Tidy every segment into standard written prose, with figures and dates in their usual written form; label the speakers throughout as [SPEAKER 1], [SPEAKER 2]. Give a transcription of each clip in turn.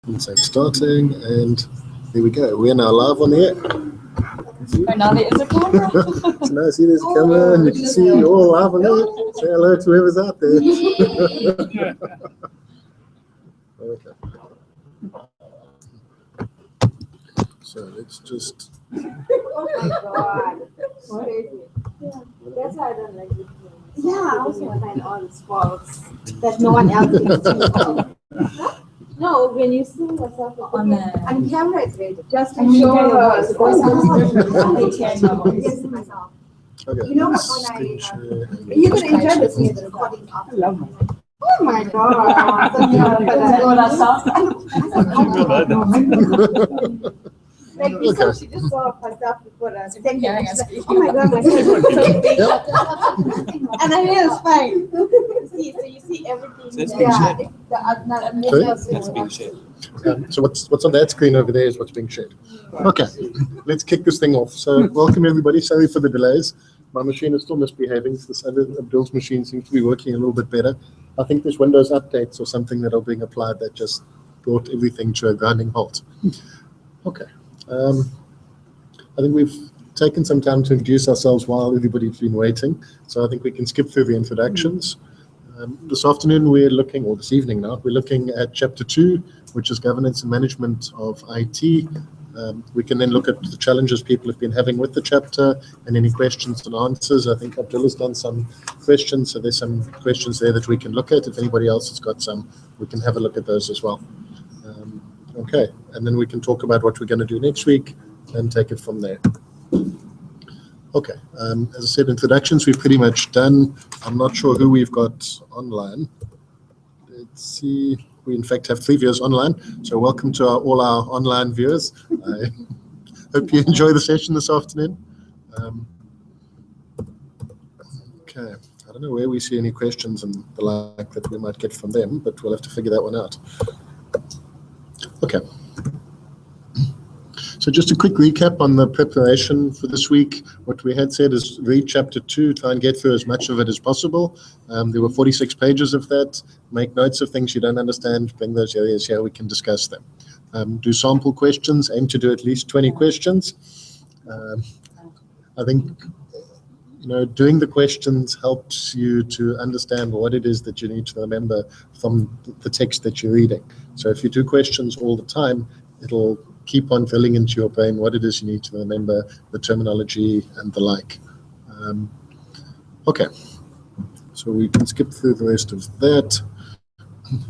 [SPEAKER 1] So starting, and there we go. We are now live on the air.
[SPEAKER 2] Oh, now there is a camera.
[SPEAKER 1] So now see there's a camera, and you can see you all live on air. Say hello to whoever's out there. Okay. So let's just.
[SPEAKER 3] Oh my God. What is it? Yeah. That's why I don't like it. Yeah, I also find all the spots that no one else can see. No, when you see yourself on camera, it's great. Just to show her the voice.
[SPEAKER 1] Okay.
[SPEAKER 3] You know what? When you're gonna enjoy this recording after. Oh my God! Like before, she just saw herself before us. Oh my God, my son. And I mean, it's fine. So you see everything.
[SPEAKER 4] So it's being shared.
[SPEAKER 1] So what's on that screen over there is what's being shared. Okay, let's kick this thing off. So welcome everybody. Sorry for the delays. My machine is still misbehaving. This other Abdul's machine seems to be working a little bit better. I think there's Windows updates or something that are being applied that just brought everything to a grinding halt. Okay. I think we've taken some time to introduce ourselves while everybody's been waiting. So I think we can skip through the introductions. This afternoon we're looking, or this evening now, we're looking at Chapter 2, which is Governance and Management of IT. We can then look at the challenges people have been having with the chapter and any questions and answers. I think Abdul has done some questions, so there's some questions there that we can look at. If anybody else has got some, we can have a look at those as well. Okay, and then we can talk about what we're going to do next week and take it from there. Okay, as I said, introductions we've pretty much done. I'm not sure who we've got online. Let's see. We in fact have 3 viewers online, so welcome to all our online viewers. I hope you enjoy the session this afternoon. Okay, I don't know where we see any questions and the like that we might get from them, but we'll have to figure that one out. Okay. So just a quick recap on the preparation for this week. What we had said is read Chapter 2, try and get through as much of it as possible. There were 46 pages of that. Make notes of things you don't understand, bring those areas here, we can discuss them. Do sample questions, aim to do at least 20 questions. I think doing the questions helps you to understand what it is that you need to remember from the text that you're reading. So if you do questions all the time, it'll keep on filling into your brain what it is you need to remember, the terminology and the like. Okay, so we can skip through the rest of that.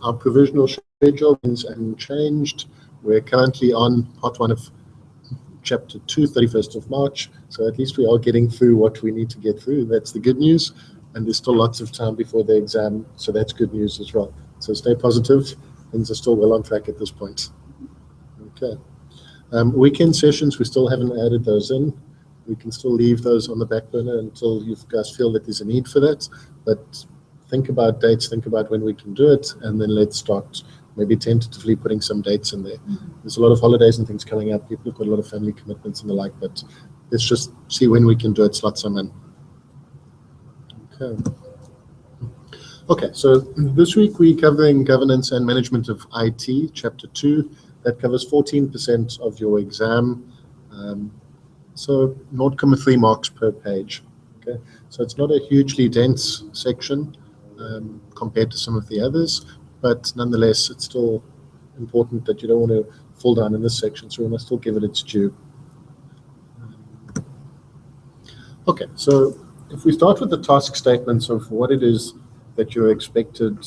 [SPEAKER 1] Our provisional schedule is unchanged. We're currently on part 1 of Chapter 2, 31st of March. So at least we are getting through what we need to get through. That's the good news. And there's still lots of time before the exam. So that's good news as well. So stay positive. Things are still well on track at this point. Okay. Weekend sessions, we still haven't added those in. We can still leave those on the back burner until you guys feel that there's a need for that. But think about dates, think about when we can do it, and then let's start maybe tentatively putting some dates in there. There's a lot of holidays and things coming up. People have got a lot of family commitments and the like, but let's just see when we can do it, slot some in. Okay. Okay, so this week we're covering Governance and Management of IT, Chapter 2. That covers 14% of your exam. So 0.3 marks per page. Okay, so it's not a hugely dense section compared to some of the others, but nonetheless, it's still important that you don't want to fall down in this section, so we must still give it its due. Okay, so if we start with the task statements of what it is that you're expected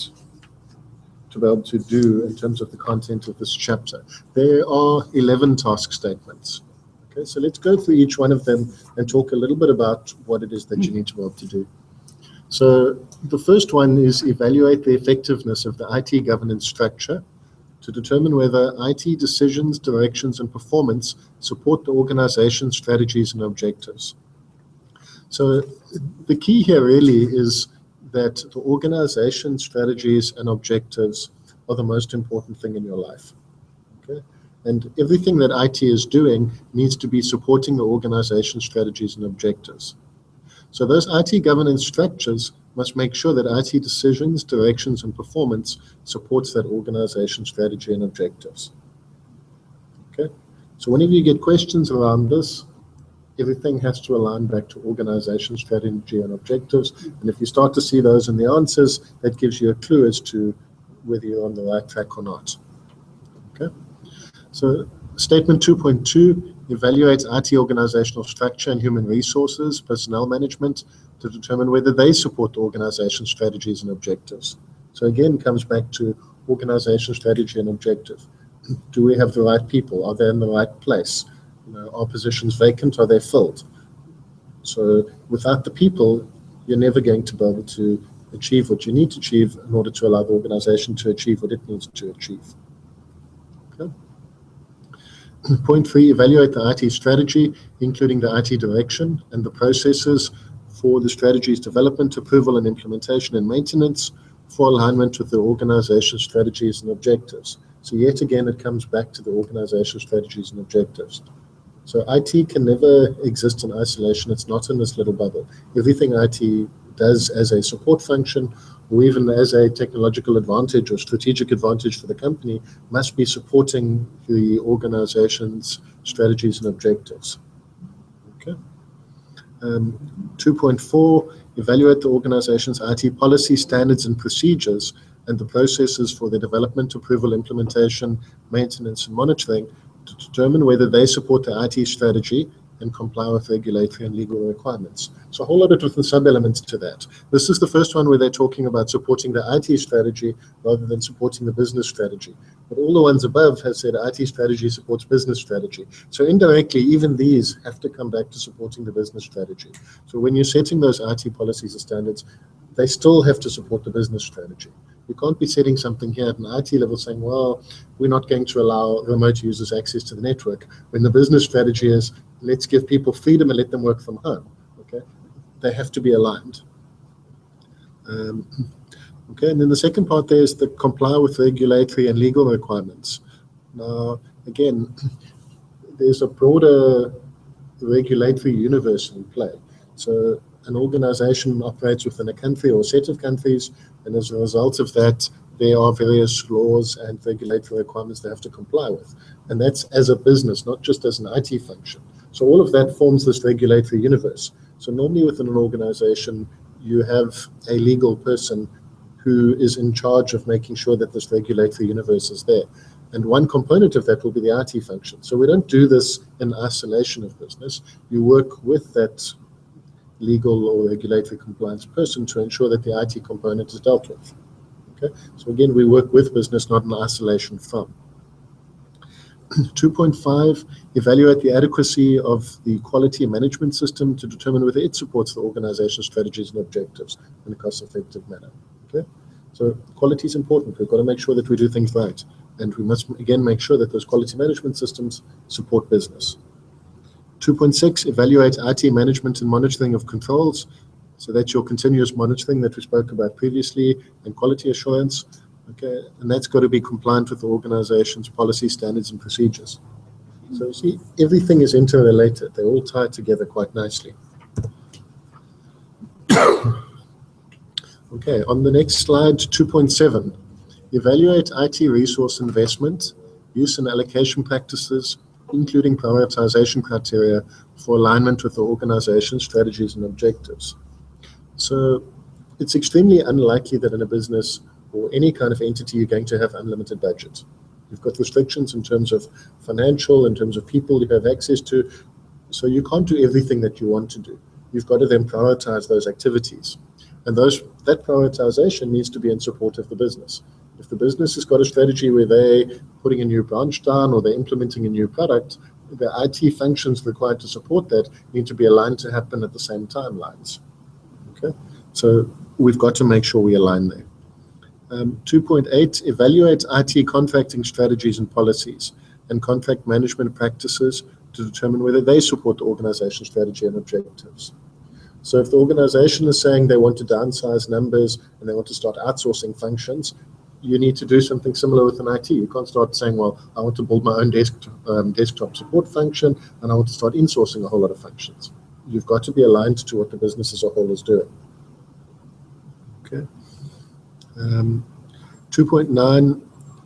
[SPEAKER 1] to be able to do in terms of the content of this chapter, there are 11 task statements. Okay, so let's go through each one of them and talk a little bit about what it is that you need to be able to do. So the first one is evaluate the effectiveness of the IT governance structure to determine whether IT decisions, directions, and performance support the organization's strategies and objectives. So the key here really is that the organization strategies and objectives are the most important thing in your life. Okay? And everything that IT is doing needs to be supporting the organization strategies and objectives. So those IT governance structures must make sure that IT decisions, directions, and performance supports that organization's strategy and objectives. Okay, so whenever you get questions around this, everything has to align back to organization strategy and objectives. And if you start to see those in the answers, that gives you a clue as to whether you're on the right track or not. Okay, so statement 2.2, evaluate IT organizational structure and human resources, personnel management, to determine whether they support the organization's strategies and objectives. So again, comes back to organization strategy and objective. Do we have the right people? Are they in the right place? Are positions vacant? Are they filled? So without the people, you're never going to be able to achieve what you need to achieve in order to allow the organization to achieve what it needs to achieve. Okay. Point 3, evaluate the IT strategy, including the IT direction and the processes for the strategy's development, approval, and implementation and maintenance for alignment with the organization's strategies and objectives. So yet again, it comes back to the organization's strategies and objectives. So IT can never exist in isolation. It's not in this little bubble. Everything IT does as a support function or even as a technological advantage or strategic advantage for the company must be supporting the organization's strategies and objectives. Okay. 2.4, evaluate the organization's IT policy, standards, and procedures and the processes for their development, approval, implementation, maintenance, and monitoring to determine whether they support the IT strategy and comply with regulatory and legal requirements. So a whole lot of different sub-elements to that. This is the first one where they're talking about supporting the IT strategy rather than supporting the business strategy. But all the ones above have said IT strategy supports business strategy. So indirectly, even these have to come back to supporting the business strategy. So when you're setting those IT policies and standards, they still have to support the business strategy. You can't be setting something here at an IT level saying, well, we're not going to allow remote users access to the network, when the business strategy is, let's give people freedom and let them work from home. Okay, they have to be aligned. Okay, and then the second part there is the comply with regulatory and legal requirements. Now, again, there's a broader regulatory universe in play. So an organization operates within a country or a set of countries, and as a result of that, there are various laws and regulatory requirements they have to comply with. And that's as a business, not just as an IT function. So all of that forms this regulatory universe. So normally within an organization, you have a legal person who is in charge of making sure that this regulatory universe is there. And one component of that will be the IT function. So we don't do this in isolation of business. You work with that legal or regulatory compliance person to ensure that the IT component is dealt with. Okay, so again, we work with business, not in isolation from. 2.5, evaluate the adequacy of the quality management system to determine whether it supports the organization's strategies and objectives in a cost-effective manner. Okay, so quality is important. We've got to make sure that we do things right, and we must again make sure that those quality management systems support business. 2.6, evaluate IT management and monitoring of controls. So that's your continuous monitoring that we spoke about previously, and quality assurance. Okay, and that's got to be compliant with the organization's policy, standards, and procedures. So see, everything is interrelated. They all tie together quite nicely. Okay, on the next slide, 2.7, evaluate IT resource investment, use and allocation practices, including prioritization criteria for alignment with the organization's strategies and objectives. So it's extremely unlikely that in a business or any kind of entity you're going to have unlimited budget. You've got restrictions in terms of financial, in terms of people you have access to, so you can't do everything that you want to do. You've got to then prioritize those activities. And that prioritization needs to be in support of the business. If the business has got a strategy where they're putting a new branch down or they're implementing a new product, the IT functions required to support that need to be aligned to happen at the same timelines. Okay, so we've got to make sure we align there. 2.8, evaluate IT contracting strategies and policies and contract management practices to determine whether they support the organization's strategy and objectives. So if the organization is saying they want to downsize numbers and they want to start outsourcing functions, you need to do something similar with an IT. You can't start saying, well, I want to build my own desktop support function and I want to start insourcing a whole lot of functions. You've got to be aligned to what the business as a whole is doing. Okay. 2.9,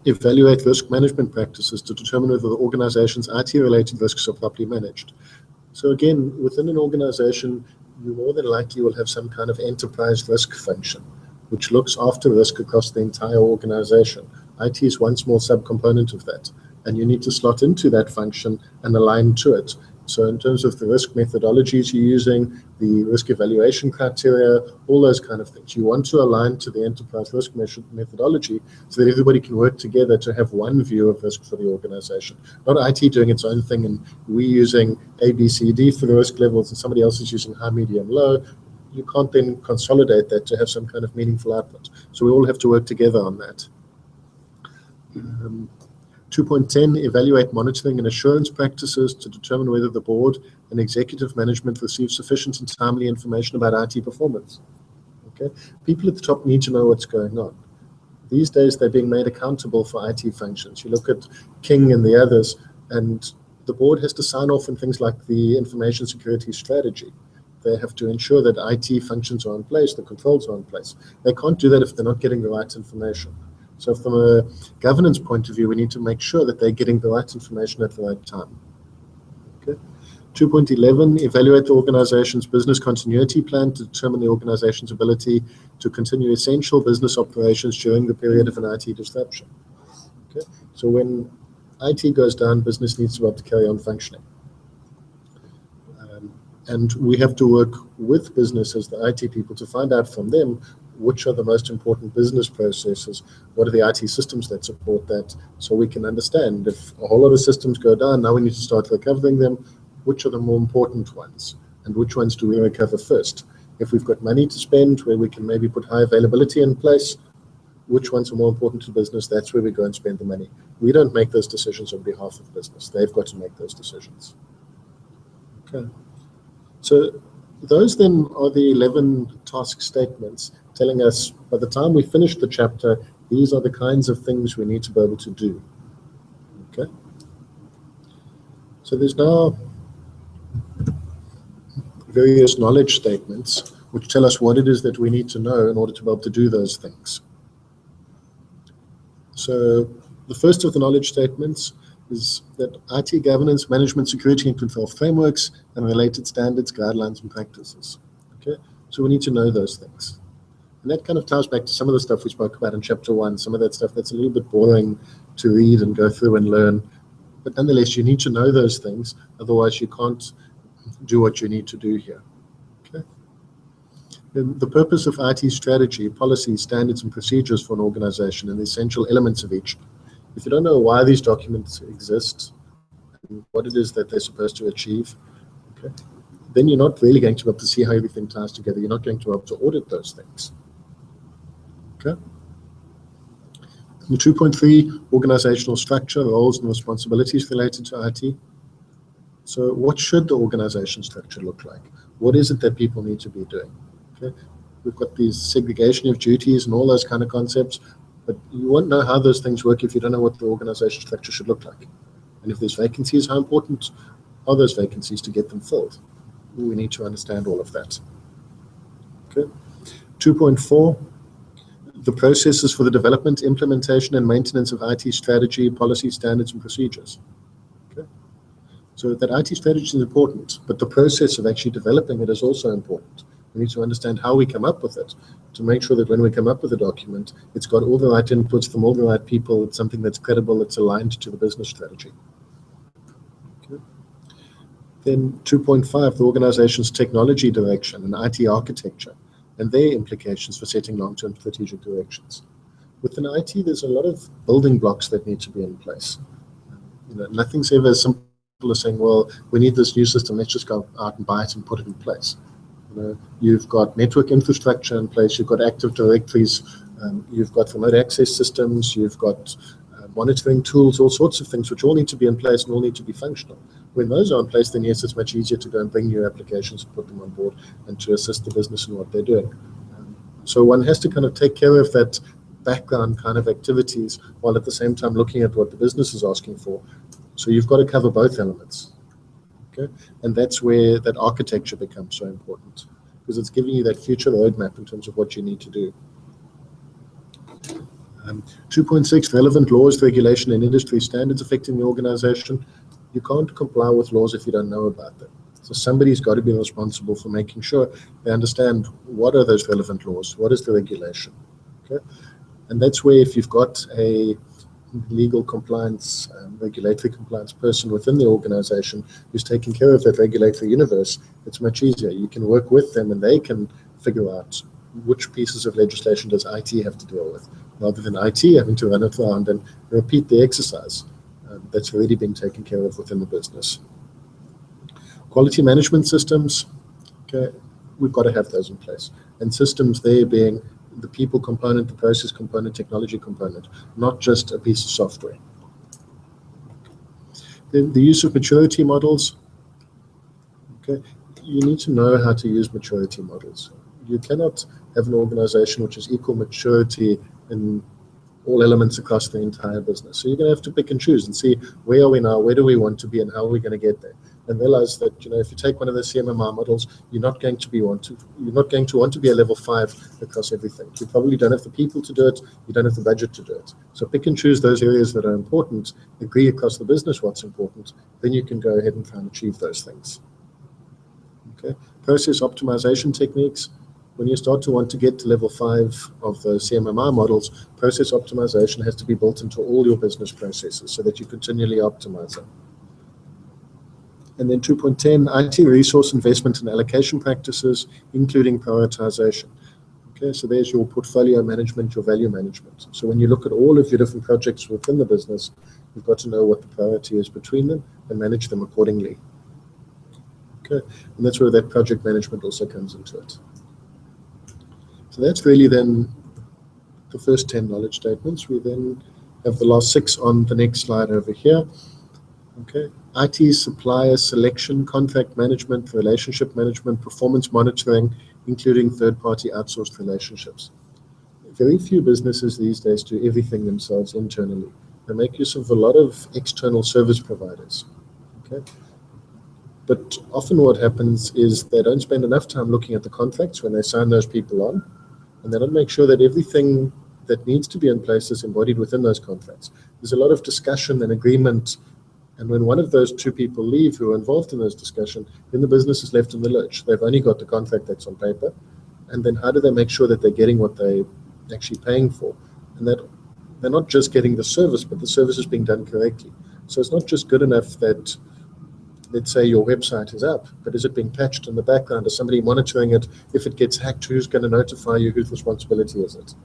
[SPEAKER 1] evaluate risk management practices to determine whether the organization's IT-related risks are properly managed. So again, within an organization, you more than likely will have some kind of enterprise risk function, which looks after risk across the entire organization. IT is one small subcomponent of that, and you need to slot into that function and align to it. So in terms of the risk methodologies you're using, the risk evaluation criteria, all those kind of things, you want to align to the enterprise risk methodology so that everybody can work together to have one view of risk for the organization. Not IT doing its own thing and we using A, B, C, D for the risk levels and somebody else is using high, medium, low. You can't then consolidate that to have some kind of meaningful output. So we all have to work together on that. 2.10, evaluate monitoring and assurance practices to determine whether the board and executive management receive sufficient and timely information about IT performance. Okay, people at the top need to know what's going on. These days, they're being made accountable for IT functions. You look at King and the others, and the board has to sign off on things like the information security strategy. They have to ensure that IT functions are in place, the controls are in place. They can't do that if they're not getting the right information. So from a governance point of view, we need to make sure that they're getting the right information at the right time. Okay. 2.11, evaluate the organization's business continuity plan to determine the organization's ability to continue essential business operations during the period of an IT disruption. Okay. So when IT goes down, business needs to be able to carry on functioning. And we have to work with business as the IT people to find out from them which are the most important business processes, what are the IT systems that support that, so we can understand if a whole lot of systems go down, now we need to start recovering them, which are the more important ones, and which ones do we recover first? If we've got money to spend where we can maybe put high availability in place, which ones are more important to business, that's where we go and spend the money. We don't make those decisions on behalf of business. They've got to make those decisions. Okay. So those then are the 11 task statements telling us by the time we finish the chapter, these are the kinds of things we need to be able to do. Okay. So there's now various knowledge statements which tell us what it is that we need to know in order to be able to do those things. So the first of the knowledge statements is that IT governance, management, security, and control frameworks and related standards, guidelines, and practices. Okay, so we need to know those things. And that kind of ties back to some of the stuff we spoke about in chapter 1, some of that stuff that's a little bit boring to read and go through and learn. But nonetheless, you need to know those things, otherwise you can't do what you need to do here. Okay. Then the purpose of IT strategy, policies, standards, and procedures for an organization and the essential elements of each. If you don't know why these documents exist and what it is that they're supposed to achieve, okay, then you're not really going to be able to see how everything ties together. You're not going to be able to audit those things. Okay. The 2.3, organizational structure, roles and responsibilities related to IT. So what should the organization structure look like? What is it that people need to be doing? Okay. We've got these segregation of duties and all those kind of concepts. But you won't know how those things work if you don't know what the organization structure should look like. And if there's vacancies, how important are those vacancies to get them filled? We need to understand all of that. Okay. 2.4, the processes for the development, implementation, and maintenance of IT strategy, policy, standards, and procedures. Okay. So that IT strategy is important, but the process of actually developing it is also important. We need to understand how we come up with it to make sure that when we come up with a document, it's got all the right inputs from all the right people. It's something that's credible, it's aligned to the business strategy. Okay. Then 2.5, the organization's technology direction and IT architecture and their implications for setting long-term strategic directions. Within IT, there's a lot of building blocks that need to be in place. You know, nothing's ever as simple as saying, well, we need this new system, let's just go out and buy it and put it in place. You know, you've got network infrastructure in place, you've got active directories, you've got remote access systems, you've got monitoring tools, all sorts of things which all need to be in place and all need to be functional. When those are in place, then yes, it's much easier to go and bring new applications and put them on board and to assist the business in what they're doing. So one has to kind of take care of that background kind of activities while at the same time looking at what the business is asking for. So you've got to cover both elements. Okay? And that's where that architecture becomes so important, because it's giving you that future roadmap in terms of what you need to do. 2.6, relevant laws, regulation, and industry standards affecting the organization. You can't comply with laws if you don't know about them. So somebody's got to be responsible for making sure they understand what are those relevant laws, what is the regulation. Okay? And that's where if you've got a legal compliance, regulatory compliance person within the organization who's taking care of that regulatory universe, it's much easier. You can work with them and they can figure out which pieces of legislation does IT have to deal with, rather than IT having to run it around and repeat the exercise that's already been taken care of within the business. Quality management systems, okay, we've got to have those in place. And systems there being the people component, the process component, technology component, not just a piece of software. Then the use of maturity models. Okay, you need to know how to use maturity models. You cannot have an organization which is equal maturity in all elements across the entire business. So you're going to have to pick and choose and see where are we now, where do we want to be, and how are we going to get there. And realize that, you know, if you take one of the CMMR models, you're not going to want to be a level 5 across everything. You probably don't have the people to do it. You don't have the budget to do it. So pick and choose those areas that are important. Agree across the business what's important. Then you can go ahead and try and achieve those things. Okay. Process optimization techniques. When you start to want to get to level 5 of the CMMR models, process optimization has to be built into all your business processes so that you continually optimize them. And then 2.10, IT resource investment and allocation practices, including prioritization. Okay, so there's your portfolio management, your value management. So when you look at all of your different projects within the business, you've got to know what the priority is between them and manage them accordingly. Okay, and that's where that project management also comes into it. So that's really then the first 10 knowledge statements. We then have the last 6 on the next slide over here. Okay, IT supplier selection, contract management, relationship management, performance monitoring, including third-party outsourced relationships. Very few businesses these days do everything themselves internally. They make use of a lot of external service providers. Okay, but often what happens is they don't spend enough time looking at the contracts when they sign those people on, and they don't make sure that everything that needs to be in place is embodied within those contracts. There's a lot of discussion and agreement. And when one of those 2 people leave who are involved in those discussions, then the business is left in the lurch. They've only got the contract that's on paper. And then how do they make sure that they're getting what they're actually paying for? And that they're not just getting the service, but the service is being done correctly. So it's not just good enough that, let's say, your website is up, but is it being patched in the background? Is somebody monitoring it? If it gets hacked, who's going to notify you? Whose responsibility is it?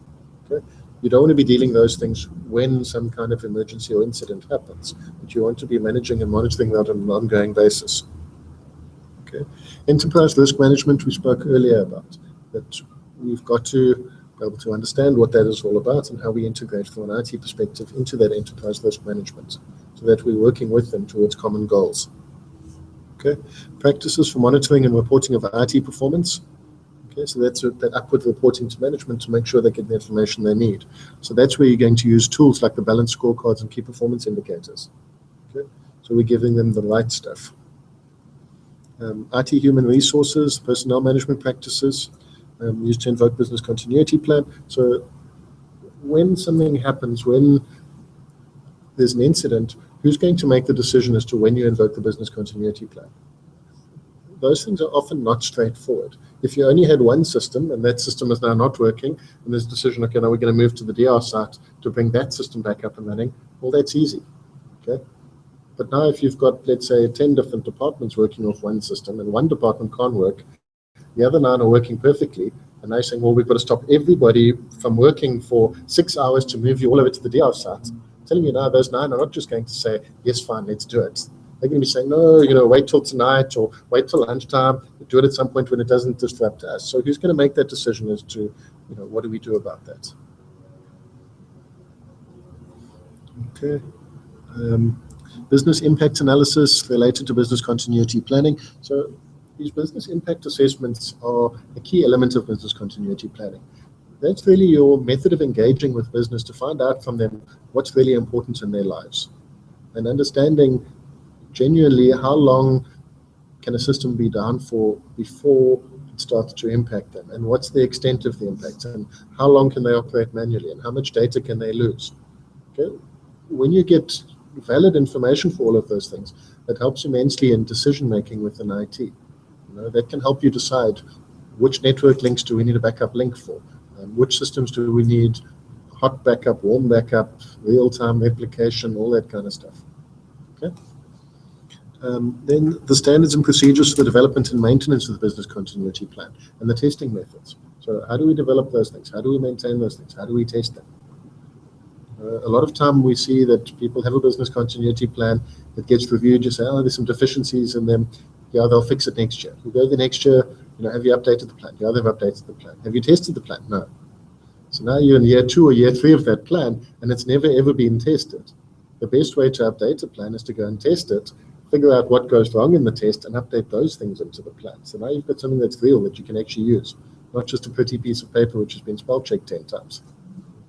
[SPEAKER 1] Okay? You don't want to be dealing those things when some kind of emergency or incident happens, but you want to be managing and monitoring that on an ongoing basis. Okay. Enterprise risk management we spoke earlier about, that we've got to be able to understand what that is all about and how we integrate from an IT perspective into that enterprise risk management so that we're working with them towards common goals. Okay. Practices for monitoring and reporting of IT performance. Okay, so that's that upward reporting to management to make sure they get the information they need. So that's where you're going to use tools like the balanced scorecards and key performance indicators. Okay, so we're giving them the right stuff. IT human resources, personnel management practices, used to invoke business continuity plan. So when something happens, when there's an incident, who's going to make the decision as to when you invoke the business continuity plan? Those things are often not straightforward. If you only had one system and that system is now not working, and there's a decision, okay, now we're going to move to the DR site to bring that system back up and running, well, that's easy. Okay. But now if you've got, let's say, 10 different departments working off one system and one department can't work, the other 9 are working perfectly, and they're saying, well, we've got to stop everybody from working for 6 hours to move you all over to the DR site. I'm telling you now, those 9 are not just going to say, yes, fine, let's do it. They're going to be saying, no, you know, wait till tonight or wait till lunchtime, do it at some point when it doesn't disrupt us. So who's going to make that decision as to, you know, what do we do about that? Okay. Business impact analysis related to business continuity planning. So these business impact assessments are a key element of business continuity planning. That's really your method of engaging with business to find out from them what's really important in their lives and understanding genuinely how long can a system be down for before it starts to impact them, and what's the extent of the impact, and how long can they operate manually, and how much data can they lose. Okay? When you get valid information for all of those things, that helps immensely in decision making within IT. That can help you decide which network links do we need a backup link for, which systems do we need hot backup, warm backup, real-time replication, all that kind of stuff. Okay. Then the standards and procedures for the development and maintenance of the business continuity plan and the testing methods. So how do we develop those things? How do we maintain those things? How do we test them? A lot of time we see that people have a business continuity plan that gets reviewed. You say, oh, there's some deficiencies in them. Yeah, they'll fix it next year. You go the next year, have you updated the plan? Yeah, they've updated the plan. Have you tested the plan? No. So now you're in year 2 or year 3 of that plan, and it's never ever been tested. The best way to update a plan is to go and test it, figure out what goes wrong in the test, and update those things into the plan. So now you've got something that's real that you can actually use, not just a pretty piece of paper which has been spell checked 10 times.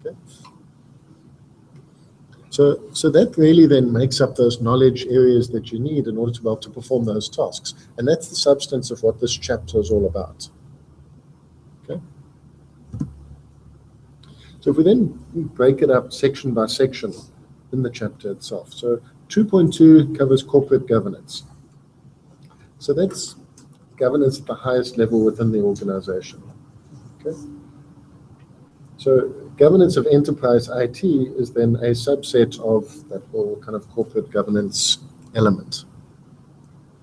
[SPEAKER 1] Okay. So that really then makes up those knowledge areas that you need in order to be able to perform those tasks. And that's the substance of what this chapter is all about. Okay. So if we then break it up section by section in the chapter itself. So 2.2 covers corporate governance. So that's governance at the highest level within the organization. Okay. So governance of enterprise IT is then a subset of that whole kind of corporate governance element.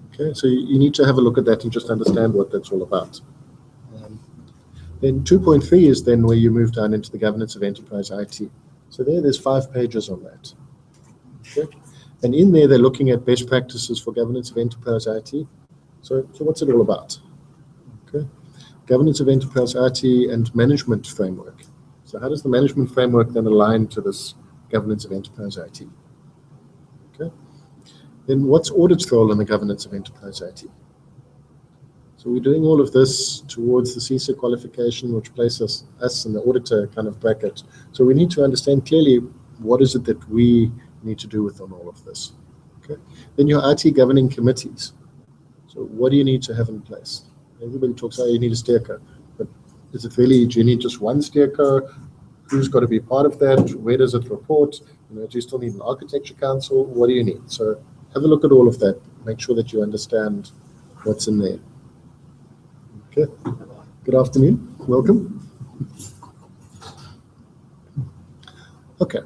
[SPEAKER 1] Okay, so you need to have a look at that and just understand what that's all about. Then 2.3 is then where you move down into the governance of enterprise IT. So there's 5 pages on that. Okay, and in there they're looking at best practices for governance of enterprise IT. So what's it all about? Okay, governance of enterprise IT and management framework. So how does the management framework then align to this governance of enterprise IT? Okay. Then what's audit's role in the governance of enterprise IT? So we're doing all of this towards the CISA qualification, which places us in the auditor kind of bracket. So we need to understand clearly what is it that we need to do with on all of this. Okay. Then your IT governing committees. So what do you need to have in place? Everybody talks about you need a steerco. Is it really, do you need just one steerco? Who's got to be part of that? Where does it report? Do you still need an architecture council? What do you need? So have a look at all of that. Make sure that you understand what's in there. Okay. Good afternoon. Welcome. Okay.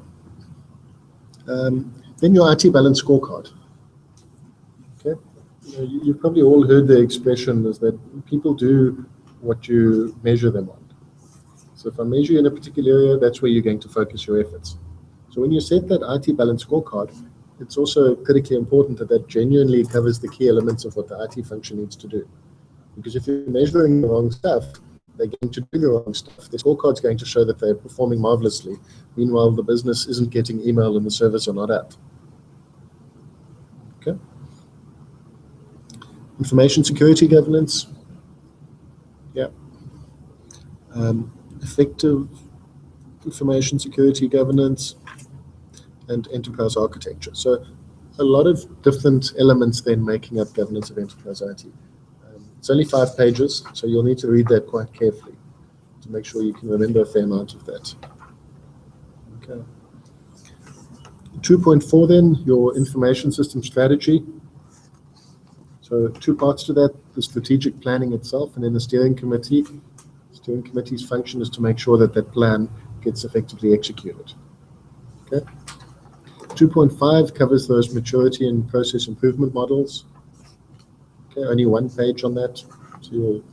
[SPEAKER 1] Then your IT balance scorecard. Okay. You've probably all heard the expression is that people do what you measure them on. So if I measure you in a particular area, that's where you're going to focus your efforts. So when you set that IT balance scorecard, it's also critically important that that genuinely covers the key elements of what the IT function needs to do. Because if you're measuring the wrong stuff, they're going to do the wrong stuff. The scorecard's going to show that they're performing marvelously. Meanwhile, the business isn't getting email and the servers are not out. Okay. Information security governance. Yeah. Effective information security governance and enterprise architecture. So a lot of different elements then making up governance of enterprise IT. It's only 5 pages, so you'll need to read that quite carefully to make sure you can remember a fair amount of that. Okay. 2.4 then, your information system strategy. So 2 parts to that, the strategic planning itself and then the steering committee. The steering committee's function is to make sure that that plan gets effectively executed. Okay. 2.5 covers those maturity and process improvement models. Okay, only 1 page on that, so you'll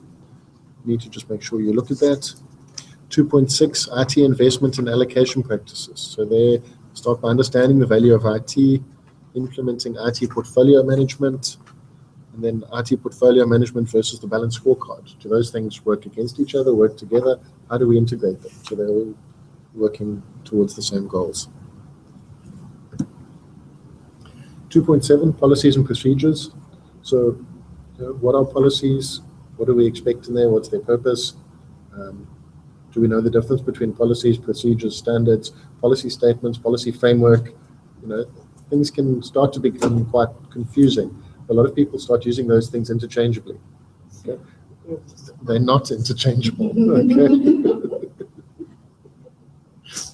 [SPEAKER 1] need to just make sure you look at that. 2.6, IT investment and allocation practices. So they start by understanding the value of IT, implementing IT portfolio management, and then IT portfolio management versus the balance scorecard. Do those things work against each other, work together? How do we integrate them so they're all working towards the same goals? 2.7, policies and procedures. So what are policies? What do we expect in there? What's their purpose? Do we know the difference between policies, procedures, standards, policy statements, policy framework? Things can start to become quite confusing. A lot of people start using those things interchangeably. Okay? They're not interchangeable.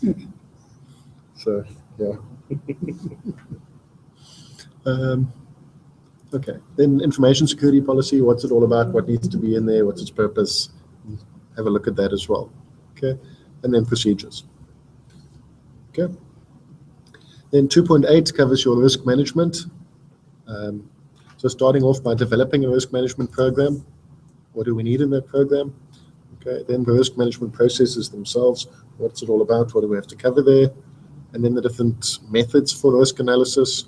[SPEAKER 1] Okay. So, yeah. Okay. Then information security policy. What's it all about? What needs to be in there? What's its purpose? Have a look at that as well. Okay. And then procedures. Okay. Then 2.8 covers your risk management. So starting off by developing a risk management program. What do we need in that program? Okay, then the risk management processes themselves. What's it all about? What do we have to cover there? And then the different methods for risk analysis.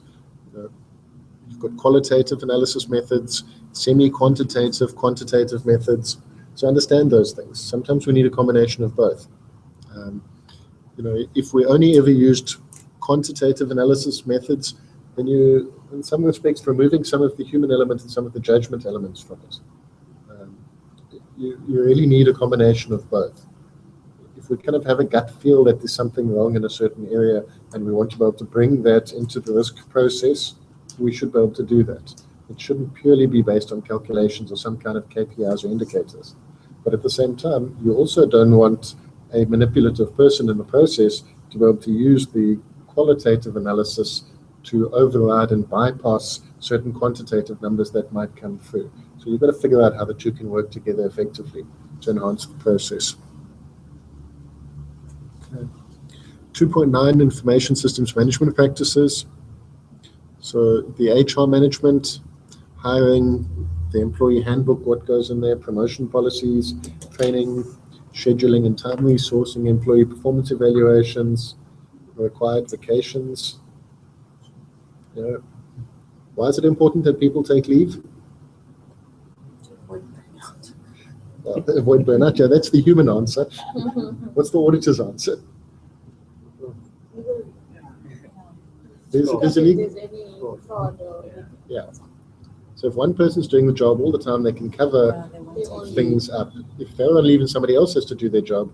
[SPEAKER 1] You've got qualitative analysis methods, semi-quantitative, quantitative methods. So understand those things. Sometimes we need a combination of both. If we only ever used quantitative analysis methods, then you, in some respects, removing some of the human element and some of the judgment elements from it. You really need a combination of both. If we kind of have a gut feel that there's something wrong in a certain area and we want to be able to bring that into the risk process, we should be able to do that. It shouldn't purely be based on calculations or some kind of KPIs or indicators. But at the same time, you also don't want a manipulative person in the process to be able to use the qualitative analysis to override and bypass certain quantitative numbers that might come through. So you've got to figure out how the two can work together effectively to enhance the process. Okay. 2.9, information systems management practices. So the HR management, hiring, the employee handbook, what goes in there, promotion policies, training, scheduling and time resourcing, employee performance evaluations, required vacations. Why is it important that people take leave? Well, avoid burnout. Yeah, that's the human answer. What's the auditor's answer? There's yeah. So if one person's doing the job all the time, they can cover things up. If they're on leave and somebody else has to do their job,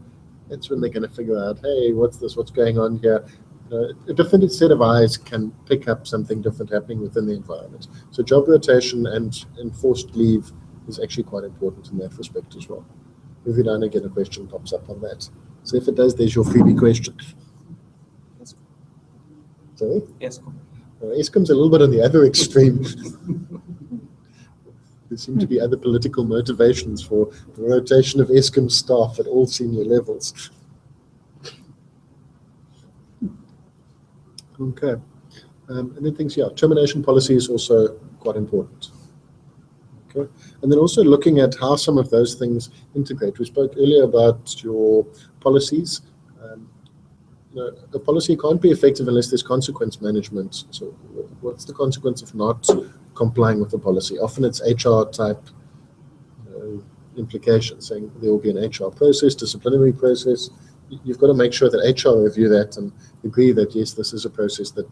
[SPEAKER 1] that's when they're going to figure out, hey, what's this? What's going on here? A different set of eyes can pick up something different happening within the environment. So job rotation and enforced leave is actually quite important in that respect as well. Every now and again a question pops up on that. So if it does, there's your freebie question. Sorry? ESCOM. ESCOM's a little bit on the other extreme. There seem to be other political motivations for the rotation of ESCOM staff at all senior levels. Okay. And then things, termination policy is also quite important. Okay. And then also looking at how some of those things integrate. We spoke earlier about your policies. A policy can't be effective unless there's consequence management. So what's the consequence of not complying with the policy? Often it's HR type implications, saying there will be an HR process, disciplinary process. You've got to make sure that HR review that and agree that, yes, this is a process that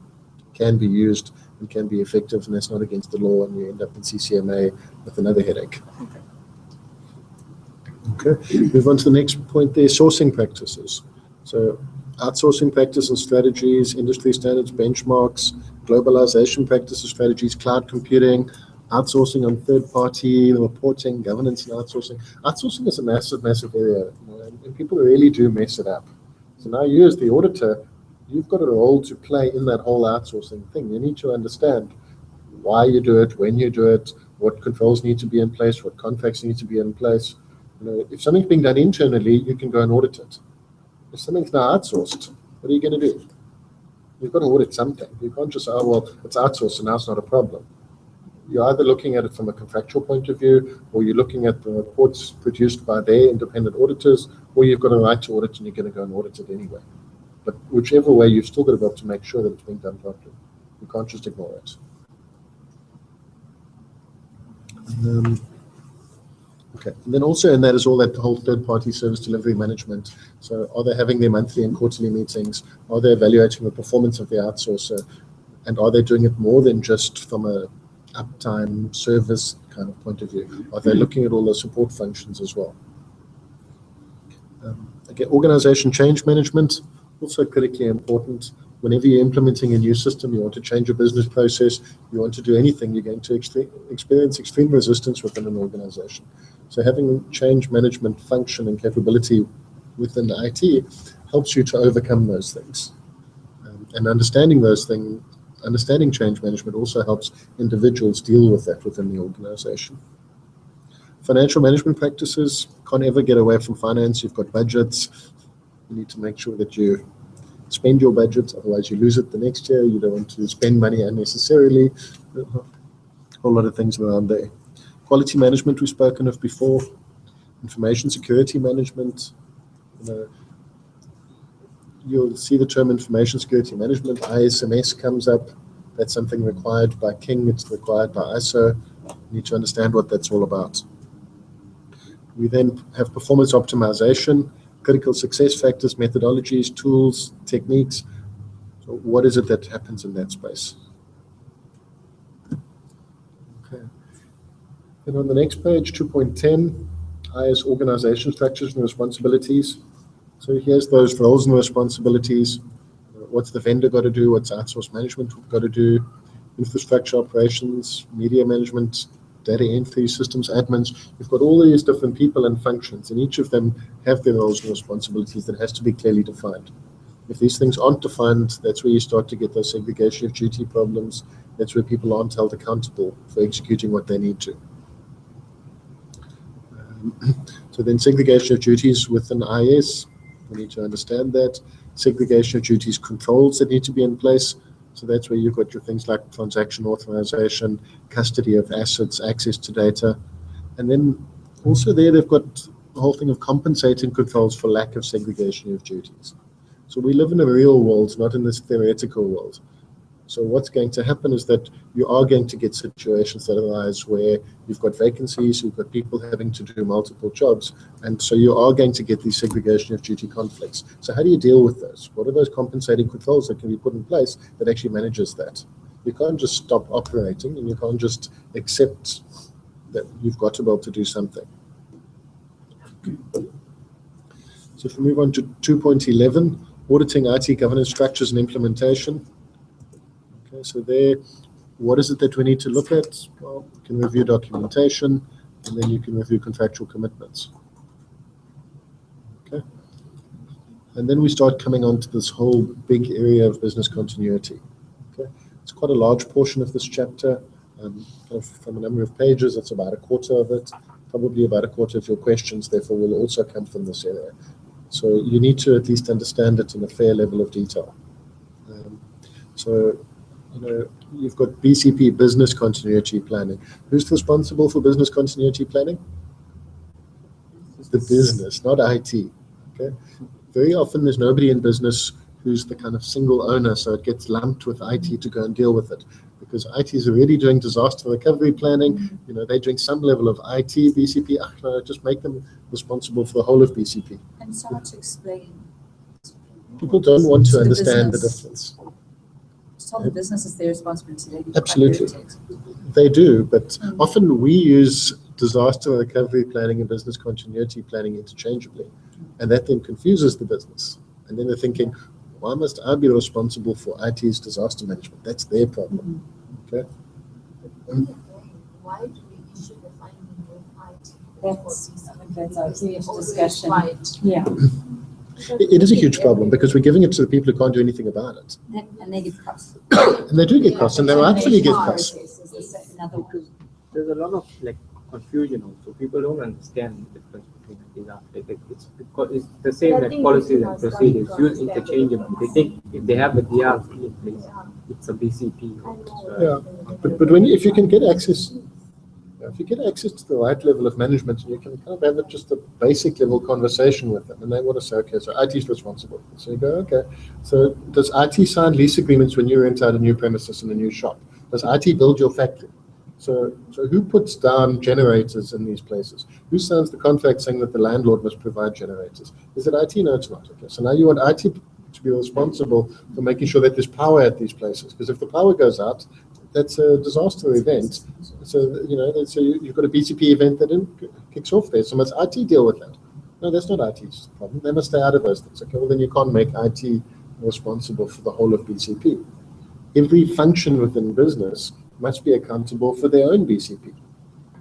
[SPEAKER 1] can be used and can be effective, and that's not against the law, and you end up in CCMA with another headache. Okay, move on to the next point there, sourcing practices. So outsourcing practices and strategies, industry standards, benchmarks, globalization practices, strategies, cloud computing, outsourcing on third-party reporting, governance and outsourcing. Outsourcing is a massive, massive area, and people really do mess it up. So now you as the auditor, you've got a role to play in that whole outsourcing thing. You need to understand why you do it, when you do it, what controls need to be in place, what contracts need to be in place. If something's being done internally, you can go and audit it. If something's now outsourced, what are you going to do? You've got to audit something. You can't just say, oh, well, it's outsourced, so now it's not a problem. You're either looking at it from a contractual point of view, or you're looking at the reports produced by their independent auditors, or you've got a right to audit and you're going to go and audit it anyway. But whichever way, you've still got to be able to make sure that it's being done properly. You can't just ignore it. Okay, and then also in that is all that whole third-party service delivery management. So are they having their monthly and quarterly meetings? Are they evaluating the performance of the outsourcer? And are they doing it more than just from a uptime service kind of point of view? Are they looking at all the support functions as well? Again, organization change management, also critically important. Whenever you're implementing a new system, you want to change your business process, you want to do anything, you're going to experience extreme resistance within an organization. So having change management function and capability within IT helps you to overcome those things. And understanding those things, understanding change management also helps individuals deal with that within the organization. Financial management practices can't ever get away from finance. You've got budgets. You need to make sure that you spend your budget, otherwise you lose it the next year. You don't want to spend money unnecessarily. A whole lot of things around there. Quality management we've spoken of before. Information security management. You'll see the term information security management. ISMS comes up. That's something required by King. It's required by ISO. You need to understand what that's all about. We then have performance optimization, critical success factors, methodologies, tools, techniques. So what is it that happens in that space? Okay. And on the next page, 2.10, IS organization structures and responsibilities. So here's those roles and responsibilities. What's the vendor got to do? What's outsource management got to do? Infrastructure operations, media management, data entry, systems admins. You've got all these different people and functions, and each of them have their roles and responsibilities that has to be clearly defined. If these things aren't defined, that's where you start to get those segregation of duty problems. That's where people aren't held accountable for executing what they need to. So then segregation of duties within IS, we need to understand that. Segregation of duties controls that need to be in place. So that's where you've got your things like transaction authorization, custody of assets, access to data. And then also there they've got the whole thing of compensating controls for lack of segregation of duties. So we live in a real world, not in this theoretical world. So what's going to happen is that you are going to get situations that arise where you've got vacancies, you've got people having to do multiple jobs, and so you are going to get these segregation of duty conflicts. So how do you deal with those? What are those compensating controls that can be put in place that actually manages that? You can't just stop operating, and you can't just accept that you've got to be able to do something. So if we move on to 2.11, auditing IT governance structures and implementation. Okay, so there, what is it that we need to look at? Well, you can review documentation, and then you can review contractual commitments. Okay, and then we start coming on to this whole big area of business continuity. Okay, it's quite a large portion of this chapter. Kind of from a number of pages, it's about a quarter of it. Probably about a quarter of your questions, therefore, will also come from this area. So you need to at least understand it in a fair level of detail. So, you know, you've got BCP, business continuity planning. Who's responsible for business continuity planning? The business, not IT. Okay. Very often there's nobody in business who's the kind of single owner, so it gets lumped with IT to go and deal with it. Because IT is already doing disaster recovery planning, you know, they're doing some level of IT, BCP, no, just make them responsible for the whole of BCP.
[SPEAKER 2] And it's hard to explain.
[SPEAKER 1] People don't want to understand the difference.
[SPEAKER 2] Just tell the business it's their responsibility.
[SPEAKER 1] Absolutely. They do, but often we use disaster recovery planning and business continuity planning interchangeably, and that then confuses the business. And then they're thinking, why must I be responsible for IT's disaster management? That's their problem. Okay.
[SPEAKER 3] Why do we issue the finding with IT?
[SPEAKER 2] That's a huge discussion. Yeah.
[SPEAKER 1] It is a huge problem because we're giving it to the people who can't do anything about it.
[SPEAKER 2] And they get costs.
[SPEAKER 1] And they do get costs, and they rightfully get costs.
[SPEAKER 4] There's a lot of confusion also. People don't understand the difference between disaster. It's because it's the same like policies and procedures used interchangeably. They think if they have the DRC in place, it's a BCP.
[SPEAKER 1] Yeah, but if you can get access, if you get access to the right level of management, and you can kind of have just a basic level conversation with them, and they want to say, okay, so IT is responsible. So you go, okay. So does IT sign lease agreements when you rent out a new premises in a new shop? Does IT build your factory? So who puts down generators in these places? Who signs the contract saying that the landlord must provide generators? Is it IT? No, it's not. Okay. So now you want IT to be responsible for making sure that there's power at these places. Because if the power goes out, that's a disaster event. So, you know, so you've got a BCP event that kicks off there. So must IT deal with that? No, that's not IT's problem. They must stay out of those things. Okay, well, then you can't make IT responsible for the whole of BCP. Every function within business must be accountable for their own BCP.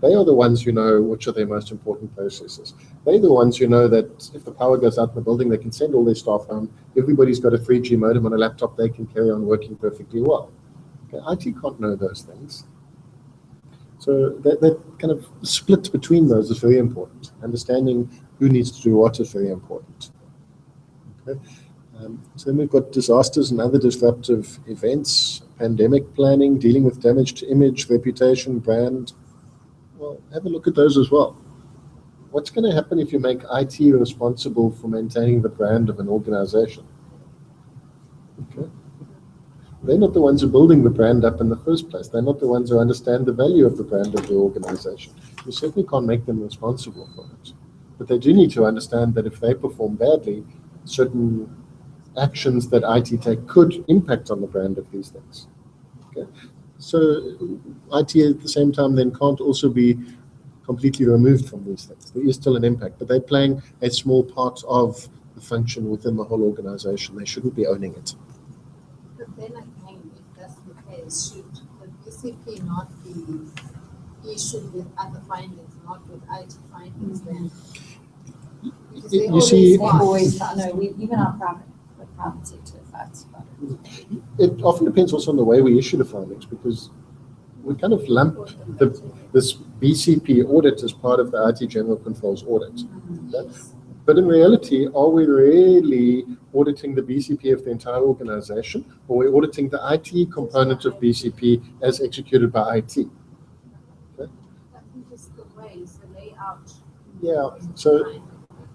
[SPEAKER 1] They are the ones who know which are their most important processes. They're the ones who know that if the power goes out in the building, they can send all their staff home. Everybody's got a 3G modem on a laptop, they can carry on working perfectly well. Okay, IT can't know those things. So that kind of split between those is very important. Understanding who needs to do what is very important. Okay. So then we've got disasters and other disruptive events, pandemic planning, dealing with damage to image, reputation, brand. Well, have a look at those as well. What's going to happen if you make IT responsible for maintaining the brand of an organization? Okay. They're not the ones who are building the brand up in the first place. They're not the ones who understand the value of the brand of the organization. You certainly can't make them responsible for it. But they do need to understand that if they perform badly, certain actions that IT take could impact on the brand of these things. Okay? So IT at the same time then can't also be completely removed from these things. There is still an impact, but they're playing a small part of the function within the whole organization. They shouldn't be owning it.
[SPEAKER 5] But then again, if that's the case, should the BCP not be issued with other findings, not with IT findings then? Because they
[SPEAKER 1] You see,
[SPEAKER 2] Always, no, even our private sector facts about it.
[SPEAKER 1] it often depends also on the way we issue the findings, because we kind of lump this BCP audit as part of the IT General Controls audit. Okay? But in reality, are we really auditing the BCP of the entire organization, or we're auditing the IT component of BCP as executed by IT? Okay?
[SPEAKER 5] I think it's the ways, the layout.
[SPEAKER 1] Yeah, so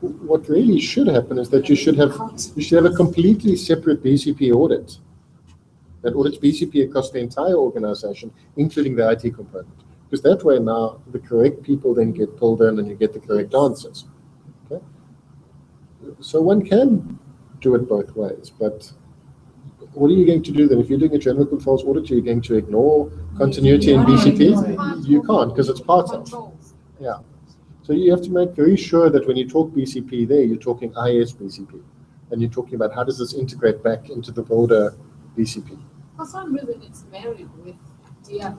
[SPEAKER 1] what really should happen is that you should have a completely separate BCP audit that audits BCP across the entire organization, including the IT component. Because that way now the correct people then get pulled in and you get the correct answers. Okay? So one can do it both ways, but what are you going to do then? If you're doing a general controls audit, are you going to ignore continuity in BCP? You can't, because it's part of. Yeah. So you have to make very sure that when you talk BCP there, you're talking IS BCP. And you're talking about how does this integrate back into the broader BCP.
[SPEAKER 5] For some reason, it's married with DRP.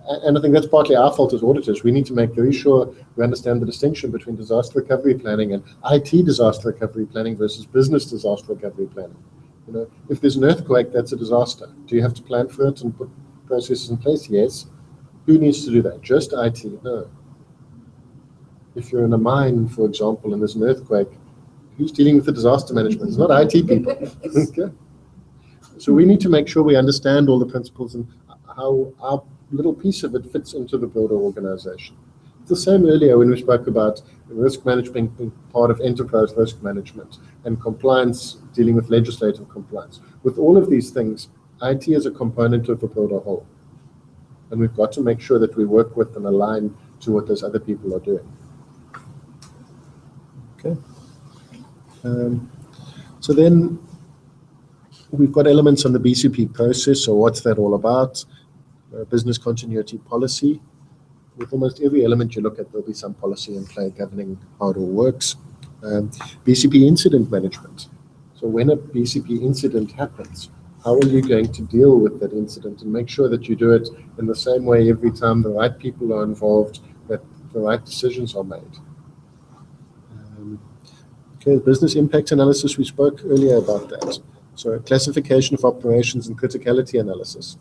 [SPEAKER 1] And I think that's partly our fault as auditors. We need to make very sure we understand the distinction between disaster recovery planning and IT disaster recovery planning versus business disaster recovery planning. You know, if there's an earthquake, that's a disaster. Do you have to plan for it and put processes in place? Yes. Who needs to do that? Just IT? No. If you're in a mine, for example, and there's an earthquake, who's dealing with the disaster management? It's not IT people. Okay. So we need to make sure we understand all the principles and how our little piece of it fits into the broader organization. It's the same earlier when we spoke about risk management being part of enterprise risk management and compliance, dealing with legislative compliance. With all of these things, IT is a component of the broader whole. And we've got to make sure that we work with and align to what those other people are doing. Okay. So then we've got elements on the BCP process. So what's that all about? Business continuity policy. With almost every element you look at, there'll be some policy in play governing how it all works. BCP incident management. So when a BCP incident happens, how are you going to deal with that incident and make sure that you do it in the same way every time the right people are involved, that the right decisions are made? Okay, business impact analysis, we spoke earlier about that. So classification of operations and criticality analysis.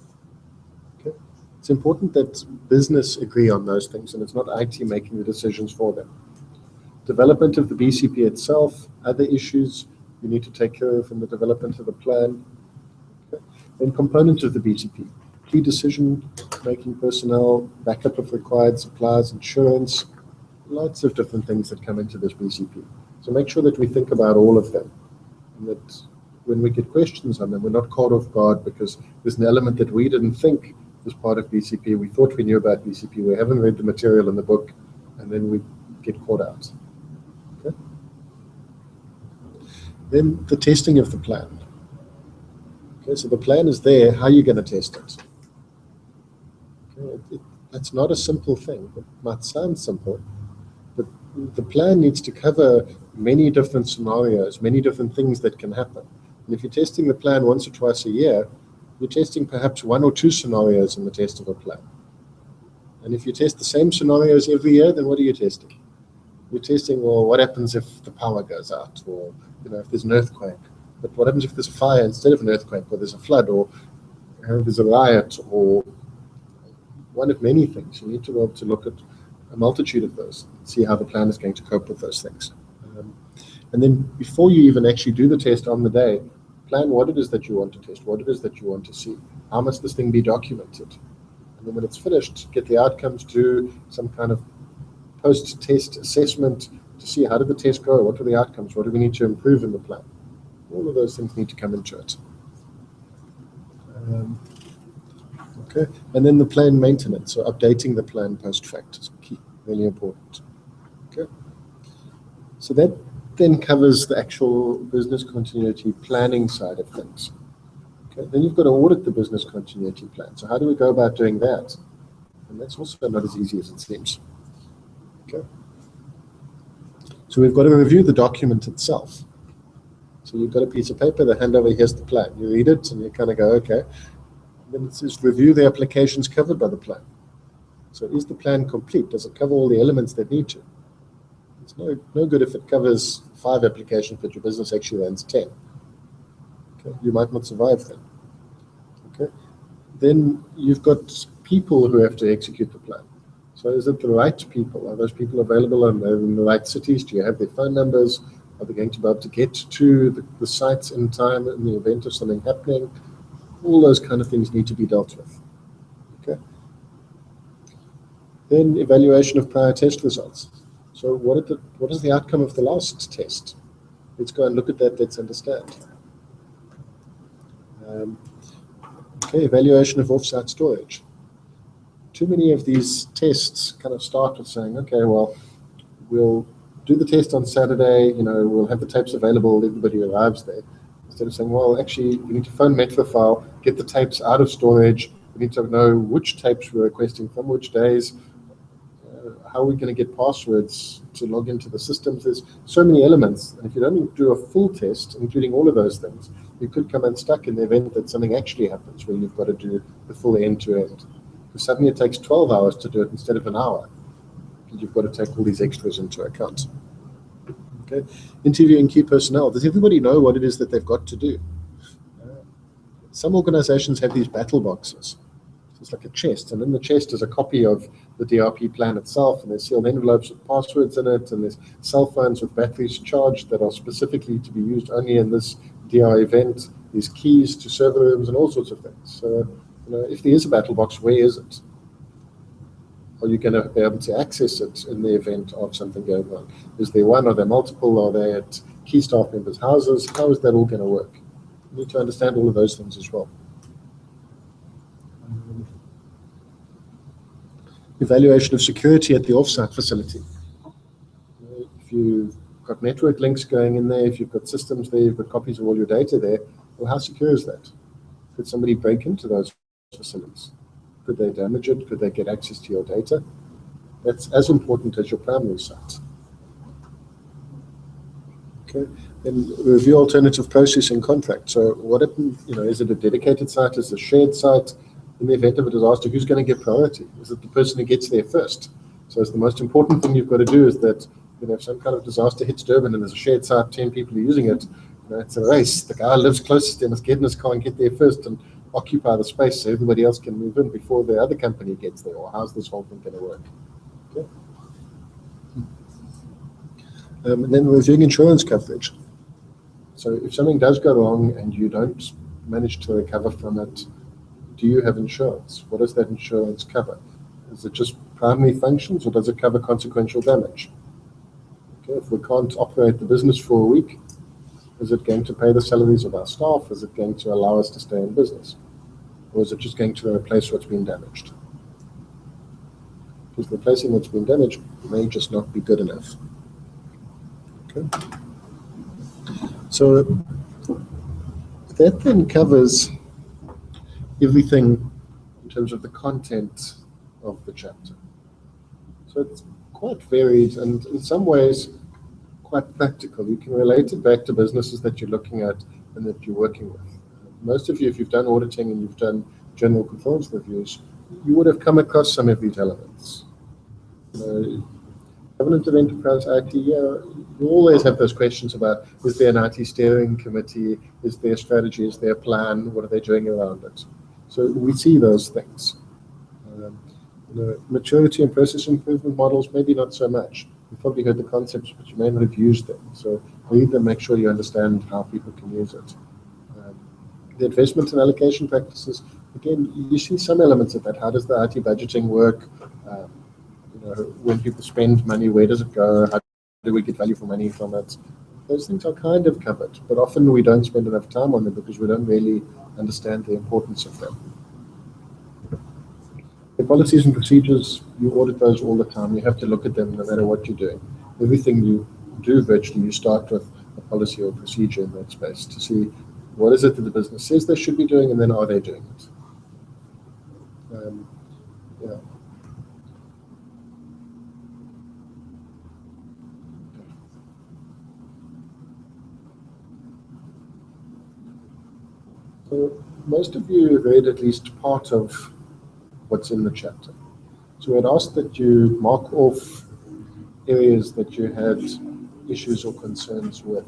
[SPEAKER 1] Okay. It's important that business agree on those things and it's not IT making the decisions for them. Development of the BCP itself, other issues you need to take care of in the development of the plan. Okay. Then components of the BCP, key decision making personnel, backup of required supplies, insurance, lots of different things that come into this BCP. So make sure that we think about all of them and that when we get questions on them, we're not caught off guard because there's an element that we didn't think was part of BCP. We thought we knew about BCP. We haven't read the material in the book, and then we get caught out. Okay. Then the testing of the plan. Okay, so the plan is there. How are you going to test it? Okay, that's not a simple thing. It might sound simple, but the plan needs to cover many different scenarios, many different things that can happen. And if you're testing the plan once or twice a year, you're testing perhaps 1 or 2 scenarios in the test of a plan. And if you test the same scenarios every year, then what are you testing? You're testing, well, what happens if the power goes out, or if there's an earthquake? But what happens if there's a fire instead of an earthquake, or there's a flood, or there's a riot, or one of many things? You need to be able to look at a multitude of those, see how the plan is going to cope with those things. And then before you even actually do the test on the day, plan what it is that you want to test, what it is that you want to see. How must this thing be documented? And then when it's finished, get the outcomes, do some kind of post-test assessment to see how did the test go, what were the outcomes, what do we need to improve in the plan. All of those things need to come into it. Okay, and then the plan maintenance, so updating the plan post-fact is key, really important. Okay, so that then covers the actual business continuity planning side of things. Okay, then you've got to audit the business continuity plan. So how do we go about doing that? And that's also not as easy as it seems. Okay, so we've got to review the document itself. So you've got a piece of paper, they hand over, here's the plan. You read it and you kind of go, okay. And then it says review the applications covered by the plan. So is the plan complete? Does it cover all the elements that need to? It's no good if it covers 5 applications, but your business actually runs 10. Okay, you might not survive then. Okay, then you've got people who have to execute the plan. So is it the right people? Are those people available in the right cities? Do you have their phone numbers? Are they going to be able to get to the sites in time in the event of something happening? All those kind of things need to be dealt with. Okay. Then evaluation of prior test results. So what is the outcome of the last test? Let's go and look at that. Let's understand. Okay, evaluation of offsite storage. Too many of these tests kind of start with saying, okay, well, we'll do the test on Saturday, we'll have the tapes available, everybody arrives there. Instead of saying, well, actually, we need to phone Metrofile, get the tapes out of storage, we need to know which tapes we're requesting from which days, how are we going to get passwords to log into the systems. There's so many elements, and if you don't do a full test, including all of those things, you could come unstuck in the event that something actually happens where you've got to do the full end-to-end. Because suddenly it takes 12 hours to do it instead of an hour. And you've got to take all these extras into account. Okay, interviewing key personnel. Does everybody know what it is that they've got to do? Some organizations have these battle boxes. So it's like a chest, and in the chest is a copy of the DRP plan itself, and there's sealed envelopes with passwords in it, and there's cell phones with batteries charged that are specifically to be used only in this DR event. There's keys to server rooms and all sorts of things. So, if there is a battle box, where is it? Are you going to be able to access it in the event of something going on? Is there one? Are there multiple? Are they at key staff members' houses? How is that all going to work? You need to understand all of those things as well. Evaluation of security at the offsite facility. If you've got network links going in there, if you've got systems there, you've got copies of all your data there, well, how secure is that? Could somebody break into those facilities? Could they damage it? Could they get access to your data? That's as important as your primary site. Okay, then review alternative processing contract. So what happens, is it a dedicated site? Is it a shared site? In the event of a disaster, who's going to get priority? Is it the person who gets there first? So it's the most important thing you've got to do is that, if some kind of disaster hits Durban and there's a shared site, 10 people are using it, it's a race. The guy who lives closest to must get in his car and get there first and occupy the space so everybody else can move in before the other company gets there. Or how's this whole thing going to work? Okay. And then reviewing insurance coverage. So if something does go wrong and you don't manage to recover from it, do you have insurance? What does that insurance cover? Is it just primary functions, or does it cover consequential damage? Okay, if we can't operate the business for a week, is it going to pay the salaries of our staff? Is it going to allow us to stay in business? Or is it just going to replace what's been damaged? Because replacing what's been damaged may just not be good enough. Okay. So that then covers everything in terms of the content of the chapter. So it's quite varied and in some ways quite practical. You can relate it back to businesses that you're looking at and that you're working with. Most of you, if you've done auditing and you've done general controls reviews, you would have come across some of these elements. Covenant of enterprise IT, you always have those questions about, is there an IT steering committee, is there a strategy, is there a plan, what are they doing around it? So we see those things. Maturity and process improvement models, maybe not so much. You've probably heard the concepts, but you may not have used them. So read them, make sure you understand how people can use it. The investment and allocation practices, again, you see some elements of that. How does the IT budgeting work? When people spend money, where does it go? How do we get value for money from it? Those things are kind of covered, but often we don't spend enough time on them because we don't really understand the importance of them. The policies and procedures, you audit those all the time. You have to look at them no matter what you're doing. Everything you do virtually, you start with a policy or procedure in that space to see what is it that the business says they should be doing, and then are they doing it? So most of you have read at least part of what's in the chapter. So I'd ask that you mark off areas that you had issues or concerns with.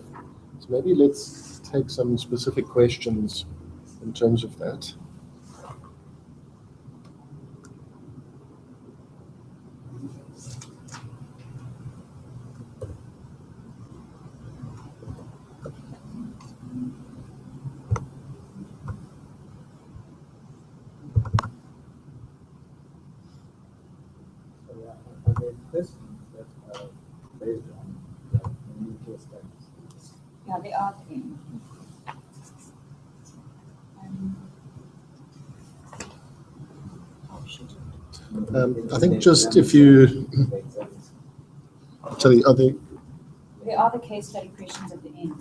[SPEAKER 1] So maybe let's take some specific questions in terms of that.
[SPEAKER 2] Yeah, they are things.
[SPEAKER 1] I think just if you, sorry, are they?
[SPEAKER 2] There are the case study questions at the end.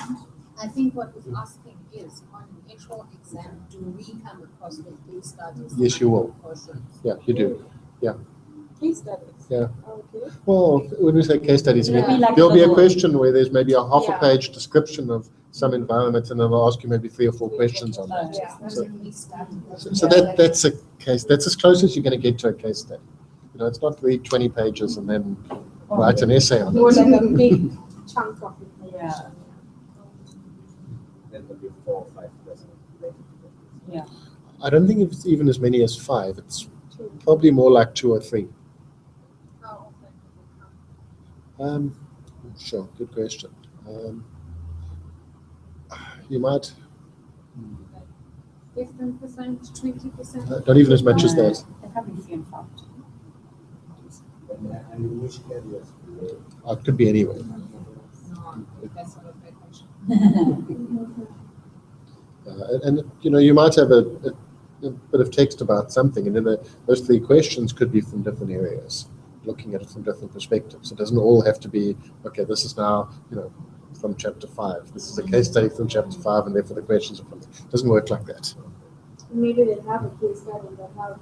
[SPEAKER 5] I think what he's asking is, on an actual exam, do we come across the case studies?
[SPEAKER 1] Yes, you will.
[SPEAKER 5] Questions?
[SPEAKER 1] Yeah, you do. Yeah.
[SPEAKER 3] Case studies.
[SPEAKER 1] Yeah.
[SPEAKER 3] Okay.
[SPEAKER 1] Well, when we say case studies,
[SPEAKER 2] It'll be like
[SPEAKER 1] there'll be a
[SPEAKER 2] little-
[SPEAKER 1] question where there's maybe a half a
[SPEAKER 3] Yeah.
[SPEAKER 1] page description of some environment, and then they'll ask you maybe 3 or 4 questions on that.
[SPEAKER 3] Yeah.
[SPEAKER 1] So,
[SPEAKER 5] Case study.
[SPEAKER 1] so that's a case. That's as close as you're going to get to a case study. It's not read 20 pages and then write an essay on
[SPEAKER 3] More
[SPEAKER 1] it.
[SPEAKER 3] like a big chunk of it.
[SPEAKER 2] Yeah.
[SPEAKER 6] Then there'll be 4 or 5 questions.
[SPEAKER 2] Yeah.
[SPEAKER 1] I don't think it's even as many as 5. It's probably more like 2 or 3.
[SPEAKER 5] How often do they come?
[SPEAKER 1] Sure, good question. You might,
[SPEAKER 5] 15%, 20%?
[SPEAKER 1] not even as much as that.
[SPEAKER 2] They're probably few and far.
[SPEAKER 6] And in which areas?
[SPEAKER 1] It could be anywhere.
[SPEAKER 5] No, that's not a fair question.
[SPEAKER 1] And you might have a bit of text about something, and then those 3 questions could be from different areas, looking at it from different perspectives. It doesn't all have to be, okay, this is now, from chapter 5. This is a case study from chapter 5, and therefore the questions are from it. It doesn't work like that.
[SPEAKER 3] Maybe they have a case study that have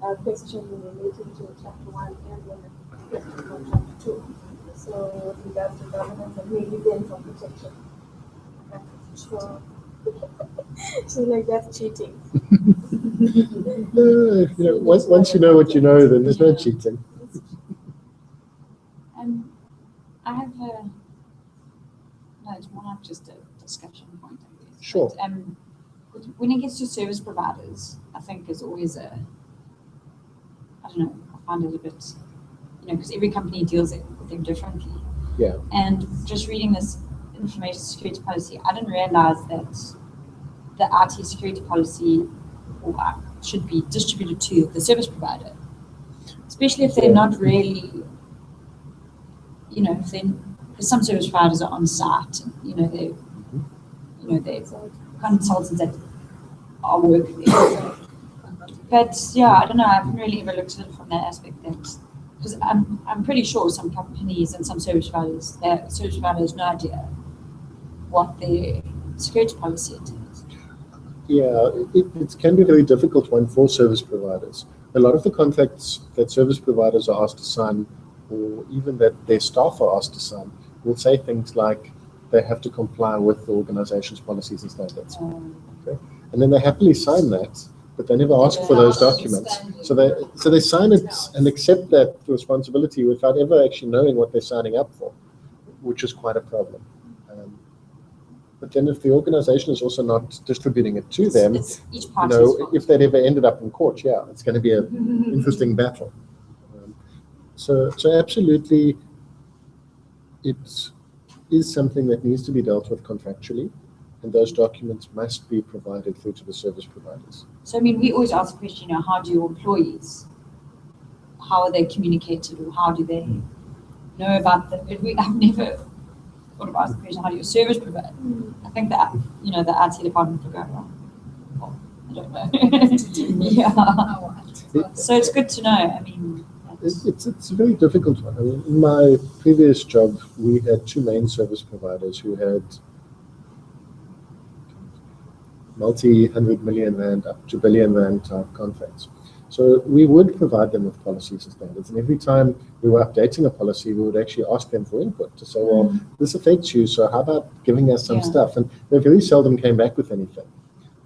[SPEAKER 3] a question relating to chapter 1 and then a question from chapter 2. So with regards to governance and maybe then from protection. Sure. So like that's cheating.
[SPEAKER 1] Once you know what you know, then there's no cheating.
[SPEAKER 2] I have no, it's more like just a discussion point, I guess.
[SPEAKER 1] Sure.
[SPEAKER 2] But, when it gets to service providers, I think is always I don't know, I find it a bit, because every company deals with them differently.
[SPEAKER 1] Yeah.
[SPEAKER 2] And just reading this information security policy, I didn't realize that the IT security policy should be distributed to the service provider, especially if they're not really, if they, because some service providers are on site, and, they're consultants that are working there. But yeah, I don't know, I haven't really ever looked at it from that aspect, because I'm pretty sure some companies and some service providers, their service provider has no idea what their security policy entails.
[SPEAKER 1] Yeah, it can be a very difficult one for service providers. A lot of the contracts that service providers are asked to sign, or even that their staff are asked to sign, will say things like, they have to comply with the organization's policies and standards. Okay? And then they happily sign that, but they never ask for those documents. So they sign it and accept that responsibility without ever actually knowing what they're signing up for, which is quite a problem. But then if the organization is also not distributing it to them,
[SPEAKER 2] It's each
[SPEAKER 1] you
[SPEAKER 2] party's
[SPEAKER 1] know,
[SPEAKER 2] fault.
[SPEAKER 1] if that ever ended up in court, yeah, it's going to be an interesting battle. So absolutely, it is something that needs to be dealt with contractually, and those documents must be provided through to the service providers.
[SPEAKER 2] So, I mean, we always ask the question, how do your employees, how are they communicated, or how do they know about them? But I've never thought about the question, how do your service provider? I think that, you know, the IT department will go, well, I don't know. Yeah. So it's good to know. I mean,
[SPEAKER 1] It's a very difficult one. I mean, in my previous job, we had two main service providers who had multi-100 million rand up to billion rand type contracts. So we would provide them with policies and standards. And every time we were updating a policy, we would actually ask them for input to say, well, this affects you, so how about giving us some stuff? And they very seldom came back with anything.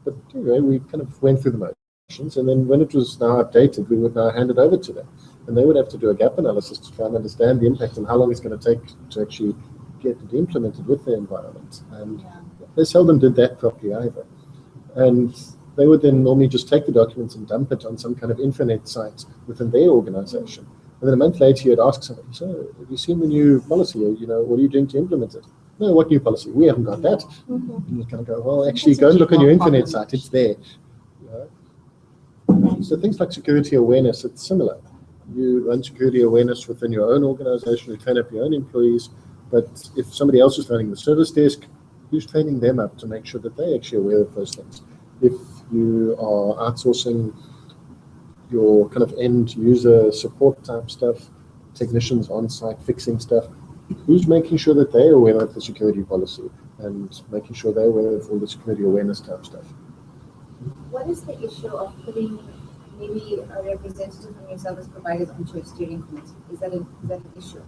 [SPEAKER 1] But anyway, we kind of went through the motions. And then when it was now updated, we would now hand it over to them. And they would have to do a gap analysis to try and understand the impact and how long it's going to take to actually get it implemented with the environment. And they seldom did that properly either. And they would then normally just take the documents and dump it on some kind of intranet site within their organization. And then a month later, you'd ask somebody, so have you seen the new policy? You know, what are you doing to implement it? No, what new policy? We haven't got that. And you kind of go, well, actually, go and look on your intranet site. It's there. You know? So things like security awareness, it's similar. You run security awareness within your own organization, you train up your own employees. But if somebody else is running the service desk, who's training them up to make sure that they're actually aware of those things? If you are outsourcing your kind of end user support type stuff, technicians on site fixing stuff, who's making sure that they're aware of the security policy and making sure they're aware of all the security awareness type stuff?
[SPEAKER 3] What is the issue of putting maybe a representative from your service providers onto a steering committee? Is that an issue?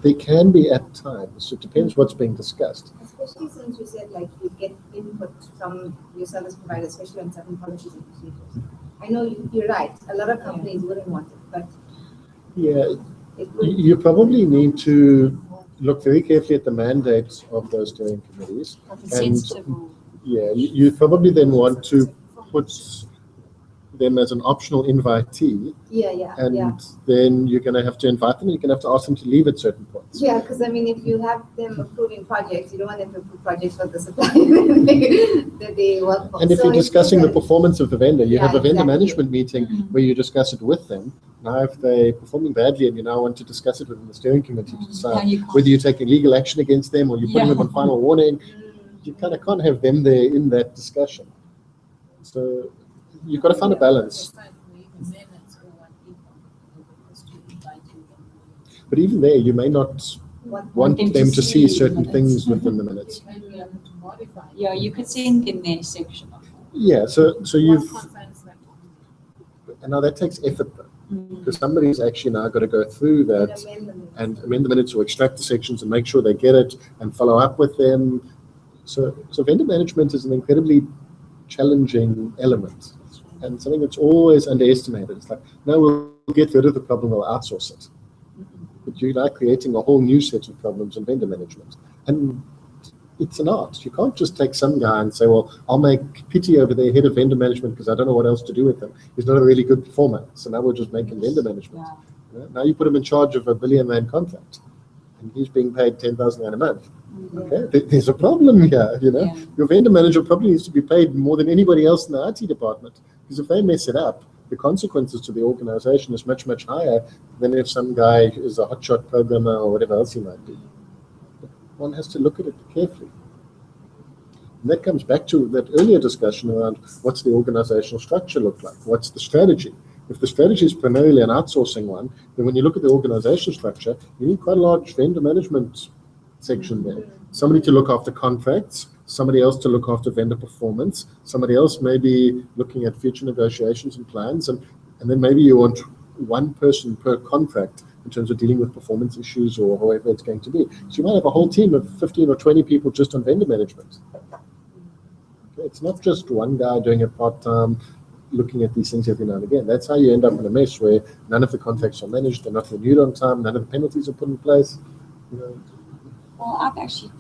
[SPEAKER 1] They can be at times. It depends what's being discussed.
[SPEAKER 3] Especially since you said like you get input from your service provider, especially on certain policies and procedures. I know you're right. A lot of companies wouldn't want it, but
[SPEAKER 1] yeah,
[SPEAKER 3] it would.
[SPEAKER 1] you probably need to look very carefully at the mandates of those steering committees. And yeah, you probably then want to put them as an optional invitee. And then you're going to have to invite them. You're going to have to ask them to leave at certain points.
[SPEAKER 3] Yeah, because I mean, if you have them approving projects, you don't want them to approve projects for the supplier that they work for.
[SPEAKER 1] And if you're discussing the performance of the vendor, you have a vendor
[SPEAKER 3] exactly.
[SPEAKER 1] management meeting where you discuss it with them. Now, if they're performing badly and you now want to discuss it within the steering committee to decide whether you're taking legal action against them or you're putting them on final warning, you kind of can't have them there in that discussion. So you've got to find a balance. But even there, you may not want them to see certain things within the minutes.
[SPEAKER 2] Yeah, you could send in their section.
[SPEAKER 1] Yeah, so you've, and now that takes effort though, because somebody's actually now got to go through that and amend the minutes or extract the sections and make sure they get it and follow up with them. So vendor management is an incredibly challenging element and something that's always underestimated. It's like, no, we'll get rid of the problem, we'll outsource it. But you're like creating a whole new set of problems in vendor management. And it's an art. You can't just take some guy and say, well, I'll make Pity over there head of vendor management because I don't know what else to do with him. He's not a really good performer. So now we'll just make him vendor management. You know? Now you put him in charge of a R1 billion contract and he's being paid 10,000 rand a month. Okay, there's a problem here, you know. Your vendor manager probably needs to be paid more than anybody else in the IT department because if they mess it up, the consequences to the organization is much, much higher than if some guy is a hotshot programmer or whatever else he might be. But one has to look at it carefully. And that comes back to that earlier discussion around what's the organizational structure look like? What's the strategy? If the strategy is primarily an outsourcing one, then when you look at the organizational structure, you need quite a large vendor management section there. Somebody to look after contracts, somebody else to look after vendor performance, somebody else maybe looking at future negotiations and plans, and then maybe you want one person per contract in terms of dealing with performance issues or however it's going to be. So you might have a whole team of 15 or 20 people just on vendor management. Okay, it's not just one guy doing it part-time, looking at these things every now and again. That's how you end up in a mess where none of the contracts are managed, they're not renewed on time, none of the penalties are put in place. You know.
[SPEAKER 2] Well, I've actually,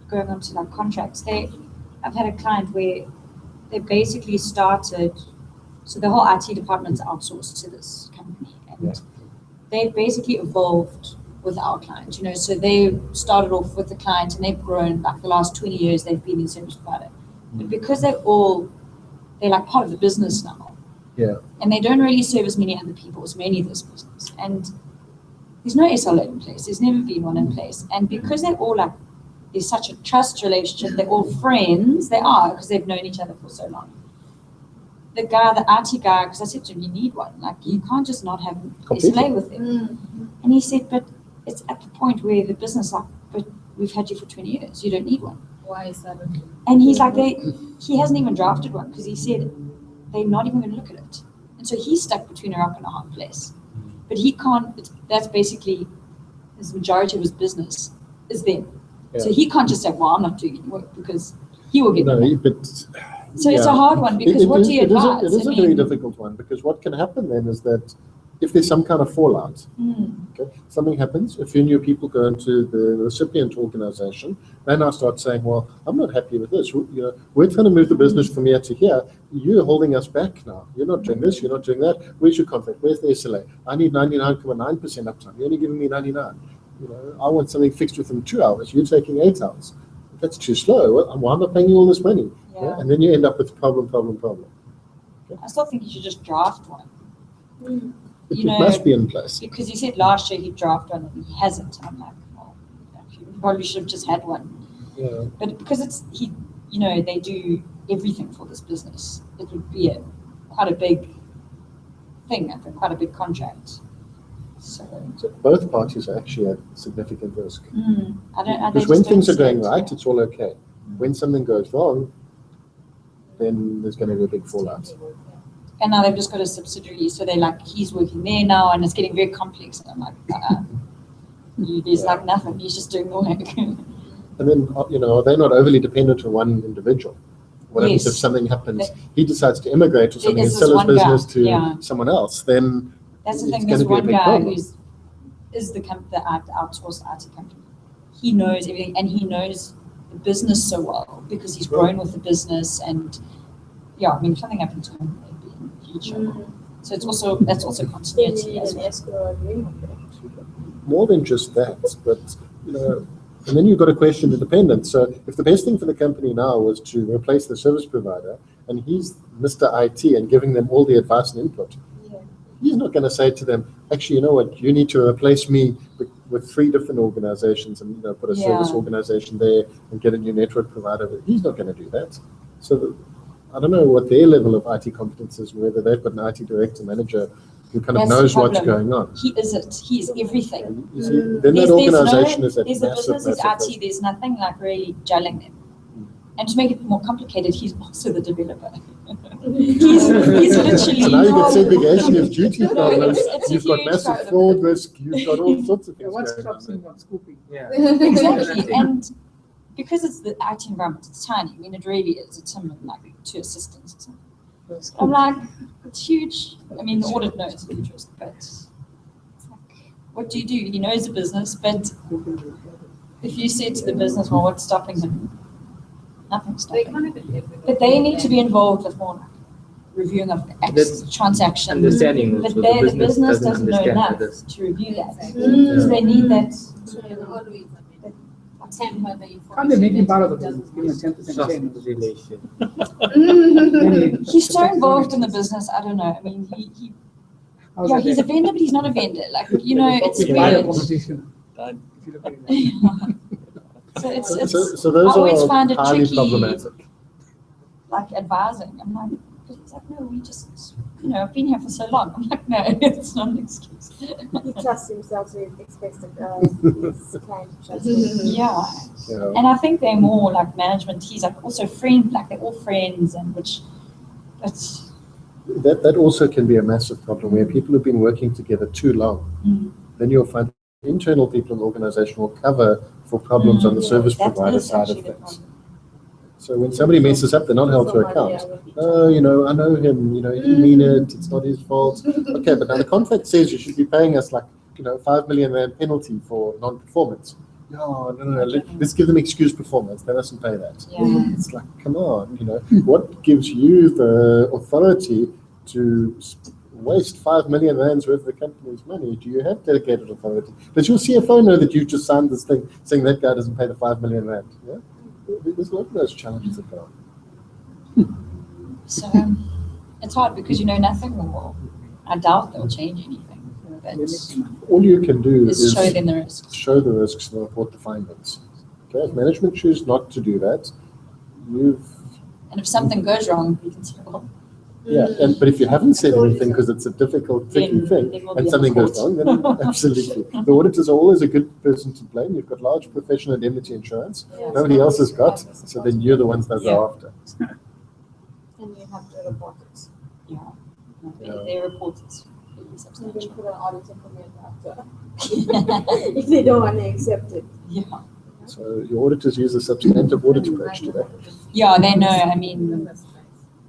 [SPEAKER 2] going on to like contracts, I've had a client where they basically started, so the whole IT department's outsourced to this company, and they basically evolved with our client, you know, so they started off with the client and they've grown, like the last 20 years they've been in service provider. But because they're like part of the business now.
[SPEAKER 1] Yeah.
[SPEAKER 2] And they don't really serve as many other people, it's mainly this business. And there's no SLA in place, there's never been one in place. And because they're all like, there's such a trust relationship, they're all friends, they are, because they've known each other for so long. The IT guy, because I said to him, you need one. Like, you can't just not have SLA with them. And he said, but it's at the point where the business, like, but we've had you for 20 years, you don't need one.
[SPEAKER 5] Why is that?
[SPEAKER 2] And he's like, he hasn't even drafted one because he said they're not even going to look at it. And so he's stuck between a rock and a hard place. But he can't, that's basically his majority of his business is them. Yeah. So he can't just say, well, I'm not doing any work because he will get So it's a hard one because what do you advise?
[SPEAKER 1] It is a very difficult one because what can happen then is that if there's some kind of fallout, okay, something happens, a few new people go into the recipient organization, they now start saying, well, I'm not happy with this. You know, we're trying to move the business from here to here. You're holding us back now. You're not doing this, you're not doing that. Where's your contract? Where's the SLA? I need 99.9% uptime. You're only giving me 99. You know, I want something fixed within 2 hours. You're taking 8 hours. That's too slow. Why am I paying you all this money? Yeah. And then you end up with problem.
[SPEAKER 2] Okay. I still think you should just draft one.
[SPEAKER 1] It must be in place.
[SPEAKER 2] Because he said last year he'd draft one and he hasn't. I'm like, well, you probably should have just had one.
[SPEAKER 1] Yeah.
[SPEAKER 2] But because they do everything for this business, it would be quite a big thing, I think, quite a big contract. So
[SPEAKER 1] both parties are actually at significant risk.
[SPEAKER 2] Because
[SPEAKER 1] when things are going right, it's all okay. When something goes wrong, then there's going to be a big fallout.
[SPEAKER 2] And now they've just got a subsidiary, so they're like, he's working there now, and it's getting very complex. And I'm like, there's like nothing. He's just doing the work.
[SPEAKER 1] And then, are they not overly dependent on one individual? What happens if something happens? He decides to immigrate or something and sell his business to someone else. Then
[SPEAKER 2] that's the thing. There's one guy who's the outsourced IT company. He knows everything, and he knows the business so well because he's grown with the business. And if something happens to him, so that's also continuity as well.
[SPEAKER 1] More than just that, but and then you've got to question the dependence. So if the best thing for the company now was to replace the service provider, and he's Mr. IT and giving them all the advice and input, he's not going to say to them, actually, you know what, you need to replace me with 3 different organizations and put a service organization there and get a new network provider. He's not going to do that. So I don't know what their level of IT competence is, whether they've got an IT director, manager who kind of knows what's going on.
[SPEAKER 2] He is He is everything.
[SPEAKER 1] Then that organization is at
[SPEAKER 2] massive, business, IT, there's nothing like really gelling them. And to make it more complicated, he's also the developer. he's literally...
[SPEAKER 1] So now you've got segregation of duty problems, you've got massive fraud risk, you've got all sorts of things going on.
[SPEAKER 4] Yeah.
[SPEAKER 2] Exactly. And because it's the IT environment, it's tiny. I mean, it really is. It's him and like 2 assistants or something. I'm like, it's huge. I mean, the audit knows it's huge risk, but it's like, what do? He knows the business, but if you say to the business, well, what's stopping him? Nothing's stopping him. But they need to be involved with more reviewing of transactions.
[SPEAKER 4] Understanding.
[SPEAKER 2] But the business doesn't know enough to review that. So they need that.
[SPEAKER 7] Can't they make him part of the business? Give him a 10% change.
[SPEAKER 2] He's so involved in the business. I don't know. I mean, he's a vendor, but he's not a vendor. Like, it's weird.
[SPEAKER 1] So those
[SPEAKER 2] are
[SPEAKER 1] find it highly tricky, problematic.
[SPEAKER 2] Like advising. I'm like, but it's like, no, we just, I've been here for so long. I'm like, no, it's not an excuse.
[SPEAKER 3] He trusts himself, so he expects his client to trust him.
[SPEAKER 2] Yeah. And I think they're more like management. He's like also friends, like they're all friends, and
[SPEAKER 1] that also can be a massive problem where people have been working together too long. then you'll find internal people in the organization will cover for problems on the service
[SPEAKER 2] That
[SPEAKER 1] provider
[SPEAKER 2] is
[SPEAKER 1] side of
[SPEAKER 2] actually the
[SPEAKER 1] things.
[SPEAKER 2] problem.
[SPEAKER 1] So when somebody messes up, they're not held to account. Oh, you know, I know him, you know, he didn't mean it, it's not his fault. Okay, but now the contract says you should be paying us like, you know, 5 million rand penalty for non-performance. No, let's give them excuse performance. They mustn't pay that.
[SPEAKER 2] Yeah.
[SPEAKER 1] It's like, come on, you know, what gives you the authority to waste 5 million rands worth of the company's money? Do you have delegated authority? Does your CFO know that you just signed this thing saying that guy doesn't pay the 5 million rand? Yeah, there's a lot of those challenges that go on.
[SPEAKER 2] So it's hard because you know nothing will. I doubt they'll change anything. But
[SPEAKER 1] All you can do
[SPEAKER 2] is
[SPEAKER 1] is
[SPEAKER 2] show them the risks.
[SPEAKER 1] show the risks and report the findings. Okay, if management choose not to do that,
[SPEAKER 2] And if something goes wrong, you can say, well,
[SPEAKER 1] but if you haven't said anything because it's a difficult, tricky
[SPEAKER 2] Then
[SPEAKER 1] thing,
[SPEAKER 2] there will
[SPEAKER 1] and
[SPEAKER 2] be a
[SPEAKER 1] something goes
[SPEAKER 2] report.
[SPEAKER 1] wrong, then absolutely. The auditors are always a good person to blame. You've got large professional indemnity insurance. Nobody else has got, so then you're the ones that go after.
[SPEAKER 3] And you have to report it.
[SPEAKER 2] they report it. Pretty
[SPEAKER 3] You can
[SPEAKER 2] substantial.
[SPEAKER 3] put an auditor comment after. If they don't want to accept it.
[SPEAKER 2] Yeah.
[SPEAKER 1] So your auditors use a substantive audit approach to that.
[SPEAKER 2] Yeah, they know. I mean,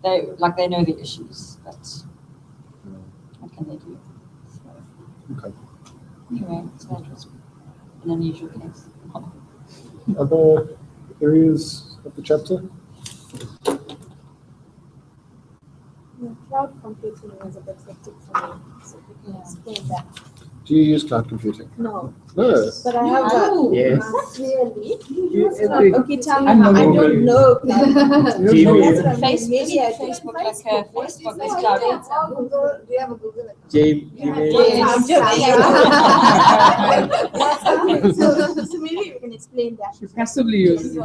[SPEAKER 2] they know the issues, but what can they do? So,
[SPEAKER 1] Okay.
[SPEAKER 2] anyway, so that was an unusual case.
[SPEAKER 1] Other areas of the chapter?
[SPEAKER 3] Cloud computing is a bit hectic for me, so you can explain that.
[SPEAKER 1] Do you use cloud computing?
[SPEAKER 3] No,
[SPEAKER 1] No.
[SPEAKER 3] but I have
[SPEAKER 2] Oh.
[SPEAKER 3] a
[SPEAKER 4] Yes.
[SPEAKER 3] really.
[SPEAKER 7] Every-
[SPEAKER 3] Okay, tell me
[SPEAKER 7] I'm
[SPEAKER 3] how. I
[SPEAKER 7] not
[SPEAKER 3] don't know. cloud computing.
[SPEAKER 4] Gmail.
[SPEAKER 3] That's what I mean.
[SPEAKER 2] Facebook,
[SPEAKER 3] Maybe I
[SPEAKER 2] Facebook,
[SPEAKER 3] can.
[SPEAKER 2] like Facebook is cloud.
[SPEAKER 5] Google, do you have a Google account?
[SPEAKER 4] Gmail.
[SPEAKER 2] Yes.
[SPEAKER 3] I'm joking. So maybe you can explain that.
[SPEAKER 7] She passively uses it.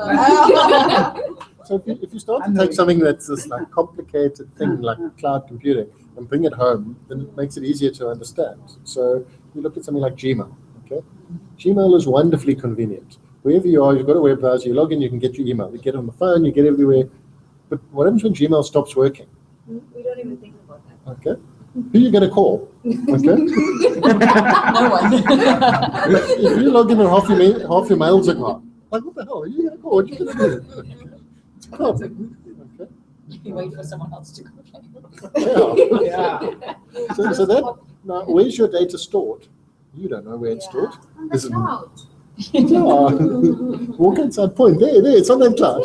[SPEAKER 1] So if you start
[SPEAKER 7] I'm
[SPEAKER 1] to take
[SPEAKER 7] not-
[SPEAKER 1] something that's this like complicated thing like cloud computing and bring it home, then it makes it easier to understand. So you look at something like Gmail. Okay, Gmail is wonderfully convenient. Wherever you are, you've got a web browser. You log in, you can get your email. You get it on the phone, you get it everywhere. But what happens when Gmail stops working?
[SPEAKER 3] We don't even think about that.
[SPEAKER 1] Okay, who are you going to call? Okay,
[SPEAKER 2] No one.
[SPEAKER 1] if you log in and half your mails are gone, like what the hell? Are you going to call? What are you going to do? It's a problem. Okay.
[SPEAKER 2] You wait for someone else to complain.
[SPEAKER 1] Yeah.
[SPEAKER 7] Yeah.
[SPEAKER 1] So that now, where's your data stored? You don't know where it's stored.
[SPEAKER 5] On the
[SPEAKER 1] This is
[SPEAKER 5] cloud.
[SPEAKER 1] Walk inside point. There, it's on that cloud.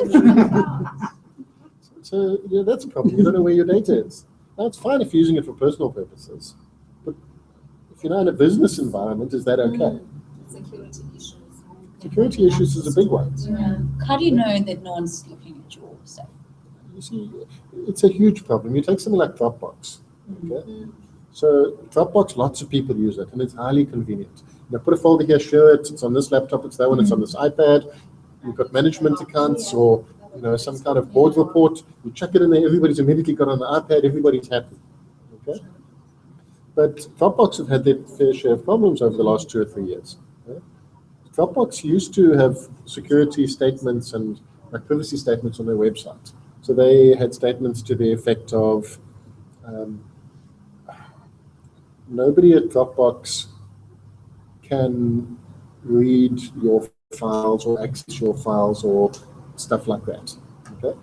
[SPEAKER 1] So yeah, that's a problem. You don't know where your data is. Now it's fine if you're using it for personal purposes, but if you're now in a business environment, is that okay?
[SPEAKER 5] Security issues.
[SPEAKER 1] Security issues is a big one.
[SPEAKER 2] How do you know that no one's looking at your stuff?
[SPEAKER 1] You see, it's a huge problem. You take something like Dropbox. Okay? So Dropbox, lots of people use it, and it's highly convenient. You put a folder here, share it. It's on this laptop. It's that one. It's on this iPad. You've got management accounts or some kind of board report. You chuck it in there. Everybody's immediately got on the iPad. Everybody's happy. Okay. But Dropbox have had their fair share of problems over the last 2 or 3 years. Okay? Dropbox used to have security statements and privacy statements on their website. So they had statements to the effect of nobody at Dropbox can read your files or access your files or stuff like that. Okay,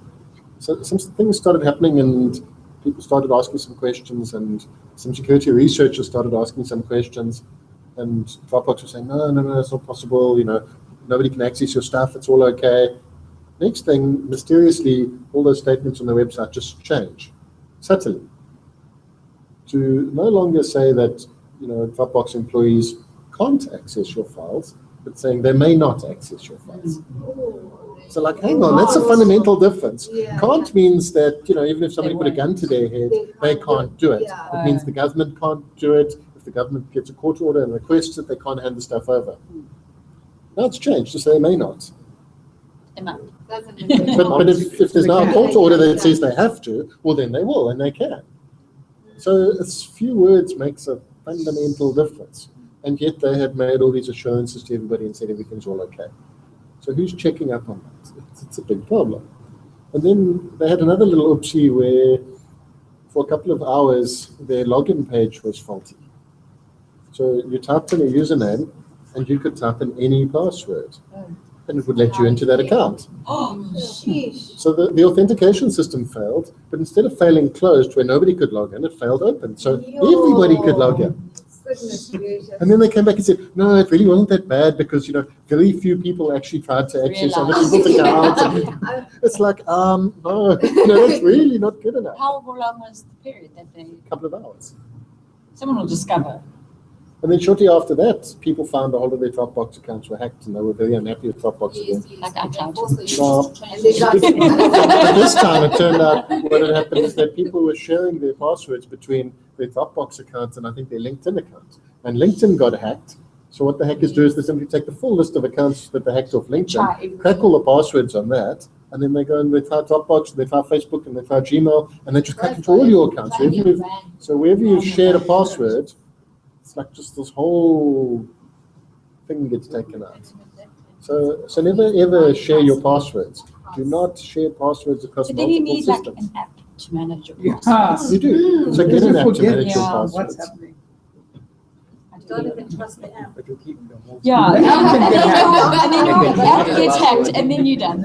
[SPEAKER 1] so some things started happening and people started asking some questions and some security researchers started asking some questions and Dropbox was saying, no, it's not possible. Nobody can access your stuff. It's all okay. Next thing, mysteriously, all those statements on the website just change subtly to no longer say that Dropbox employees can't access your files, but saying they may not access your files. So like, hang on, that's a fundamental difference.
[SPEAKER 5] Yeah.
[SPEAKER 1] Can't means that, even if somebody put a gun to their head, they can't do it.
[SPEAKER 5] Yeah.
[SPEAKER 1] It means the government can't do it. If the government gets a court order and requests it, they can't hand the stuff over. Now it's changed to say they may not.
[SPEAKER 5] Doesn't make
[SPEAKER 1] But if there's now a court order that says they have to, well then they will and they can. So a few words makes a fundamental difference. And yet they had made all these assurances to everybody and said everything's all okay. So who's checking up on that? It's a big problem. And then they had another little oopsie where for a couple of hours their login page was faulty. So you typed in a username, and you could type in any password, and it would let you into that account.
[SPEAKER 2] Oh,
[SPEAKER 3] Sheesh.
[SPEAKER 1] So the authentication system failed, but instead of failing closed where nobody could log in, it failed open. So everybody could log in.
[SPEAKER 3] Goodness gracious.
[SPEAKER 1] And then they came back and said, no, it really wasn't that bad because, very few people actually tried to access other people's accounts. And it's like, no, that's really not good enough.
[SPEAKER 2] how long was the period that they?
[SPEAKER 1] A couple of hours.
[SPEAKER 2] Someone will discover.
[SPEAKER 1] And then shortly after that, people found all of their Dropbox accounts were hacked, and they were very unhappy with Dropbox again.
[SPEAKER 2] Like iCloud.
[SPEAKER 5] And they got
[SPEAKER 1] But this time, it turned out what had happened is that people were sharing their passwords between their Dropbox accounts and I think their LinkedIn account. And LinkedIn got hacked. So what the hackers do is they simply take the full list of accounts that they hacked off LinkedIn, crack all the passwords on that, and then they go and they try Dropbox, they try Facebook, and they try Gmail, and they just crack into all your accounts. So wherever you've shared a password, it's like just this whole thing gets taken out. So never ever share your passwords. Do not share passwords across
[SPEAKER 2] So then you
[SPEAKER 1] multiple
[SPEAKER 2] need like
[SPEAKER 1] systems.
[SPEAKER 2] an app to manage your
[SPEAKER 7] Yeah.
[SPEAKER 2] passwords.
[SPEAKER 1] You do. So get an app to
[SPEAKER 7] Forget
[SPEAKER 1] manage your
[SPEAKER 2] Yeah.
[SPEAKER 7] what's
[SPEAKER 1] passwords.
[SPEAKER 7] happening.
[SPEAKER 3] Don't even trust the app.
[SPEAKER 4] But you keep your most.
[SPEAKER 2] Yeah,
[SPEAKER 7] The app can
[SPEAKER 2] and
[SPEAKER 7] get
[SPEAKER 2] then your
[SPEAKER 7] hacked.
[SPEAKER 2] app gets hacked, and then you're done.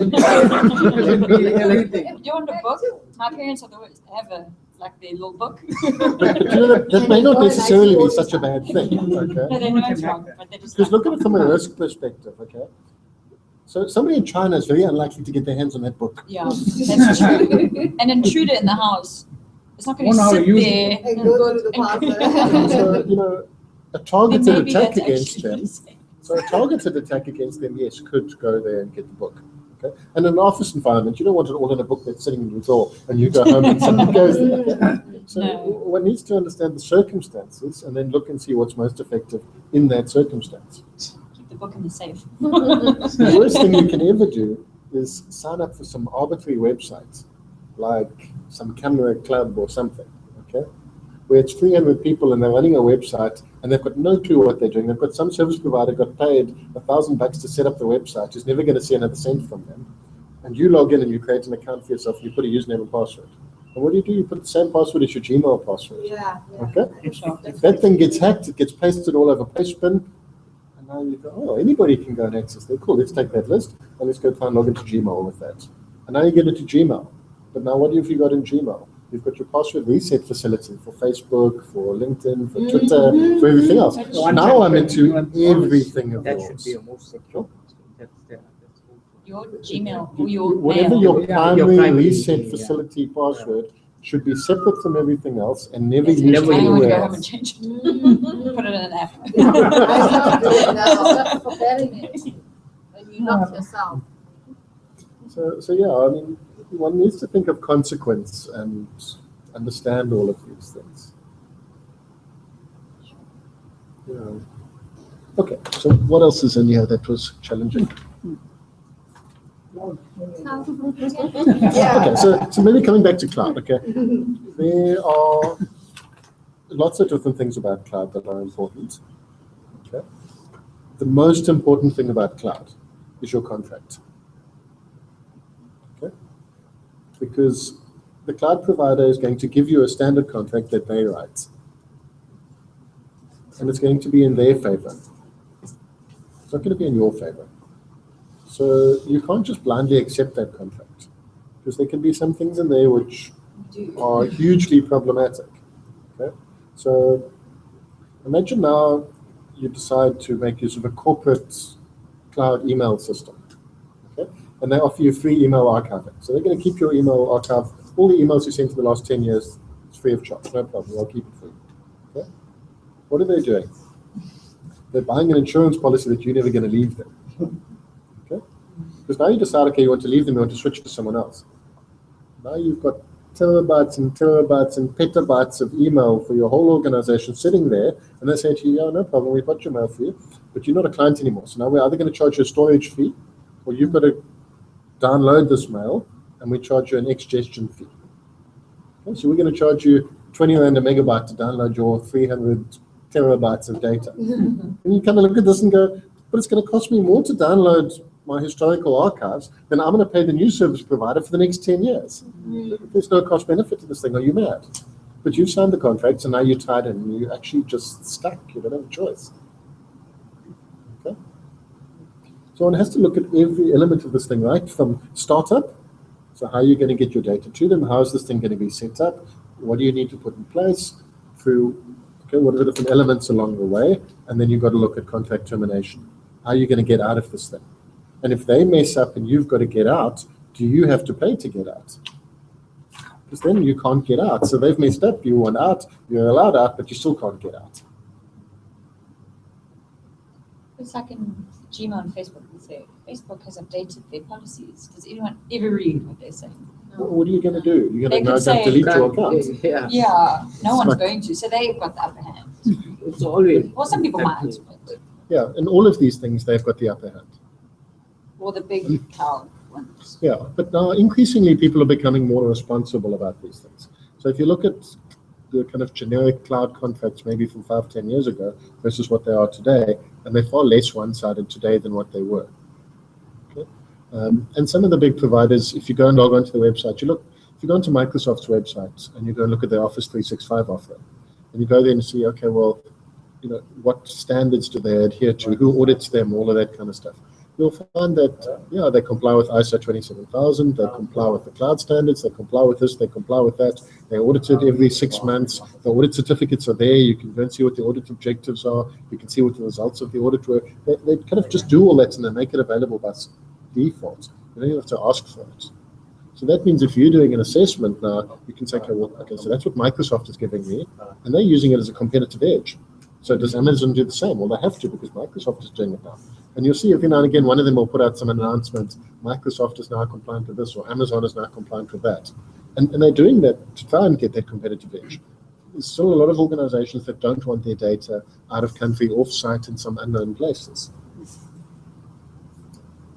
[SPEAKER 7] Everything.
[SPEAKER 2] You want a book? My parents are the worst. They have their little book.
[SPEAKER 1] But that may not necessarily be such a bad thing, okay?
[SPEAKER 2] No, they know it's wrong, but they just.
[SPEAKER 1] Because look at it from a risk perspective, okay? So somebody in China is very unlikely to get their hands on that book.
[SPEAKER 2] Yeah, that's true. An intruder in the house. It's not going
[SPEAKER 7] Won't
[SPEAKER 2] to
[SPEAKER 7] know how to
[SPEAKER 2] sit
[SPEAKER 7] use
[SPEAKER 2] there.
[SPEAKER 3] And go to the password.
[SPEAKER 1] So, a
[SPEAKER 2] Then
[SPEAKER 1] targeted
[SPEAKER 2] maybe
[SPEAKER 1] attack
[SPEAKER 2] that's
[SPEAKER 1] against
[SPEAKER 2] actually
[SPEAKER 1] them.
[SPEAKER 2] safe.
[SPEAKER 1] So a targeted attack against them, yes, could go there and get the book. Okay? And in an office environment, you don't want it all in a book that's sitting in your drawer and you go home and something goes there. Okay? So
[SPEAKER 2] No.
[SPEAKER 1] one needs to understand the circumstances and then look and see what's most effective in that circumstance.
[SPEAKER 2] Keep the book in the safe.
[SPEAKER 1] The worst thing you can ever do is sign up for some arbitrary website, like some camera club or something, okay? Where it's 300 people and they're running a website and they've got no clue what they're doing. They've got some service provider got paid $1,000 to set up the website, who's never going to see another cent from them. And you log in and you create an account for yourself and you put a username and password. And what do? You put the same password as your Gmail password.
[SPEAKER 3] Yeah.
[SPEAKER 1] Okay?
[SPEAKER 2] Sure.
[SPEAKER 1] If that thing gets hacked, it gets pasted all over Pastebin, and now you go, oh, anybody can go and access that. Cool, let's take that list and let's go try and log into Gmail with that. And now you get into Gmail. But now what have you got in Gmail? You've got your password reset facility for Facebook, for LinkedIn, for Twitter, for everything else.
[SPEAKER 7] One
[SPEAKER 1] Now I'm
[SPEAKER 7] check,
[SPEAKER 1] into
[SPEAKER 7] one-
[SPEAKER 1] everything of
[SPEAKER 4] That should
[SPEAKER 1] yours.
[SPEAKER 4] be a most secure. That's there. That's all.
[SPEAKER 2] Your Gmail or your
[SPEAKER 1] Whatever
[SPEAKER 2] mail.
[SPEAKER 1] your
[SPEAKER 7] Yeah,
[SPEAKER 1] primary
[SPEAKER 4] your primary,
[SPEAKER 1] reset
[SPEAKER 4] yeah.
[SPEAKER 1] facility password should be separate from everything else and never
[SPEAKER 2] Yes,
[SPEAKER 1] used
[SPEAKER 4] never
[SPEAKER 2] I want to
[SPEAKER 1] anywhere
[SPEAKER 2] go home
[SPEAKER 1] else.
[SPEAKER 2] and change it.
[SPEAKER 3] Mm-hmm.
[SPEAKER 2] Put it in an app.
[SPEAKER 5] I start doing now, forgetting it. When you lock yourself.
[SPEAKER 1] So yeah, I mean, one needs to think of consequence and understand all of these things. Yeah. Okay, so what else is in here that was challenging?
[SPEAKER 3] Yeah.
[SPEAKER 1] Okay, so maybe coming back to cloud, okay. There are lots of different things about cloud that are important. Okay. The most important thing about cloud is your contract. Okay. Because the cloud provider is going to give you a standard contract that they write. And it's going to be in their favor. It's not going to be in your favor. So you can't just blindly accept that contract, because there can be some things in there which are hugely problematic. Okay? So imagine now you decide to make use of a corporate cloud email system. Okay? And they offer you free email archiving. So they're going to keep your email archive. All the emails you sent for the last 10 years, it's free of charge. No problem. I'll keep it for you. Okay? What are they doing? They're buying an insurance policy that you're never going to leave them. Okay? Because now you decide, okay, you want to leave them, you want to switch to someone else. Now you've got terabytes and terabytes and petabytes of email for your whole organization sitting there, and they say to you, yeah, no problem, we've got your mail for you, but you're not a client anymore. So now we're either going to charge you a storage fee, or you've got to download this mail, and we charge you an exgestion fee. Okay, so we're going to charge you 20 Rand a megabyte to download your 300 terabytes of data. And you kind of look at this and go, but it's going to cost me more to download my historical archives than I'm going to pay the new service provider for the next 10 years. There's no cost benefit to this thing. Are you mad? But you've signed the contract, and now you're tied in. And you're actually just stuck. You don't have a choice. Okay. So one has to look at every element of this thing, right? From startup. So how are you going to get your data to them? How is this thing going to be set up? What do you need to put in place? Through, okay, what are the different elements along the way? And then you've got to look at contract termination. How are you going to get out of this thing? And if they mess up and you've got to get out, do you have to pay to get out? Because then you can't get out. So they've messed up, you want out, you're allowed out, but you still can't get out.
[SPEAKER 2] It's like in Gmail and Facebook, they say Facebook has updated their policies. Does anyone ever read what they're saying?
[SPEAKER 1] Well, what are you going to do? You're
[SPEAKER 2] They
[SPEAKER 1] going to now
[SPEAKER 2] could say-
[SPEAKER 1] delete your account.
[SPEAKER 4] Yeah.
[SPEAKER 2] Yeah, no one's
[SPEAKER 1] Like-
[SPEAKER 2] going to. So they've got the upper hand.
[SPEAKER 4] It's always.
[SPEAKER 2] Or some people might, but,
[SPEAKER 1] Yeah, and all of these things, they've got the upper hand.
[SPEAKER 2] or the big cloud ones.
[SPEAKER 1] Yeah, but now increasingly people are becoming more responsible about these things. So if you look at the kind of generic cloud contracts maybe from 5-10 years ago versus what they are today, and they're far less one-sided today than what they were. Okay? And some of the big providers, if you go and log onto the website, if you go onto Microsoft's website and you go and look at their Office 365 offering, and you go there and see, okay, well, what standards do they adhere to, who audits them, all of that kind of stuff. You'll find that, yeah, they comply with ISO 27000, they comply with the cloud standards, they comply with this, they comply with that, they're audited every 6 months, the audit certificates are there, you can go and see what the audit objectives are, you can see what the results of the audit were. They kind of just do all that and they make it available by default. You don't even have to ask for it. So that means if you're doing an assessment now, you can say, okay, so that's what Microsoft is giving me, and they're using it as a competitive edge. So does Amazon do the same? Well, they have to because Microsoft is doing it now. And you'll see every now and again, one of them will put out some announcement, Microsoft is now compliant with this, or Amazon is now compliant with that. And they're doing that to try and get that competitive edge. There's still a lot of organizations that don't want their data out of country, off-site in some unknown places.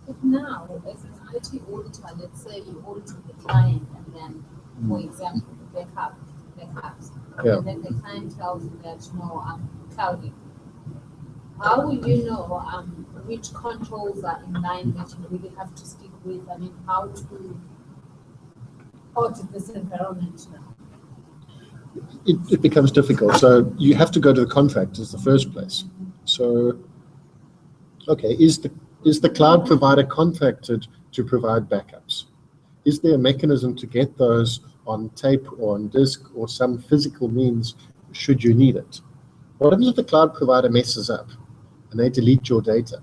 [SPEAKER 5] But now, as an IT auditor, let's say you audit the client and then, for example, backups.
[SPEAKER 1] Yeah.
[SPEAKER 5] And then the client tells you that, no, I'm clouding. How will you know which controls are in line that you really have to stick with? I mean, how to audit this environment now?
[SPEAKER 1] It becomes difficult. So you have to go to the contract as the first place. So, okay, is the cloud provider contracted to provide backups? Is there a mechanism to get those on tape or on disk or some physical means should you need it? What happens if the cloud provider messes up and they delete your data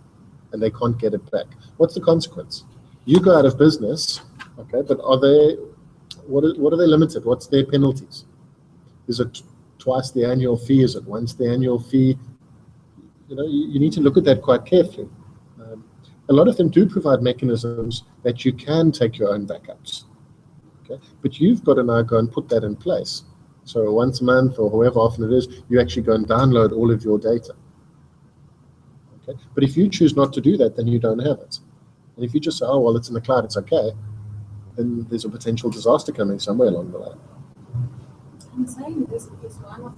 [SPEAKER 1] and they can't get it back? What's the consequence? You go out of business, okay, but what are they limited? What's their penalties? Is it twice the annual fee? Is it once the annual fee? You need to look at that quite carefully. A lot of them do provide mechanisms that you can take your own backups. Okay? But you've got to now go and put that in place. So once a month or however often it is, you actually go and download all of your data. Okay? But if you choose not to do that, then you don't have it. And if you just say, oh, well, it's in the cloud, it's okay, then there's a potential disaster coming somewhere along the line.
[SPEAKER 5] I'm saying this because one of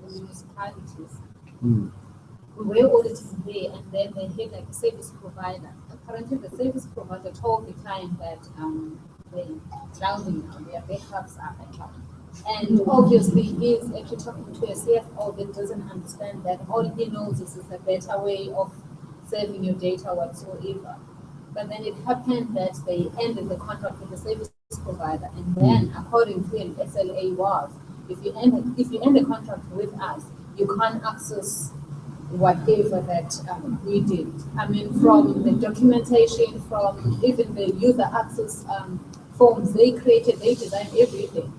[SPEAKER 5] the municipalities, we were auditing there, and then they had like a service provider. Apparently, the service provider told the client that they're clouding now, their backups are backup. And obviously, he's actually talking to a CFO that doesn't understand that. All he knows is it's a better way of saving your data whatsoever. But then it happened that they ended the contract with the service provider, and then according to an SLA was, if you end the contract with us, you can't access whatever that we did. I mean, from the documentation, from even the user access forms they created, they designed everything.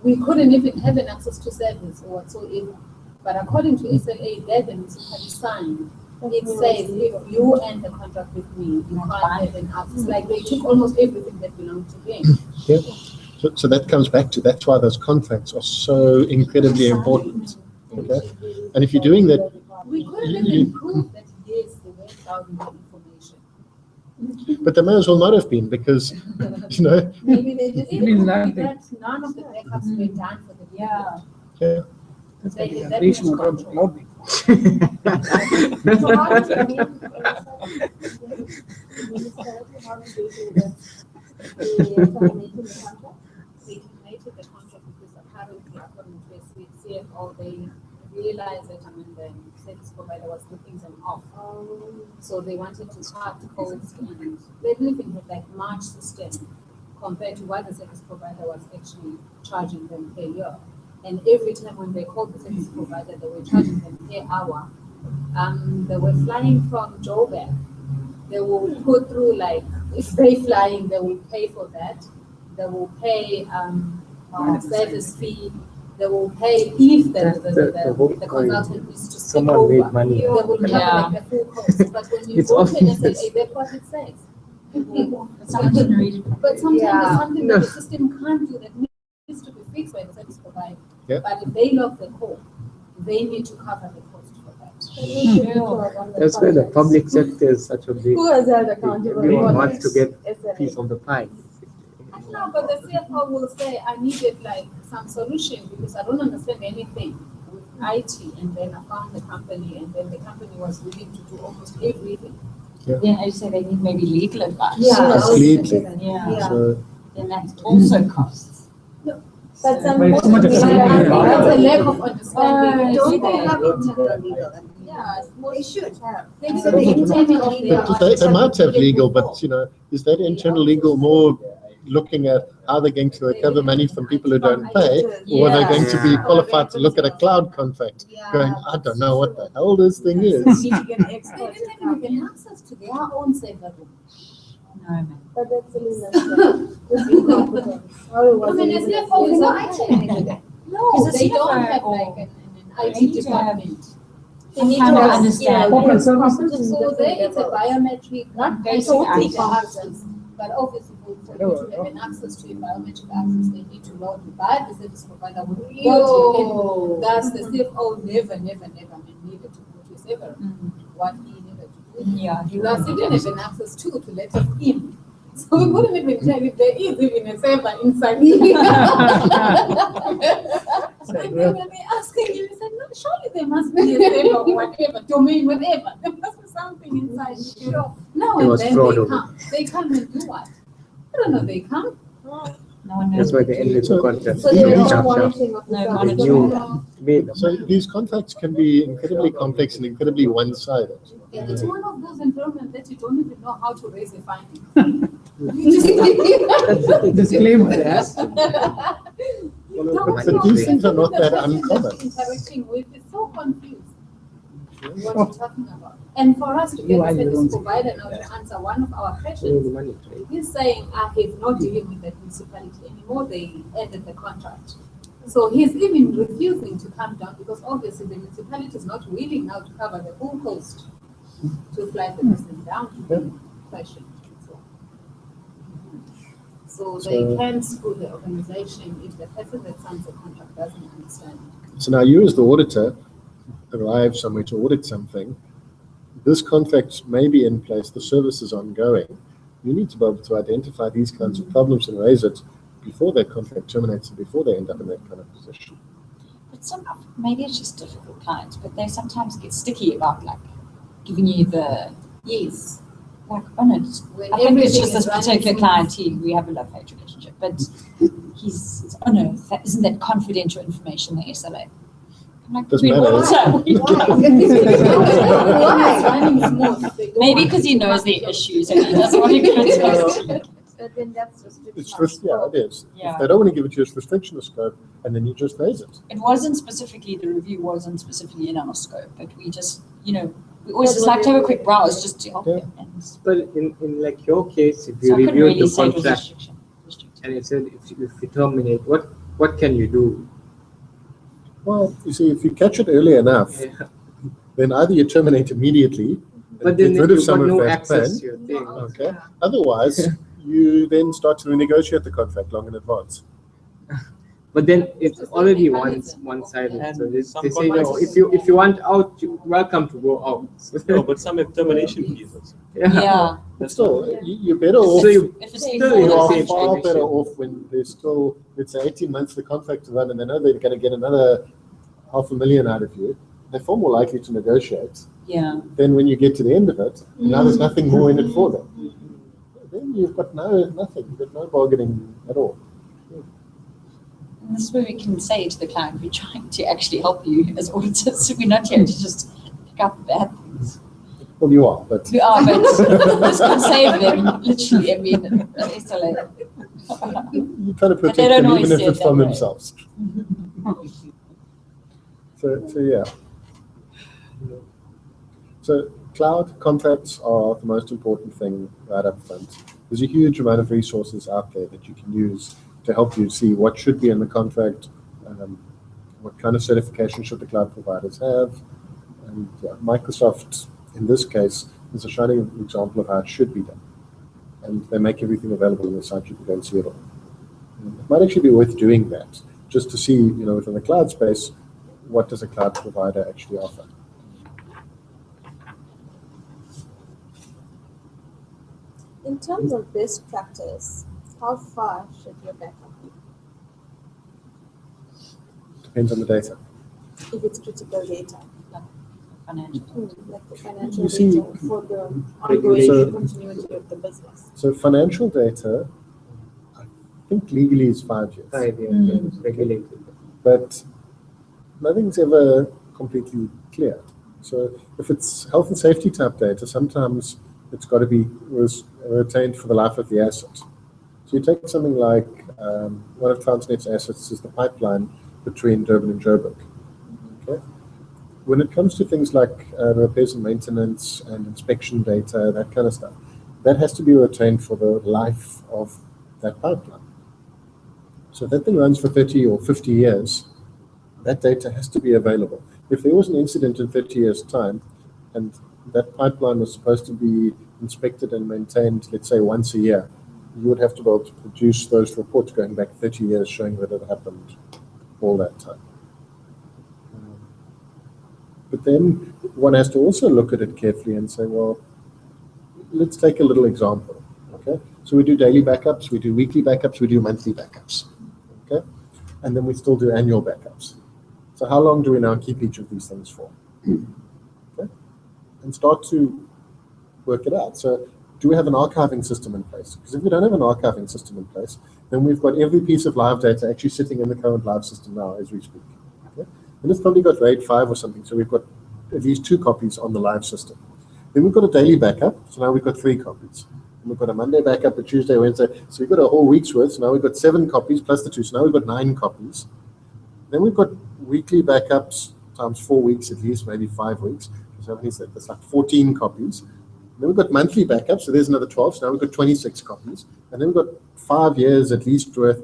[SPEAKER 5] We couldn't even have an access to service or whatsoever. But according to SLA, that the municipality signed, it says if you end the contract with me, you can't have an access. Like they took almost everything that belonged to them.
[SPEAKER 1] Yeah. So that comes back to, that's why those contracts are so incredibly important. Okay? And if you're doing that,
[SPEAKER 5] We couldn't even prove that yes, they were clouding the information.
[SPEAKER 1] but they may as well not have been because,
[SPEAKER 5] Maybe they just
[SPEAKER 7] mean
[SPEAKER 5] that
[SPEAKER 7] nothing.
[SPEAKER 5] none of the backups were done for the
[SPEAKER 2] Yeah.
[SPEAKER 1] yeah.
[SPEAKER 7] That's
[SPEAKER 5] They
[SPEAKER 7] like
[SPEAKER 5] did
[SPEAKER 7] a
[SPEAKER 5] that
[SPEAKER 7] regional
[SPEAKER 5] much
[SPEAKER 7] cloud
[SPEAKER 5] control.
[SPEAKER 7] before.
[SPEAKER 3] So how do you mean, municipality, how do they do that? They terminated the contract?
[SPEAKER 5] They terminated the contract because apparently happened to a CFO, they realized that the service provider was looking them off. So they wanted to cut costs, and they didn't even have like March system compared to what the service provider was actually charging them per year. And every time when they called the service provider, they were charging them per hour. They were flying from Joburg. They will put through, like, if they're flying, they will pay for that. They will pay service fee. They will pay if the consultant is to take
[SPEAKER 4] Someone
[SPEAKER 5] over.
[SPEAKER 4] made money.
[SPEAKER 5] They will cover like the full cost. But when you
[SPEAKER 4] It's
[SPEAKER 5] go to an
[SPEAKER 4] obvious.
[SPEAKER 5] SLA, that's what it says.
[SPEAKER 2] But someone didn't read it.
[SPEAKER 5] But sometimes
[SPEAKER 3] Yeah.
[SPEAKER 5] there's something that the system can't do that needs to be fixed by the service provider.
[SPEAKER 1] Yeah.
[SPEAKER 5] But if they log the call, they need to cover the cost for that.
[SPEAKER 4] That's why the public sector is such a big.
[SPEAKER 3] Who is held accountable?
[SPEAKER 4] Everyone
[SPEAKER 3] for
[SPEAKER 4] wants to get
[SPEAKER 3] SLA?
[SPEAKER 4] a piece of the pie.
[SPEAKER 5] No, but the CFO will say, I needed like some solution because I don't understand anything with IT. And then I found the company, and then the company was willing to do almost everything.
[SPEAKER 2] Then I say they need maybe legal advice.
[SPEAKER 3] Yeah.
[SPEAKER 1] Completely.
[SPEAKER 2] Yeah.
[SPEAKER 1] So,
[SPEAKER 2] Then that also costs.
[SPEAKER 3] But some
[SPEAKER 7] But it's much of the same thing.
[SPEAKER 5] That's a lack of understanding.
[SPEAKER 3] Don't they have internal legal?
[SPEAKER 5] Yeah,
[SPEAKER 3] They should have.
[SPEAKER 5] they
[SPEAKER 3] So
[SPEAKER 5] should
[SPEAKER 3] the
[SPEAKER 5] be
[SPEAKER 3] internal
[SPEAKER 5] of
[SPEAKER 3] legal.
[SPEAKER 1] they might have legal, but is that internal legal more looking at how they're going to recover money from people who don't pay, or are they going to be qualified to look at a cloud contract going, I don't know what the hell this thing is.
[SPEAKER 3] Need to get
[SPEAKER 5] They
[SPEAKER 3] experts.
[SPEAKER 5] didn't even have access to their own server room.
[SPEAKER 2] No, man.
[SPEAKER 3] But that's illegal.
[SPEAKER 5] I mean, as their phone is No,
[SPEAKER 2] Is
[SPEAKER 5] they
[SPEAKER 2] it
[SPEAKER 5] don't
[SPEAKER 2] CFO
[SPEAKER 5] have
[SPEAKER 2] or-
[SPEAKER 5] like an
[SPEAKER 2] They
[SPEAKER 5] IT
[SPEAKER 2] need to have
[SPEAKER 5] department.
[SPEAKER 3] They need
[SPEAKER 2] kind
[SPEAKER 3] to
[SPEAKER 2] of
[SPEAKER 3] have
[SPEAKER 2] understand.
[SPEAKER 7] Corporate services.
[SPEAKER 5] So there it's a biometric, not
[SPEAKER 2] Basic
[SPEAKER 5] totally
[SPEAKER 2] access.
[SPEAKER 5] access, but obviously for you to have an access to a biometric access, they need to log you by the service provider with
[SPEAKER 3] Yo.
[SPEAKER 5] and thus the CFO never needed to go to a server. What he needed to do.
[SPEAKER 2] Yeah.
[SPEAKER 5] Thus he didn't have an access to let us in. So we couldn't even tell if there is even a server inside. And then when they asking him, he said, no, surely there must be a server or whatever, domain, whatever. There must be something inside. Sure. No,
[SPEAKER 4] It
[SPEAKER 5] and
[SPEAKER 4] was
[SPEAKER 5] then
[SPEAKER 4] fraud
[SPEAKER 5] they
[SPEAKER 4] over.
[SPEAKER 5] come. They come and do what? I don't know, they come.
[SPEAKER 2] No one knows.
[SPEAKER 4] That's why they ended the contract.
[SPEAKER 3] So there is no
[SPEAKER 1] Sharp, sharp.
[SPEAKER 3] monitoring of the
[SPEAKER 2] No
[SPEAKER 3] service
[SPEAKER 2] monitoring.
[SPEAKER 3] provider.
[SPEAKER 4] Made them.
[SPEAKER 1] So these contracts can be incredibly complex and incredibly one-sided.
[SPEAKER 5] Yeah, it's one of those environments that you don't even know how to raise a finding.
[SPEAKER 7] Disclaimer, yes.
[SPEAKER 1] But these things are not that uncommon.
[SPEAKER 5] Interacting with is so confused. What you're talking about. And for us to get
[SPEAKER 7] You
[SPEAKER 5] a
[SPEAKER 7] are your
[SPEAKER 5] service
[SPEAKER 7] own
[SPEAKER 5] provider now to answer one of our
[SPEAKER 4] All
[SPEAKER 5] questions,
[SPEAKER 4] the money, right?
[SPEAKER 5] he's saying, he's not dealing with that municipality anymore, they ended the contract. So he's even refusing to come down because obviously the municipality is not willing now to cover the full cost to fly the person down to the question. So they can screw the organization if the person that signs the contract doesn't understand.
[SPEAKER 1] So now you as the auditor arrive somewhere to audit something, this contract may be in place, the service is ongoing. You need to be able to identify these kinds of problems and raise it before that contract terminates and before they end up in that kind of position.
[SPEAKER 2] But maybe it's just difficult clients, but they sometimes get sticky about like giving you the
[SPEAKER 5] Yes.
[SPEAKER 2] like on it.
[SPEAKER 5] When
[SPEAKER 2] I think it's
[SPEAKER 5] everything
[SPEAKER 2] just this
[SPEAKER 5] is running
[SPEAKER 2] particular
[SPEAKER 5] smooth.
[SPEAKER 2] client. We have a love-hate relationship, but he's oh no, isn't that confidential information the SLA? I'm like,
[SPEAKER 1] Doesn't
[SPEAKER 2] we
[SPEAKER 1] matter.
[SPEAKER 2] also-
[SPEAKER 5] It's running smooth. They don't
[SPEAKER 2] Maybe
[SPEAKER 5] want
[SPEAKER 2] because
[SPEAKER 5] to
[SPEAKER 2] he knows
[SPEAKER 5] touch
[SPEAKER 2] the
[SPEAKER 5] your-
[SPEAKER 2] issues and he doesn't want to give it to us.
[SPEAKER 3] But then that's restriction.
[SPEAKER 1] It is.
[SPEAKER 2] Yeah.
[SPEAKER 1] If they don't want to give it to you as restriction of scope, and then you just raise it.
[SPEAKER 2] It wasn't specifically, the review wasn't specifically in our scope, but we just, we always just like to have a quick browse just to help
[SPEAKER 1] Yeah.
[SPEAKER 2] them. And so
[SPEAKER 4] But in like your case, if
[SPEAKER 2] I
[SPEAKER 4] you
[SPEAKER 2] couldn't
[SPEAKER 4] reviewed
[SPEAKER 2] really
[SPEAKER 4] the
[SPEAKER 2] say it was
[SPEAKER 4] contract
[SPEAKER 2] restricted.
[SPEAKER 4] and it said if you terminate, what can you do?
[SPEAKER 1] Well, you see, if you catch it early enough, then either you terminate immediately,
[SPEAKER 4] But
[SPEAKER 1] and
[SPEAKER 4] then
[SPEAKER 1] get rid of
[SPEAKER 4] you've
[SPEAKER 1] some
[SPEAKER 4] got
[SPEAKER 1] of
[SPEAKER 4] no
[SPEAKER 1] that
[SPEAKER 4] access
[SPEAKER 1] pain.
[SPEAKER 4] to your thing.
[SPEAKER 1] Okay. Otherwise, you then start to renegotiate the contract long in advance.
[SPEAKER 4] But then it's
[SPEAKER 5] Just
[SPEAKER 4] already
[SPEAKER 5] the
[SPEAKER 4] one
[SPEAKER 5] mechanism.
[SPEAKER 4] one-sided.
[SPEAKER 8] And
[SPEAKER 4] So they
[SPEAKER 8] some
[SPEAKER 4] say, no,
[SPEAKER 8] contracts-
[SPEAKER 4] if you want out, you're welcome to go out.
[SPEAKER 8] No, but some have termination fees also.
[SPEAKER 2] Yeah,
[SPEAKER 1] But still, you're better off.
[SPEAKER 4] So you
[SPEAKER 2] if it's
[SPEAKER 4] Still
[SPEAKER 2] before
[SPEAKER 4] in
[SPEAKER 1] You
[SPEAKER 4] the
[SPEAKER 2] the
[SPEAKER 1] are
[SPEAKER 4] same
[SPEAKER 1] far
[SPEAKER 2] contract.
[SPEAKER 1] better
[SPEAKER 4] position.
[SPEAKER 1] off when there's still, let's say, 18 months the contract to run, and they know they're going to get another $500,000 out of you. They're far more likely to negotiate
[SPEAKER 2] Yeah,
[SPEAKER 1] than when you get to the end of it, and now there's nothing more in it for them. Then you've got nothing. You've got no bargaining at all.
[SPEAKER 2] And this is where we can say to the client, we're trying to actually help you as auditors. We're not here to just pick up bad things.
[SPEAKER 1] Well, you are, but
[SPEAKER 2] We are, but this can save them, literally. I mean, SLA.
[SPEAKER 1] you kind of
[SPEAKER 2] But they
[SPEAKER 1] protect
[SPEAKER 2] don't
[SPEAKER 1] them
[SPEAKER 2] always
[SPEAKER 1] even if
[SPEAKER 2] see it
[SPEAKER 1] it's
[SPEAKER 2] that
[SPEAKER 1] from
[SPEAKER 2] way.
[SPEAKER 1] themselves. So yeah. So cloud contracts are the most important thing right up front. There's a huge amount of resources out there that you can use to help you see what should be in the contract, what kind of certification should the cloud providers have. And yeah, Microsoft, in this case, is a shining example of how it should be done. And they make everything available on the site. You can go and see it all. And it might actually be worth doing that, just to see, within the cloud space, what does a cloud provider actually offer.
[SPEAKER 3] In terms of best practice, how far should your backup be?
[SPEAKER 1] Depends on the data.
[SPEAKER 3] If it's critical data,
[SPEAKER 2] Financial.
[SPEAKER 3] like the financial
[SPEAKER 1] You see-
[SPEAKER 3] data for the ongoing
[SPEAKER 1] So-
[SPEAKER 3] continuity of the business.
[SPEAKER 1] So financial data, I think legally is 5 years.
[SPEAKER 4] 5 years, it's regulated.
[SPEAKER 1] But nothing's ever completely clear. So if it's health and safety type data, sometimes it's got to be retained for the life of the asset. So you take something like one of Transnet's assets is the pipeline between Durban and Joburg. Okay. When it comes to things like repairs and maintenance and inspection data, that kind of stuff, that has to be retained for the life of that pipeline. So if that thing runs for 30 or 50 years, that data has to be available. If there was an incident in 30 years' time, and that pipeline was supposed to be inspected and maintained, let's say, once a year, you would have to be able to produce those reports going back 30 years showing that it happened all that time. But then one has to also look at it carefully and say, well, let's take a little example. Okay, so we do daily backups, we do weekly backups, we do monthly backups. Okay, and then we still do annual backups. So how long do we now keep each of these things for? Okay, and start to work it out. So do we have an archiving system in place? Because if we don't have an archiving system in place, then we've got every piece of live data actually sitting in the current live system now as we speak. Okay? And it's probably got RAID 5 or something, so we've got at least 2 copies on the live system. Then we've got a daily backup, so now we've got 3 copies. And we've got a Monday backup, a Tuesday, Wednesday, so we've got a whole week's worth, so now we've got 7 copies plus the 2, so now we've got 9 copies. Then we've got weekly backups times 4 weeks at least, maybe 5 weeks. So that's like 14 copies. Then we've got monthly backups, so there's another 12, so now we've got 26 copies. And then we've got 5 years at least worth.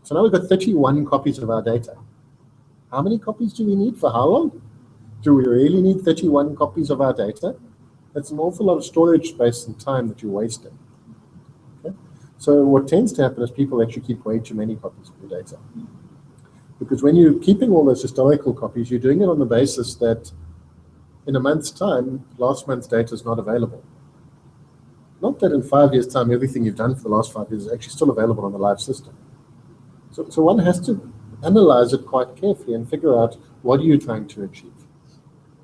[SPEAKER 1] So now we've got 31 copies of our data. How many copies do we need for how long? Do we really need 31 copies of our data? That's an awful lot of storage space and time that you're wasting. Okay? So what tends to happen is people actually keep way too many copies of your data. Because when you're keeping all those historical copies, you're doing it on the basis that in a month's time, last month's data is not available. Not that in 5 years' time, everything you've done for the last 5 years is actually still available on the live system. So one has to analyze it quite carefully and figure out what are you trying to achieve.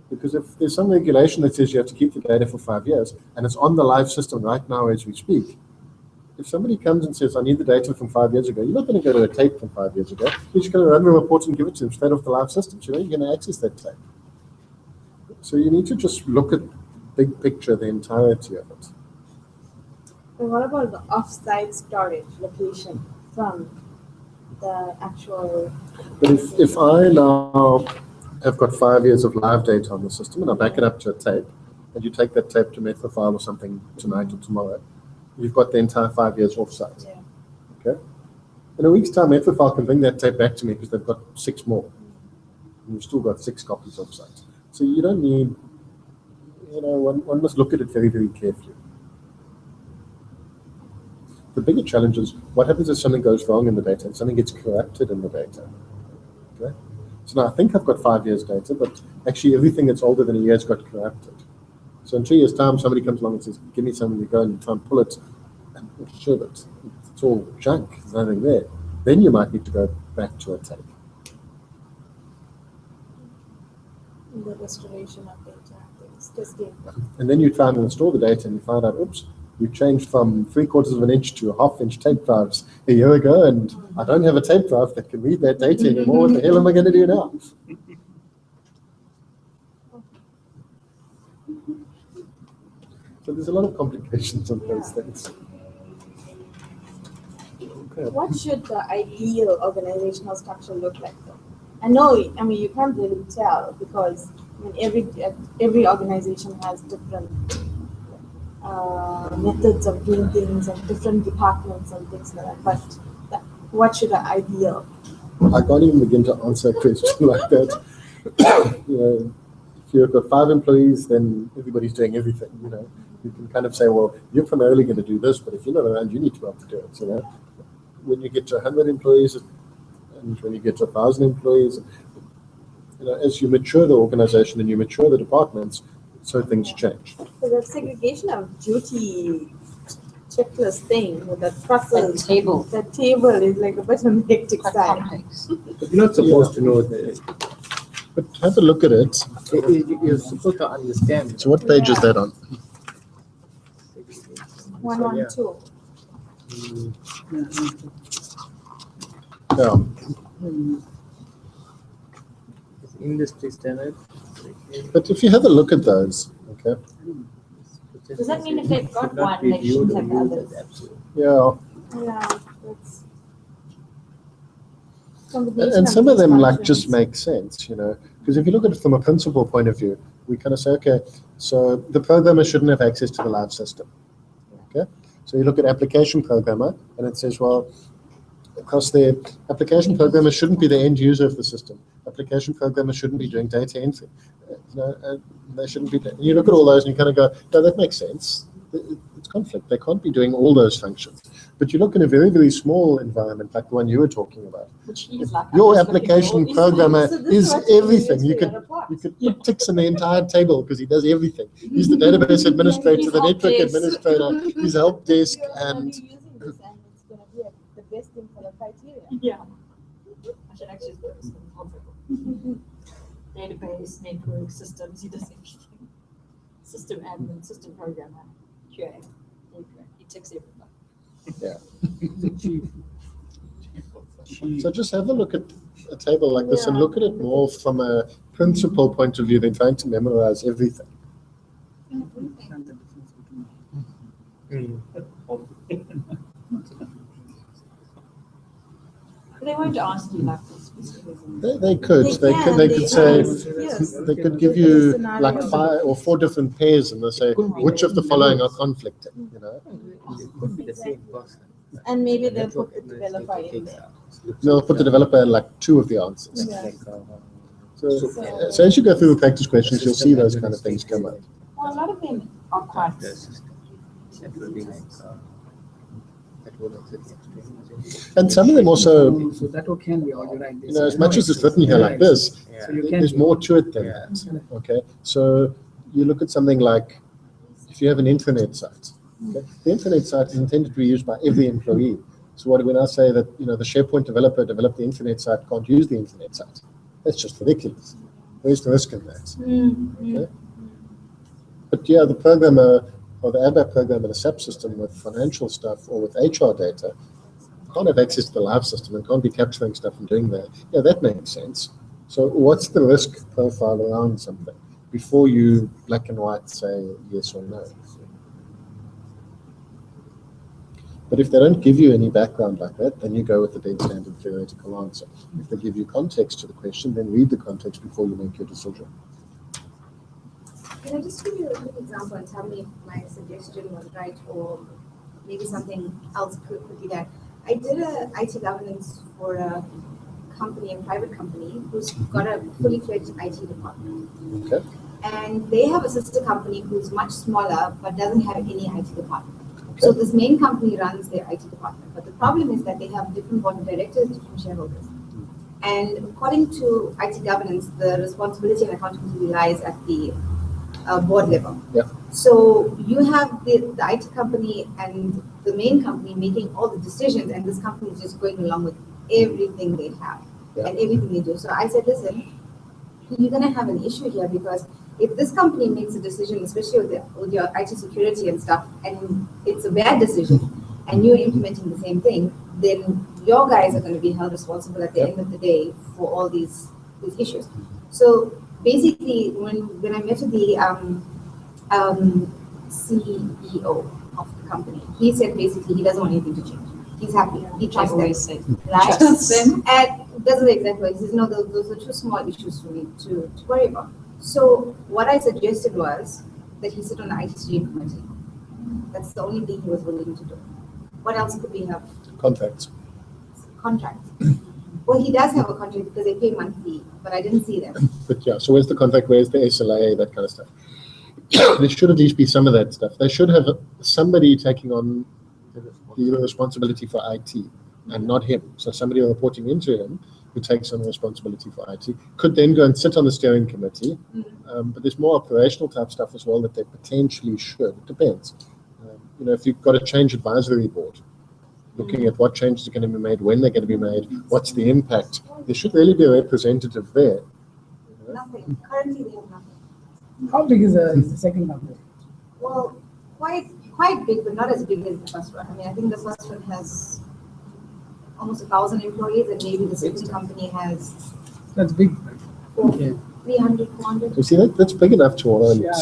[SPEAKER 1] Because if there's some regulation that says you have to keep the data for 5 years, and it's on the live system right now as we speak, if somebody comes and says, I need the data from 5 years ago, you're not going to go to a tape from 5 years ago. You're just going to run the report and give it to them straight off the live system. So you're going to access that tape. So you need to just look at the big picture, the entirety of it.
[SPEAKER 3] And what about the off-site storage location from the actual?
[SPEAKER 1] But if I now have got 5 years of live data on the system and I back it up to a tape, and you take that tape to Metrofile or something tonight or tomorrow, you've got the entire 5 years off-site.
[SPEAKER 3] Yeah.
[SPEAKER 1] Okay. In a week's time, Metrofile can bring that tape back to me because they've got 6 more. And you've still got 6 copies off-site. So you don't need, one must look at it very, very carefully. The bigger challenge is what happens if something goes wrong in the data and something gets corrupted in the data. Okay? So now I think I've got 5 years data, but actually everything that's older than a year has got corrupted. So in 2 years' time, somebody comes along and says, give me something, you go and try and pull it, and it's sure that it's all junk, there's nothing there. Then you might need to go back to a tape.
[SPEAKER 3] The restoration of data, things, testing.
[SPEAKER 1] And then you try and restore the data and you find out, oops, we changed from 3/4 of an inch to 1/2 inch tape drives a year ago, and I don't have a tape drive that can read that data anymore. What the hell am I going to do now? So there's a lot of complications on those things. Okay.
[SPEAKER 3] What should the ideal organizational structure look like though? I know, I mean, you can't really tell because I mean, every organization has different methods of doing things and different departments and things like that. But what should the ideal?
[SPEAKER 1] I can't even begin to answer a question like that. You know, if you've got 5 employees, then everybody's doing everything. You know, you can kind of say, well, you're primarily going to do this, but if you're not around, you need to be able to do it. So, you know, when you get to 100 employees and when you get to 1,000 employees, you know, as you mature the organization and you mature the departments, so things change.
[SPEAKER 3] So the segregation of duty checklist thing with the process, the table is like a bit on the hectic side.
[SPEAKER 4] But you're not supposed to know that.
[SPEAKER 1] But have a look at it.
[SPEAKER 4] You're supposed to understand.
[SPEAKER 1] So what page is that on?
[SPEAKER 3] 112.
[SPEAKER 1] Yeah.
[SPEAKER 4] Industry standard.
[SPEAKER 1] But if you have a look at those, okay.
[SPEAKER 2] Does that mean if they've got one, they shouldn't have the others?
[SPEAKER 1] Yeah.
[SPEAKER 3] Yeah, that's
[SPEAKER 1] And some of them like just make sense, you know, because if you look at it from a principal point of view, we kind of say, okay, so the programmer shouldn't have access to the live system. Okay, so you look at application programmer, and it says, well, because the application programmer shouldn't be the end user of the system. Application programmer shouldn't be doing data entry. They shouldn't be. You look at all those, and you kind of go, no, that makes sense. It's conflict. They can't be doing all those functions. But you look in a very, very small environment like the one you were talking about.
[SPEAKER 2] Which is like
[SPEAKER 1] your application programmer is everything. You could
[SPEAKER 3] Yeah.
[SPEAKER 1] put ticks in the entire table because he does everything. He's the database administrator, the network administrator, he's help desk, and
[SPEAKER 3] using this and it's going to be the best thing for the criteria.
[SPEAKER 2] Yeah. I should actually put this in database, network, systems, he does everything. System admin, system programmer, QA, he ticks everything.
[SPEAKER 1] so just have a look at a table like this and look at it more from a principal point of view than trying to memorize everything.
[SPEAKER 2] They won't ask you like this.
[SPEAKER 1] They could say they could give you like 5 or 4 different pairs and they say which of the following are conflicting, you know.
[SPEAKER 4] It could be the same person.
[SPEAKER 3] And maybe they'll put the developer in there.
[SPEAKER 1] They'll put the developer in like 2 of the answers.
[SPEAKER 3] Yeah.
[SPEAKER 1] So as you go through the practice questions, you'll see those kind of things come up.
[SPEAKER 2] Well, a lot of them are quite.
[SPEAKER 4] That will be like that will also be
[SPEAKER 1] And some of them also,
[SPEAKER 7] So that can be all right.
[SPEAKER 1] you know, as much as it's written here like this,
[SPEAKER 4] yeah.
[SPEAKER 7] So you can
[SPEAKER 1] there's more to it than that. Okay, so you look at something like if you have an intranet site. Okay? The intranet site is intended to be used by every employee. So what do we now say that, you know, the SharePoint developer developed the intranet site can't use the intranet site? That's just ridiculous. Where's the risk in that? Okay? But yeah, the programmer or the ABAP programmer, the SAP system with financial stuff or with HR data can't have access to the live system and can't be capturing stuff and doing that. Yeah, that makes sense. So what's the risk profile around something before you black and white say yes or no? But if they don't give you any background like that, then you go with the dead standard theoretical answer. If they give you context to the question, then read the context before you make your decision.
[SPEAKER 9] Can I just give you a quick example and tell me if my suggestion was right or maybe something else could be that? I did a IT governance for a company, a private company, who's got a fully fledged IT department.
[SPEAKER 1] Okay.
[SPEAKER 9] And they have a sister company who's much smaller but doesn't have any IT department. So this main company runs their IT department. But the problem is that they have different board of directors, different shareholders. And according to IT governance, the responsibility and accountability lies at the board level.
[SPEAKER 1] Yeah.
[SPEAKER 9] So you have the IT company and the main company making all the decisions, and this company is just going along with everything they have and everything they do. So I said, listen, you're going to have an issue here because if this company makes a decision, especially with your IT security and stuff, and it's a bad decision, and you're implementing the same thing, then your guys are going to be held responsible at the end of the day for all these issues. So basically, when I met with the CEO of the company, he said basically he doesn't want anything to change. He's happy. He trusts them. Right? And that's the exact way. He says, no, those are too small issues for me to worry about. So what I suggested was that he sit on the IT steering committee. That's the only thing he was willing to do. What else could we have?
[SPEAKER 1] Contracts.
[SPEAKER 9] Contracts. Well, he does have a contract because they pay monthly, but I didn't see them.
[SPEAKER 1] But yeah, so where's the contract? Where's the SLA? That kind of stuff. There should at least be some of that stuff. They should have somebody taking on the responsibility for IT and not him. So somebody reporting into him who takes on the responsibility for IT could then go and sit on the steering committee. But there's more operational type stuff as well that they potentially should. It depends. If you've got a change advisory board, looking at what changes are going to be made, when they're going to be made, what's the impact, there should really be a representative there.
[SPEAKER 9] Nothing. Currently, they have nothing.
[SPEAKER 7] How big is the second company?
[SPEAKER 9] Well, quite big, but not as big as the first one. I mean, I think the first one has almost 1,000 employees, and maybe the second company has
[SPEAKER 7] That's big.
[SPEAKER 9] 300, 400.
[SPEAKER 1] You see, that's big enough to warrant
[SPEAKER 9] Yeah.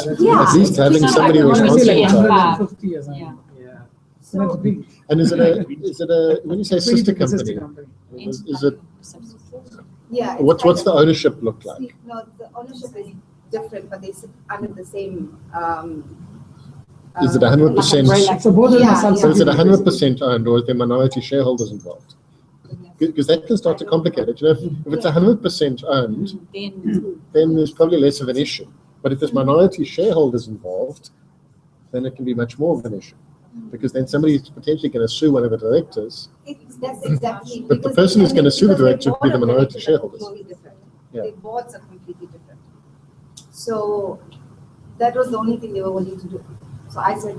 [SPEAKER 1] at least having
[SPEAKER 2] It's
[SPEAKER 1] somebody
[SPEAKER 2] not like
[SPEAKER 1] responsible.
[SPEAKER 2] one
[SPEAKER 1] for it.
[SPEAKER 7] 150 or something.
[SPEAKER 2] Yeah.
[SPEAKER 7] So that's big.
[SPEAKER 1] And is it a when you say sister
[SPEAKER 7] Big sister
[SPEAKER 1] company, is it
[SPEAKER 9] Yeah.
[SPEAKER 1] what's the ownership look like?
[SPEAKER 9] No, the ownership is different, but they sit under the same.
[SPEAKER 1] Is it 100%?
[SPEAKER 7] So both of them
[SPEAKER 9] Yeah,
[SPEAKER 7] are
[SPEAKER 9] yeah.
[SPEAKER 1] So is it
[SPEAKER 7] subsidiaries.
[SPEAKER 1] 100% owned, or is there minority shareholders involved? Because that can start to complicate it. If it's 100% owned, then there's probably less of an issue. But if there's minority shareholders involved, then it can be much more of an issue. Because then somebody's potentially going to sue one of the directors.
[SPEAKER 9] That's exactly.
[SPEAKER 1] But the
[SPEAKER 9] because
[SPEAKER 1] person who's going to sue the
[SPEAKER 9] because
[SPEAKER 1] director would be the
[SPEAKER 9] board of
[SPEAKER 1] minority
[SPEAKER 9] directors are
[SPEAKER 1] shareholders.
[SPEAKER 9] totally different.
[SPEAKER 1] Yeah.
[SPEAKER 9] Their boards are completely different. So that was the only thing they were willing to do. So I said,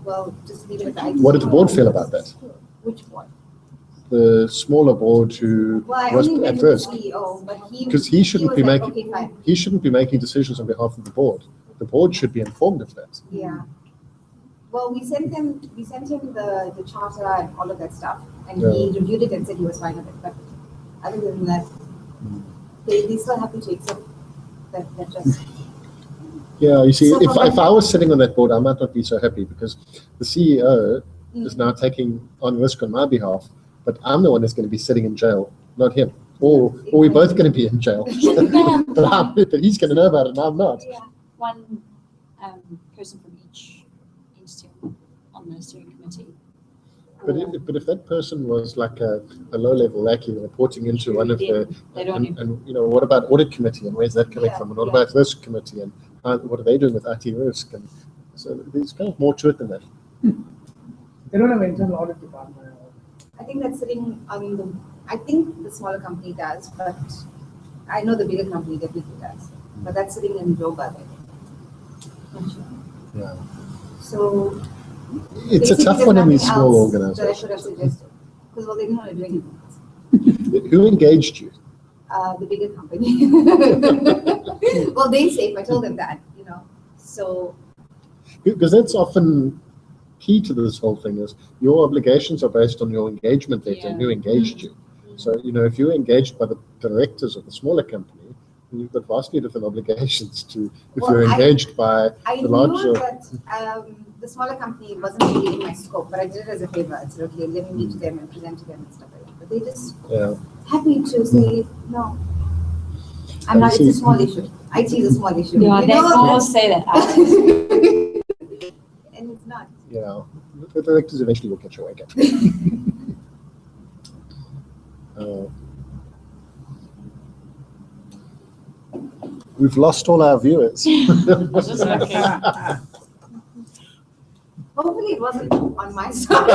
[SPEAKER 9] well, just leave it at that.
[SPEAKER 1] What did the board feel about that?
[SPEAKER 9] Which board?
[SPEAKER 1] The smaller board who
[SPEAKER 9] Well, I
[SPEAKER 1] was
[SPEAKER 9] only met
[SPEAKER 1] at
[SPEAKER 9] with the
[SPEAKER 1] risk.
[SPEAKER 9] CEO, but
[SPEAKER 1] Because he shouldn't
[SPEAKER 9] was
[SPEAKER 1] be
[SPEAKER 9] like,
[SPEAKER 1] making
[SPEAKER 9] okay, fine.
[SPEAKER 1] he shouldn't be making decisions on behalf of the board. The board should be informed of that.
[SPEAKER 9] Yeah. Well, we sent him the charter and all of that stuff, and he reviewed it and said he was fine with it. But other than that, they still happy to accept that just.
[SPEAKER 1] Yeah, you see,
[SPEAKER 9] So
[SPEAKER 1] if I was sitting on that board, I might not be so happy because the CEO is now taking on risk on my behalf, but I'm the one that's going to be sitting in jail, not him. Or we're both going to be in jail. but he's going to know about it and I'm not.
[SPEAKER 2] Yeah, one person from each entity on the steering committee.
[SPEAKER 1] But if that person was like a low-level lackey reporting into one of the, and what about audit committee and where's that coming from? And what about risk committee and what are they doing with IT risk? And so there's kind of more to it than that.
[SPEAKER 7] They don't have an internal audit department.
[SPEAKER 9] I think that's sitting on I think the smaller company does, but I know the bigger company definitely does. But that's sitting in Joburg, I think.
[SPEAKER 1] Yeah.
[SPEAKER 9] So
[SPEAKER 1] it's a
[SPEAKER 9] basically
[SPEAKER 1] tough
[SPEAKER 9] there's
[SPEAKER 1] one in these
[SPEAKER 9] nothing
[SPEAKER 1] small
[SPEAKER 9] else that I
[SPEAKER 1] organizations.
[SPEAKER 9] should have suggested. Because, well, they didn't want to do anything.
[SPEAKER 1] Who engaged you?
[SPEAKER 9] The bigger company. Well, they safe. I told them that, So.
[SPEAKER 1] Because that's often key to this whole thing is your obligations are based on your engagement letter and who engaged you. So, if you're engaged by the directors of the smaller company, then you've got vastly different obligations to if you're engaged by the larger.
[SPEAKER 9] I knew that the smaller company wasn't really in my scope, but I did it as a favor. I said, okay, let me meet to them and present to them and stuff like that. But they just happy to say, no, I'm not, it's a small issue. IT is a small issue.
[SPEAKER 2] Yeah, they almost say that.
[SPEAKER 9] And it's not.
[SPEAKER 1] Yeah, the directors eventually will get your wake up. We've lost all our viewers.
[SPEAKER 9] Hopefully it wasn't on my side.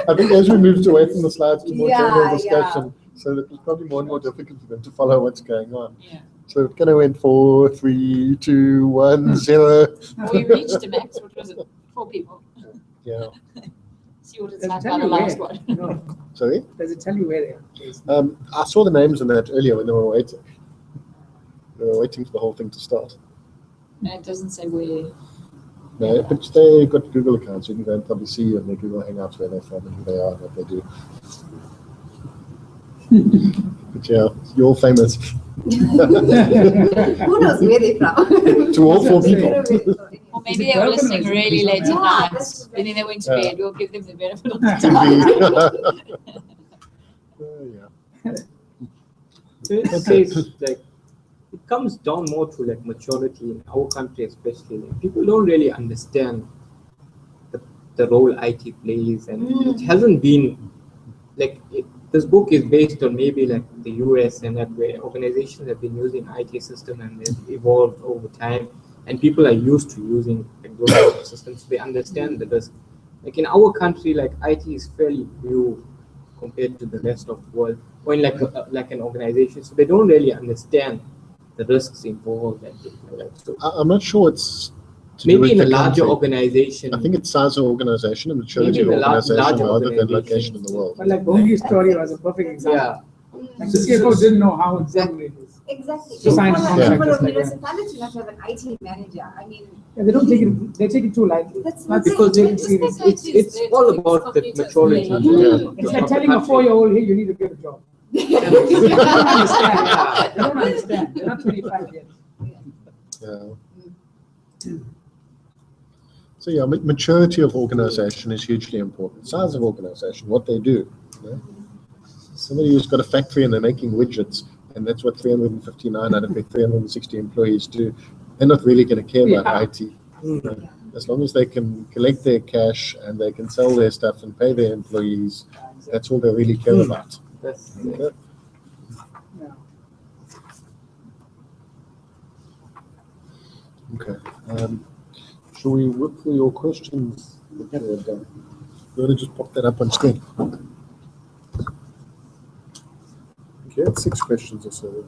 [SPEAKER 1] I think as we moved away from the slides to more general
[SPEAKER 9] Yeah,
[SPEAKER 1] discussion, so that it's probably more and more difficult for them to follow what's going on.
[SPEAKER 2] Yeah.
[SPEAKER 1] So it kind of went 4, 3, 2, 1, 0.
[SPEAKER 2] We reached a max, which was 4 people.
[SPEAKER 1] Yeah.
[SPEAKER 2] See what it's
[SPEAKER 7] Does it
[SPEAKER 2] like
[SPEAKER 7] tell
[SPEAKER 2] on the
[SPEAKER 7] you
[SPEAKER 2] last
[SPEAKER 7] where?
[SPEAKER 2] one.
[SPEAKER 7] No.
[SPEAKER 1] Sorry?
[SPEAKER 7] Does it tell you where they are?
[SPEAKER 1] I saw the names on that earlier when they were waiting. They're waiting for the whole thing to start.
[SPEAKER 2] And it doesn't say where.
[SPEAKER 1] No, but they got Google accounts. You can go and probably see on their Google Hangouts where they're from and who they are and what they do. But yeah, you're all famous.
[SPEAKER 9] Who knows where they're from?
[SPEAKER 1] To all four people.
[SPEAKER 2] Or maybe they were listening really late at
[SPEAKER 9] Yeah,
[SPEAKER 2] night,
[SPEAKER 9] that's
[SPEAKER 2] and then they went to
[SPEAKER 1] Yeah.
[SPEAKER 2] bed. We'll give them the benefit of the time.
[SPEAKER 1] Yeah.
[SPEAKER 4] So it says like it comes down more to like maturity in our country, especially. Like, people don't really understand the role IT plays, and it hasn't been like this book is based on maybe like the US and that where organizations have been using IT system and they've evolved over time, and people are used to using like, those type of systems. They understand the risk. Like in our country, like IT is fairly new compared to the rest of the world, or in like an organization, so they don't really understand the risks involved and things like that. So
[SPEAKER 1] I'm not sure it's to do
[SPEAKER 4] maybe
[SPEAKER 1] with
[SPEAKER 4] in a
[SPEAKER 1] the
[SPEAKER 4] larger
[SPEAKER 1] country.
[SPEAKER 4] organization,
[SPEAKER 1] I think it's size of organization and maturity of
[SPEAKER 4] Maybe in a
[SPEAKER 1] organization
[SPEAKER 4] larger
[SPEAKER 1] rather than
[SPEAKER 4] organization.
[SPEAKER 1] location in the world.
[SPEAKER 7] But like Bogey's story was a perfect example.
[SPEAKER 4] yeah.
[SPEAKER 7] Like the CFO didn't know how exactly it is.
[SPEAKER 9] Exactly.
[SPEAKER 7] To sign a
[SPEAKER 9] For
[SPEAKER 7] contract
[SPEAKER 9] a
[SPEAKER 7] just like that.
[SPEAKER 9] municipality not to have an IT manager, I mean,
[SPEAKER 7] Yeah, they don't take it. They take it too lightly.
[SPEAKER 9] That's
[SPEAKER 7] Not
[SPEAKER 9] not
[SPEAKER 7] because they
[SPEAKER 5] It's
[SPEAKER 7] take it serious.
[SPEAKER 5] like
[SPEAKER 4] It's all about the maturity.
[SPEAKER 7] It's like telling a 4-year-old, hey, you need to get a job. They don't understand. They don't understand. They're not 25 yet.
[SPEAKER 1] Yeah. So yeah, maturity of organization is hugely important. Size of organization, what they do. You know? Somebody who's got a factory and they're making widgets, and that's what 359 out of their 360 employees do. They're not really going to care about IT. You know? As long as they can collect their cash and they can sell their stuff and pay their employees, that's all they really care about.
[SPEAKER 4] That's
[SPEAKER 1] Yeah.
[SPEAKER 7] Yeah.
[SPEAKER 1] Okay. Shall we whip through your questions? You want to just pop that up on screen? Okay, it's 6 questions or so.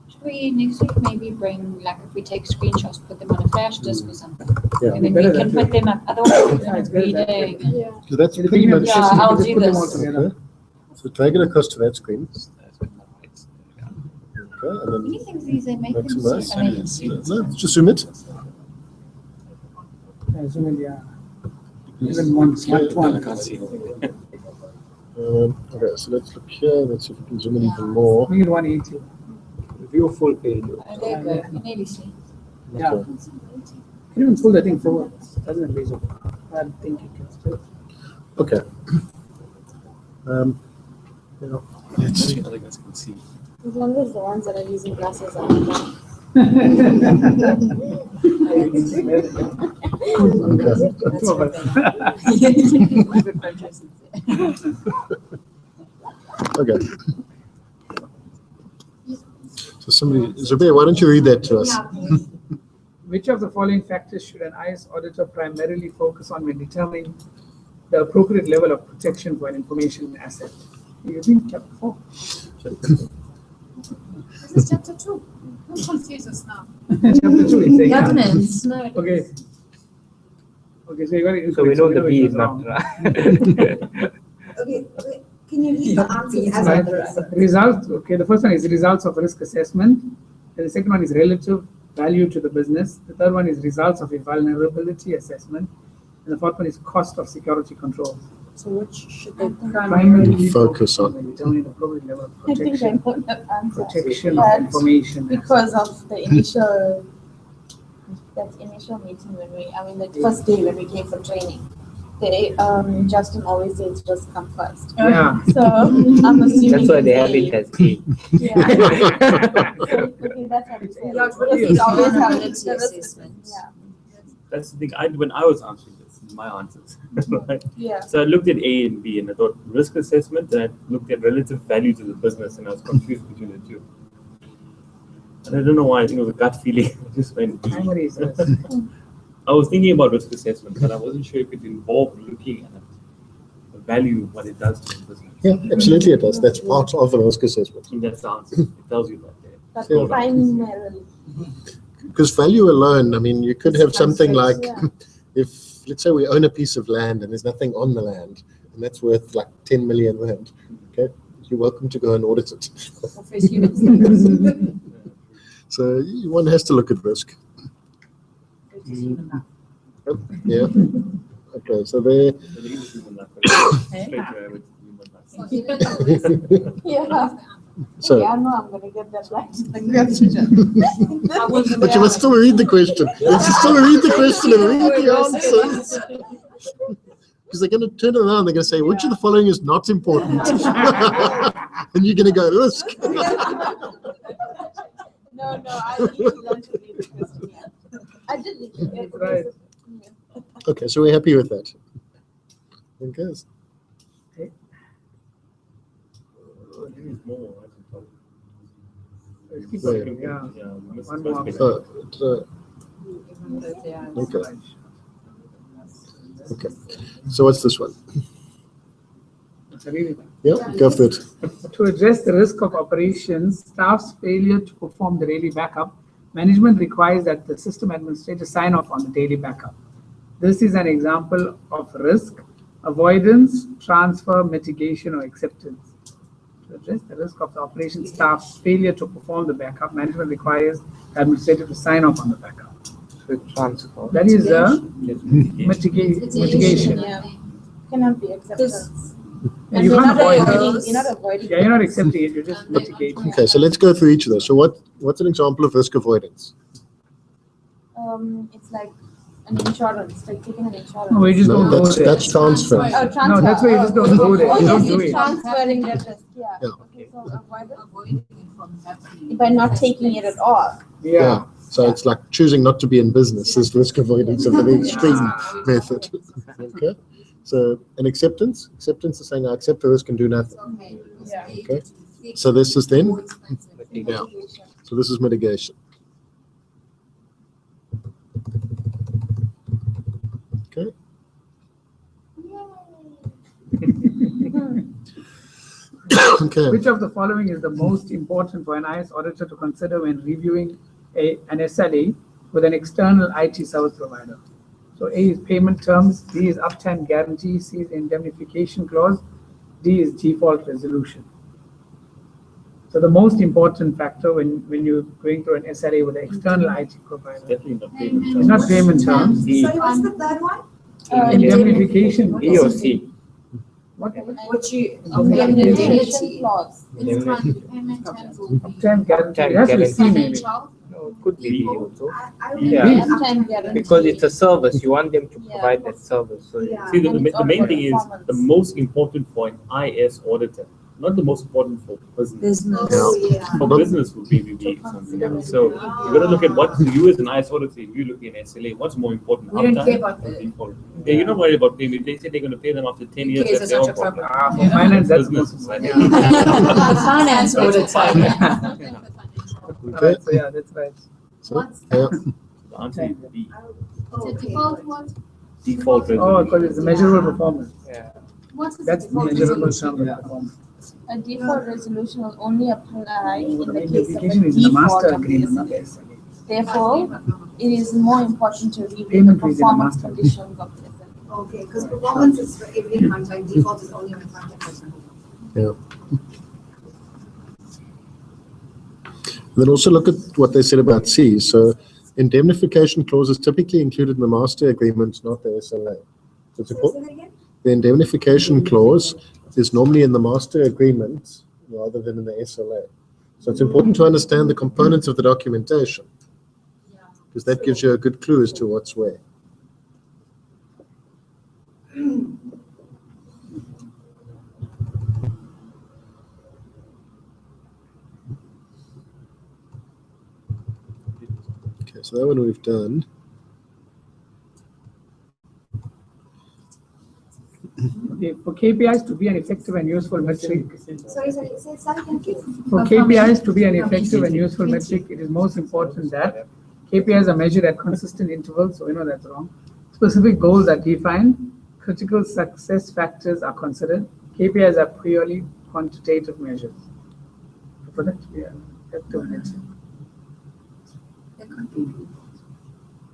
[SPEAKER 2] Should we next week maybe bring, like, if we take screenshots, put them on a flash disk or something?
[SPEAKER 1] Yeah.
[SPEAKER 2] And then we
[SPEAKER 7] Better
[SPEAKER 2] can
[SPEAKER 7] that
[SPEAKER 2] put them up. Otherwise, we're
[SPEAKER 7] Yeah,
[SPEAKER 2] going
[SPEAKER 7] it's
[SPEAKER 2] to
[SPEAKER 7] better
[SPEAKER 2] read
[SPEAKER 7] that way.
[SPEAKER 2] it.
[SPEAKER 3] Yeah.
[SPEAKER 1] So that's
[SPEAKER 7] In the
[SPEAKER 1] pretty
[SPEAKER 7] beginning of
[SPEAKER 1] much.
[SPEAKER 7] the
[SPEAKER 2] Yeah,
[SPEAKER 7] session,
[SPEAKER 2] I'll
[SPEAKER 7] you just
[SPEAKER 2] do
[SPEAKER 7] put them
[SPEAKER 2] this.
[SPEAKER 7] all together.
[SPEAKER 1] Okay. So drag it across to that screen. Okay, and then
[SPEAKER 2] Many things these they make them so,
[SPEAKER 1] maximize.
[SPEAKER 2] I mean,
[SPEAKER 1] No, just zoom it.
[SPEAKER 7] Yeah, zoom in, yeah. Even one smart one.
[SPEAKER 1] Okay, so let's look here. Let's see if we can zoom in even more.
[SPEAKER 7] Make it 180.
[SPEAKER 4] view full page.
[SPEAKER 2] oh, there you go. You nearly see.
[SPEAKER 7] Yeah.
[SPEAKER 1] Okay.
[SPEAKER 7] You can even pull that thing forward. Doesn't raise it. I think you can still.
[SPEAKER 1] Okay. Yeah. Let's see.
[SPEAKER 8] Other guys can see.
[SPEAKER 3] As long as the ones that are using glasses are not.
[SPEAKER 7] Two of us.
[SPEAKER 1] Okay. So somebody, Zubair, why don't you read that to us?
[SPEAKER 7] Which of the following factors should an IS auditor primarily focus on when determining the appropriate level of protection for an information asset? You've been chapter 4.
[SPEAKER 5] This is chapter 2. Don't confuse us now.
[SPEAKER 7] Chapter 2 is saying.
[SPEAKER 2] Governance. No.
[SPEAKER 7] Okay. Okay, so you got it.
[SPEAKER 4] So we know the B
[SPEAKER 7] it was
[SPEAKER 4] is not
[SPEAKER 7] wrong.
[SPEAKER 9] okay, okay, can you read the answers as
[SPEAKER 7] Right.
[SPEAKER 9] well?
[SPEAKER 7] Results. Okay, the first one is results of risk assessment. And the second one is relative value to the business. The third one is results of a vulnerability assessment. And the fourth one is cost of security control.
[SPEAKER 3] So which should they
[SPEAKER 7] Primarily
[SPEAKER 1] Focus on.
[SPEAKER 7] when determining the appropriate level of
[SPEAKER 3] I think I
[SPEAKER 7] protection.
[SPEAKER 3] put that answer.
[SPEAKER 7] Protection of
[SPEAKER 3] But
[SPEAKER 7] information.
[SPEAKER 3] because of the initial, that initial meeting when the first day when we came for training, they, Justin always says just come first.
[SPEAKER 7] Yeah.
[SPEAKER 3] So I'm assuming.
[SPEAKER 4] That's why they
[SPEAKER 3] it's
[SPEAKER 4] have
[SPEAKER 3] A.
[SPEAKER 4] it as A.
[SPEAKER 3] Yeah. Okay, that's how it's.
[SPEAKER 2] Yeah, it's always vulnerability assessment.
[SPEAKER 3] Yeah.
[SPEAKER 8] That's the thing. When I was answering this, my answers. Right?
[SPEAKER 3] Yeah.
[SPEAKER 8] So I looked at A and B, and I thought risk assessment, and I looked at relative value to the business, and I was confused between the two. And I don't know why. I think it was a gut feeling. I just went B.
[SPEAKER 7] Primary is this.
[SPEAKER 8] I was thinking about risk assessment, but I wasn't sure if it involved looking at the value, what it does to the business.
[SPEAKER 1] Yeah, absolutely it does. That's part of the risk assessment.
[SPEAKER 8] I think that's the answer. It tells you that there.
[SPEAKER 3] But
[SPEAKER 1] Yeah.
[SPEAKER 3] primarily.
[SPEAKER 1] Because value alone, I mean, you could have something like,
[SPEAKER 3] Yeah.
[SPEAKER 1] if, let's say we own a piece of land and there's nothing on the land, and that's worth like 10 million rand, okay? you're welcome to go and audit it.
[SPEAKER 2] For first units.
[SPEAKER 1] So one has to look at risk. Yeah. Okay, so there.
[SPEAKER 3] Yeah.
[SPEAKER 1] So,
[SPEAKER 3] Yeah, no, I'm gonna get that right.
[SPEAKER 1] but you must still read the question. You must still read the question and read the answers. Because they're going to turn it around. They're going to say, which of the following is not important? And you're going to go, risk.
[SPEAKER 3] No, I need to learn to read the question. Yeah. I did read it.
[SPEAKER 7] Right.
[SPEAKER 1] Okay, so we're happy with that. Okay.
[SPEAKER 7] Keep
[SPEAKER 1] Right.
[SPEAKER 7] going, yeah. One more.
[SPEAKER 1] Okay. Okay. So what's this one? Yeah, go for it.
[SPEAKER 7] To address the risk of operations, staff's failure to perform the daily backup, management requires that the system administrator sign off on the daily backup. This is an example of risk, avoidance, transfer, mitigation, or acceptance. To address the risk of the operations staff's failure to perform the backup, management requires the administrator to sign off on the backup.
[SPEAKER 4] Transfer.
[SPEAKER 7] That is mitigation.
[SPEAKER 3] Yeah. Cannot be acceptance.
[SPEAKER 7] Yeah, you can't avoid it.
[SPEAKER 3] You're not avoiding.
[SPEAKER 7] Yeah, you're not accepting it, you're just mitigating.
[SPEAKER 1] Okay, so let's go through each of those. So what's an example of risk avoidance?
[SPEAKER 3] It's like an insurance, like taking an insurance.
[SPEAKER 7] No, we just
[SPEAKER 1] No,
[SPEAKER 7] don't go there.
[SPEAKER 1] that's transfer.
[SPEAKER 3] Oh, transfer.
[SPEAKER 7] No, that's why you just don't go there. You don't do it.
[SPEAKER 3] Transferring that risk, yeah.
[SPEAKER 1] Yeah.
[SPEAKER 3] Okay, so avoidance
[SPEAKER 5] Avoiding it from happening.
[SPEAKER 3] by not taking it at all.
[SPEAKER 7] Yeah.
[SPEAKER 1] So it's like choosing not to be in business is risk avoidance of the extreme method. Okay. So an acceptance. Acceptance is saying I accept the risk and do nothing.
[SPEAKER 5] Okay.
[SPEAKER 3] Yeah.
[SPEAKER 1] Okay. So this is then. Yeah. So this is mitigation. Okay. Okay.
[SPEAKER 7] Which of the following is the most important for an IS auditor to consider when reviewing an SLA with an external IT service provider? So A is payment terms, B is uptime guarantee, C is indemnification clause, D is default resolution. So the most important factor when you're going through an SLA with an external IT provider,
[SPEAKER 8] Definitely not payment
[SPEAKER 7] it's
[SPEAKER 8] terms.
[SPEAKER 7] not payment terms,
[SPEAKER 9] Sorry, what's the third one?
[SPEAKER 7] indemnification.
[SPEAKER 4] B or C?
[SPEAKER 2] Which you,
[SPEAKER 3] Indemnification clause.
[SPEAKER 5] Payment terms will be.
[SPEAKER 7] Uptime guarantee, it has to be C maybe.
[SPEAKER 5] Financial.
[SPEAKER 4] No, it could be B also.
[SPEAKER 9] I
[SPEAKER 4] Yeah.
[SPEAKER 3] Uptime guarantee.
[SPEAKER 4] Because it's a service, you want them to
[SPEAKER 3] Yeah.
[SPEAKER 4] provide that service. So
[SPEAKER 9] Yeah.
[SPEAKER 8] See,
[SPEAKER 2] And it's
[SPEAKER 8] the main
[SPEAKER 2] all
[SPEAKER 8] thing is
[SPEAKER 2] performance.
[SPEAKER 8] the most important for an IS auditor, not the most important for business.
[SPEAKER 2] business.
[SPEAKER 9] Oh, yeah.
[SPEAKER 8] For business would maybe be something else. So you got to look at what you as an IS auditor, if you look at SLA, what's more important?
[SPEAKER 2] We don't
[SPEAKER 8] Uptime
[SPEAKER 2] care about
[SPEAKER 8] or
[SPEAKER 2] the-
[SPEAKER 8] default? Yeah, you're not worried about payment. They say they're going to pay them after 10 years.
[SPEAKER 2] cares,
[SPEAKER 8] That's
[SPEAKER 2] it's
[SPEAKER 8] their
[SPEAKER 2] such a
[SPEAKER 8] problem.
[SPEAKER 7] For finance, that's
[SPEAKER 8] Business.
[SPEAKER 7] most.
[SPEAKER 2] Finance auditor.
[SPEAKER 7] Right, so yeah, that's right.
[SPEAKER 1] So, yeah.
[SPEAKER 8] The answer is B.
[SPEAKER 5] The default what?
[SPEAKER 8] Default
[SPEAKER 7] Oh,
[SPEAKER 8] resolution.
[SPEAKER 7] because it's a measurable performance.
[SPEAKER 4] yeah.
[SPEAKER 5] What is
[SPEAKER 7] That's
[SPEAKER 5] the default
[SPEAKER 7] measurable
[SPEAKER 5] resolution?
[SPEAKER 7] term of performance.
[SPEAKER 3] A default resolution will only apply in the case of a
[SPEAKER 7] Indemnification is in the
[SPEAKER 3] default
[SPEAKER 7] master
[SPEAKER 3] of the
[SPEAKER 7] agreement, not
[SPEAKER 3] SLA.
[SPEAKER 7] the SLA.
[SPEAKER 3] Therefore, it is more important to review the
[SPEAKER 7] Payment is in the
[SPEAKER 3] performance
[SPEAKER 7] master
[SPEAKER 3] conditions of the SLA.
[SPEAKER 9] Okay, because performance is for every contract, default is only when contract is renewed.
[SPEAKER 1] Yeah. Then also look at what they said about C. So indemnification clause is typically included in the master agreement, not the SLA. So it's important. The indemnification clause is normally in the master agreement rather than in the SLA. So it's important to understand the components of the documentation, because that gives you a good clue as to what's where. Okay, so that one we've done.
[SPEAKER 7] Okay, for KPIs to be an effective and useful metric,
[SPEAKER 9] Sorry, say something, please.
[SPEAKER 7] for KPIs to be an effective and useful metric, it is most important that KPIs are measured at consistent intervals, so we know that's wrong. Specific goals are defined, critical success factors are considered, KPIs are purely quantitative measures. For that to be an effective metric.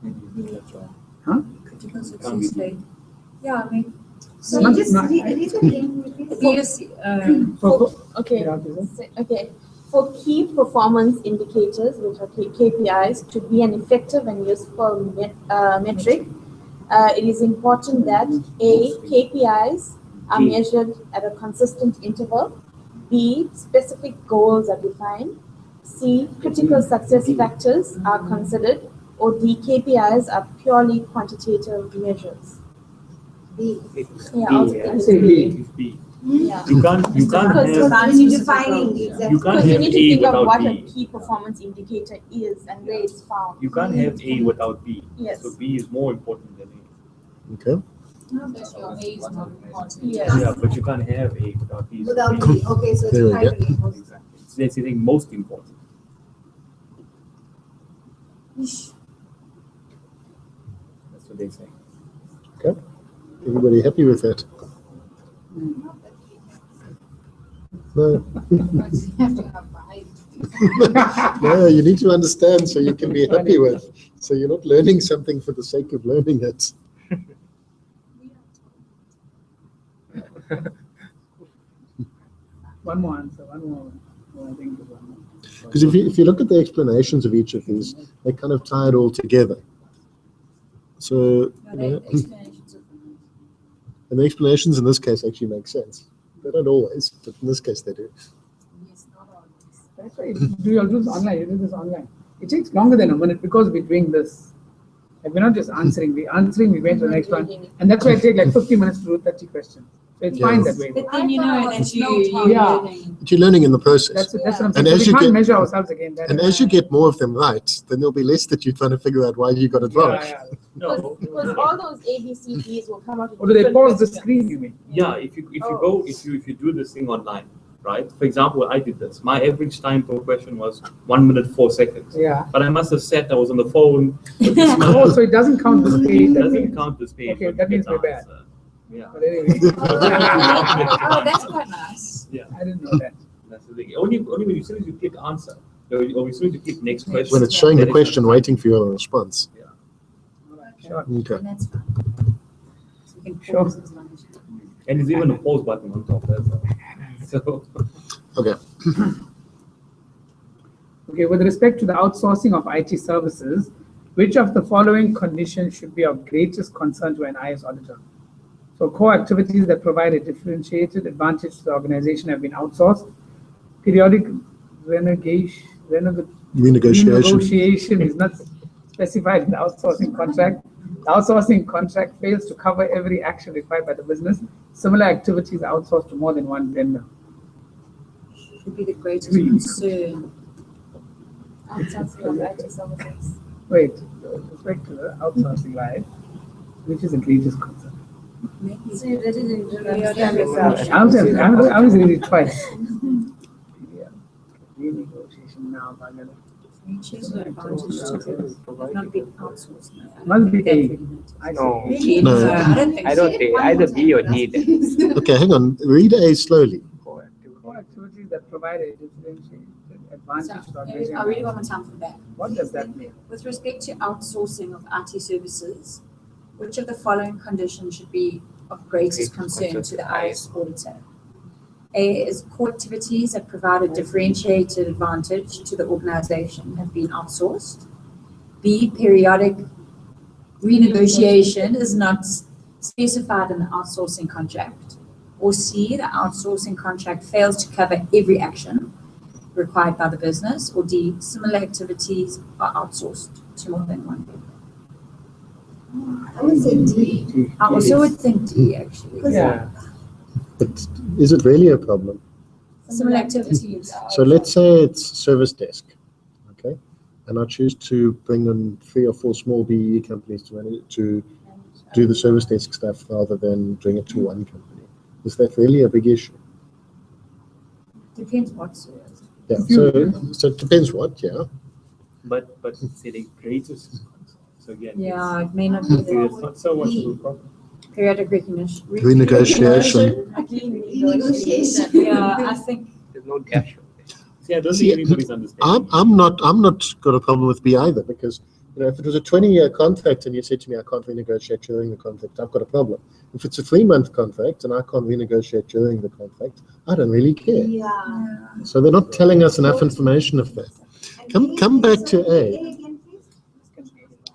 [SPEAKER 8] Maybe that's right.
[SPEAKER 7] Huh?
[SPEAKER 2] Critical success rate. Yeah, I mean,
[SPEAKER 3] So
[SPEAKER 7] Not-
[SPEAKER 3] just
[SPEAKER 7] not-
[SPEAKER 3] read the thing.
[SPEAKER 2] Yes,
[SPEAKER 3] Okay.
[SPEAKER 7] Yeah, okay.
[SPEAKER 3] Okay. For key performance indicators, which are KPIs, to be an effective and useful metric, it is important that A, KPIs are measured at a consistent interval. B, specific goals are defined. C, critical success factors are considered. Or D, KPIs are purely quantitative measures.
[SPEAKER 5] B.
[SPEAKER 3] Yeah, I also
[SPEAKER 4] Yeah.
[SPEAKER 3] think it's
[SPEAKER 7] Say
[SPEAKER 3] B.
[SPEAKER 7] B.
[SPEAKER 8] It's B.
[SPEAKER 3] Yeah.
[SPEAKER 8] You can't
[SPEAKER 3] Because
[SPEAKER 8] have
[SPEAKER 3] when you're defining
[SPEAKER 8] you
[SPEAKER 3] exactly.
[SPEAKER 8] can't
[SPEAKER 3] Because you
[SPEAKER 8] have
[SPEAKER 3] need to
[SPEAKER 8] A
[SPEAKER 3] think of
[SPEAKER 8] without
[SPEAKER 3] what a
[SPEAKER 8] B.
[SPEAKER 3] key performance indicator is and where it's found.
[SPEAKER 8] You can't have A without B.
[SPEAKER 3] Yes.
[SPEAKER 8] So B is more important than A.
[SPEAKER 1] Okay.
[SPEAKER 5] That your A is not important.
[SPEAKER 3] Yes.
[SPEAKER 8] Yeah, but you can't have A without B. So
[SPEAKER 5] Without
[SPEAKER 8] B-
[SPEAKER 5] B, okay, so it's
[SPEAKER 1] There we go.
[SPEAKER 5] primary.
[SPEAKER 8] Exactly. It's that's the thing most important. That's what they say.
[SPEAKER 1] Okay. Everybody happy with that? No.
[SPEAKER 5] You have to have five.
[SPEAKER 1] No, you need to understand so you can be happy with. So you're not learning something for the sake of learning it.
[SPEAKER 7] One more answer, one more. I think is one more.
[SPEAKER 1] Because if you look at the explanations of each of these, they kind of tie it all together. So, you know, and the explanations in this case actually make sense. They don't always, but in this case they do.
[SPEAKER 5] Yes, not always.
[SPEAKER 7] That's why you do this online. You do this online. It takes longer than a minute because we're doing this. Like we're not just answering. We're answering. We went to the next one, and that's why it takes like 50 minutes to do 30 questions. So it's fine that way.
[SPEAKER 2] but then you know that you're
[SPEAKER 7] Yeah.
[SPEAKER 2] learning.
[SPEAKER 1] But you're learning in the process.
[SPEAKER 7] That's what I'm saying.
[SPEAKER 1] And
[SPEAKER 7] So
[SPEAKER 1] as
[SPEAKER 7] we
[SPEAKER 1] you
[SPEAKER 7] can't
[SPEAKER 1] get-
[SPEAKER 7] measure ourselves again. That
[SPEAKER 1] And
[SPEAKER 7] is-
[SPEAKER 1] as you get more of them right, then there'll be less that you're trying to figure out why you got it wrong.
[SPEAKER 7] yeah.
[SPEAKER 8] No.
[SPEAKER 3] Because all those A, B, C, Ds will come out. with
[SPEAKER 7] Or do they
[SPEAKER 3] different
[SPEAKER 7] pause the
[SPEAKER 3] questions.
[SPEAKER 7] screen? You mean?
[SPEAKER 8] Yeah, if you do this thing online, right? For example, I did this. My average time per question was 1 minute 4 seconds.
[SPEAKER 7] Yeah.
[SPEAKER 8] But I must have said I was on the phone. with this
[SPEAKER 7] Oh, so it doesn't count the speed.
[SPEAKER 8] It
[SPEAKER 7] That
[SPEAKER 8] doesn't
[SPEAKER 7] means,
[SPEAKER 8] count the speed.
[SPEAKER 7] Okay,
[SPEAKER 8] but
[SPEAKER 7] that
[SPEAKER 8] you
[SPEAKER 7] means
[SPEAKER 8] get
[SPEAKER 7] we're
[SPEAKER 8] the
[SPEAKER 7] bad.
[SPEAKER 8] answer. Yeah.
[SPEAKER 7] but anyway,
[SPEAKER 2] Oh, that's quite nice.
[SPEAKER 8] Yeah.
[SPEAKER 7] I didn't know that.
[SPEAKER 8] That's the thing. Only when as soon as you click answer, or as soon as you click next question.
[SPEAKER 1] When it's showing the
[SPEAKER 8] then
[SPEAKER 1] question waiting for your response.
[SPEAKER 7] Sure.
[SPEAKER 1] Okay.
[SPEAKER 2] And that's fine. So you can
[SPEAKER 7] Sure.
[SPEAKER 2] pause as long as you
[SPEAKER 8] And there's even a pause button on top. That's all. So
[SPEAKER 1] Okay.
[SPEAKER 7] Okay, with respect to the outsourcing of IT services, which of the following conditions should be of greatest concern to an IS auditor? So core activities that provide a differentiated advantage to the organization have been outsourced. Periodic renegotiation is not specified in the outsourcing contract. The outsourcing contract fails to cover every action required by the business. Similar activities are outsourced to more than one vendor.
[SPEAKER 2] should be the greatest
[SPEAKER 7] Really?
[SPEAKER 2] concern.
[SPEAKER 3] Outsourcing of IT services.
[SPEAKER 7] Wait, with respect to the outsourcing, right? Which is the greatest concern?
[SPEAKER 2] So that is in
[SPEAKER 7] I was reading it twice. Yeah. Renegotiation now, but then-
[SPEAKER 2] Choose the advantage to not be outsourced.
[SPEAKER 7] Must be A. I
[SPEAKER 4] No.
[SPEAKER 7] see.
[SPEAKER 1] No.
[SPEAKER 2] I don't think
[SPEAKER 4] I
[SPEAKER 2] so.
[SPEAKER 4] don't think either B or D. then.
[SPEAKER 1] Okay, hang on. Read A slowly.
[SPEAKER 7] Core activities that provide a differentiated advantage to the
[SPEAKER 2] So,
[SPEAKER 7] organization.
[SPEAKER 2] I'll read it one more time from the back.
[SPEAKER 7] What does that mean?
[SPEAKER 2] With respect to outsourcing of IT services, which of the following conditions should be of greatest concern to the IS auditor? A is core activities that provide a differentiated advantage to the organization have been outsourced. B, periodic renegotiation is not specified in the outsourcing contract. Or C, the outsourcing contract fails to cover every action required by the business. Or D, similar activities are outsourced to more than one vendor.
[SPEAKER 5] I would say D.
[SPEAKER 2] I also would think D, actually.
[SPEAKER 7] Yeah.
[SPEAKER 1] But is it really a problem?
[SPEAKER 2] Similar activities.
[SPEAKER 1] So let's say it's service desk, okay? And I choose to bring in 3 or 4 small BE companies to do the service desk stuff rather than bring it to one company. Is that really a big issue?
[SPEAKER 2] Depends what service.
[SPEAKER 1] Yeah, so it depends what, yeah.
[SPEAKER 8] but it's the greatest concern. So again,
[SPEAKER 2] Yeah, it may not be the
[SPEAKER 8] it's not so much of a problem.
[SPEAKER 2] periodic recognition.
[SPEAKER 1] Renegotiation.
[SPEAKER 5] Renegotiation.
[SPEAKER 2] Yeah, I think
[SPEAKER 4] There's no dash.
[SPEAKER 8] See, I don't think anybody's understanding.
[SPEAKER 1] I'm not got a problem with B either, because You know, if it was a 20-year contract and you said to me, I can't renegotiate during the contract, I've got a problem. If it's a 3-month contract and I can't renegotiate during the contract, I don't really care.
[SPEAKER 9] Yeah.
[SPEAKER 1] So they're not telling us enough information of that. Come back to A.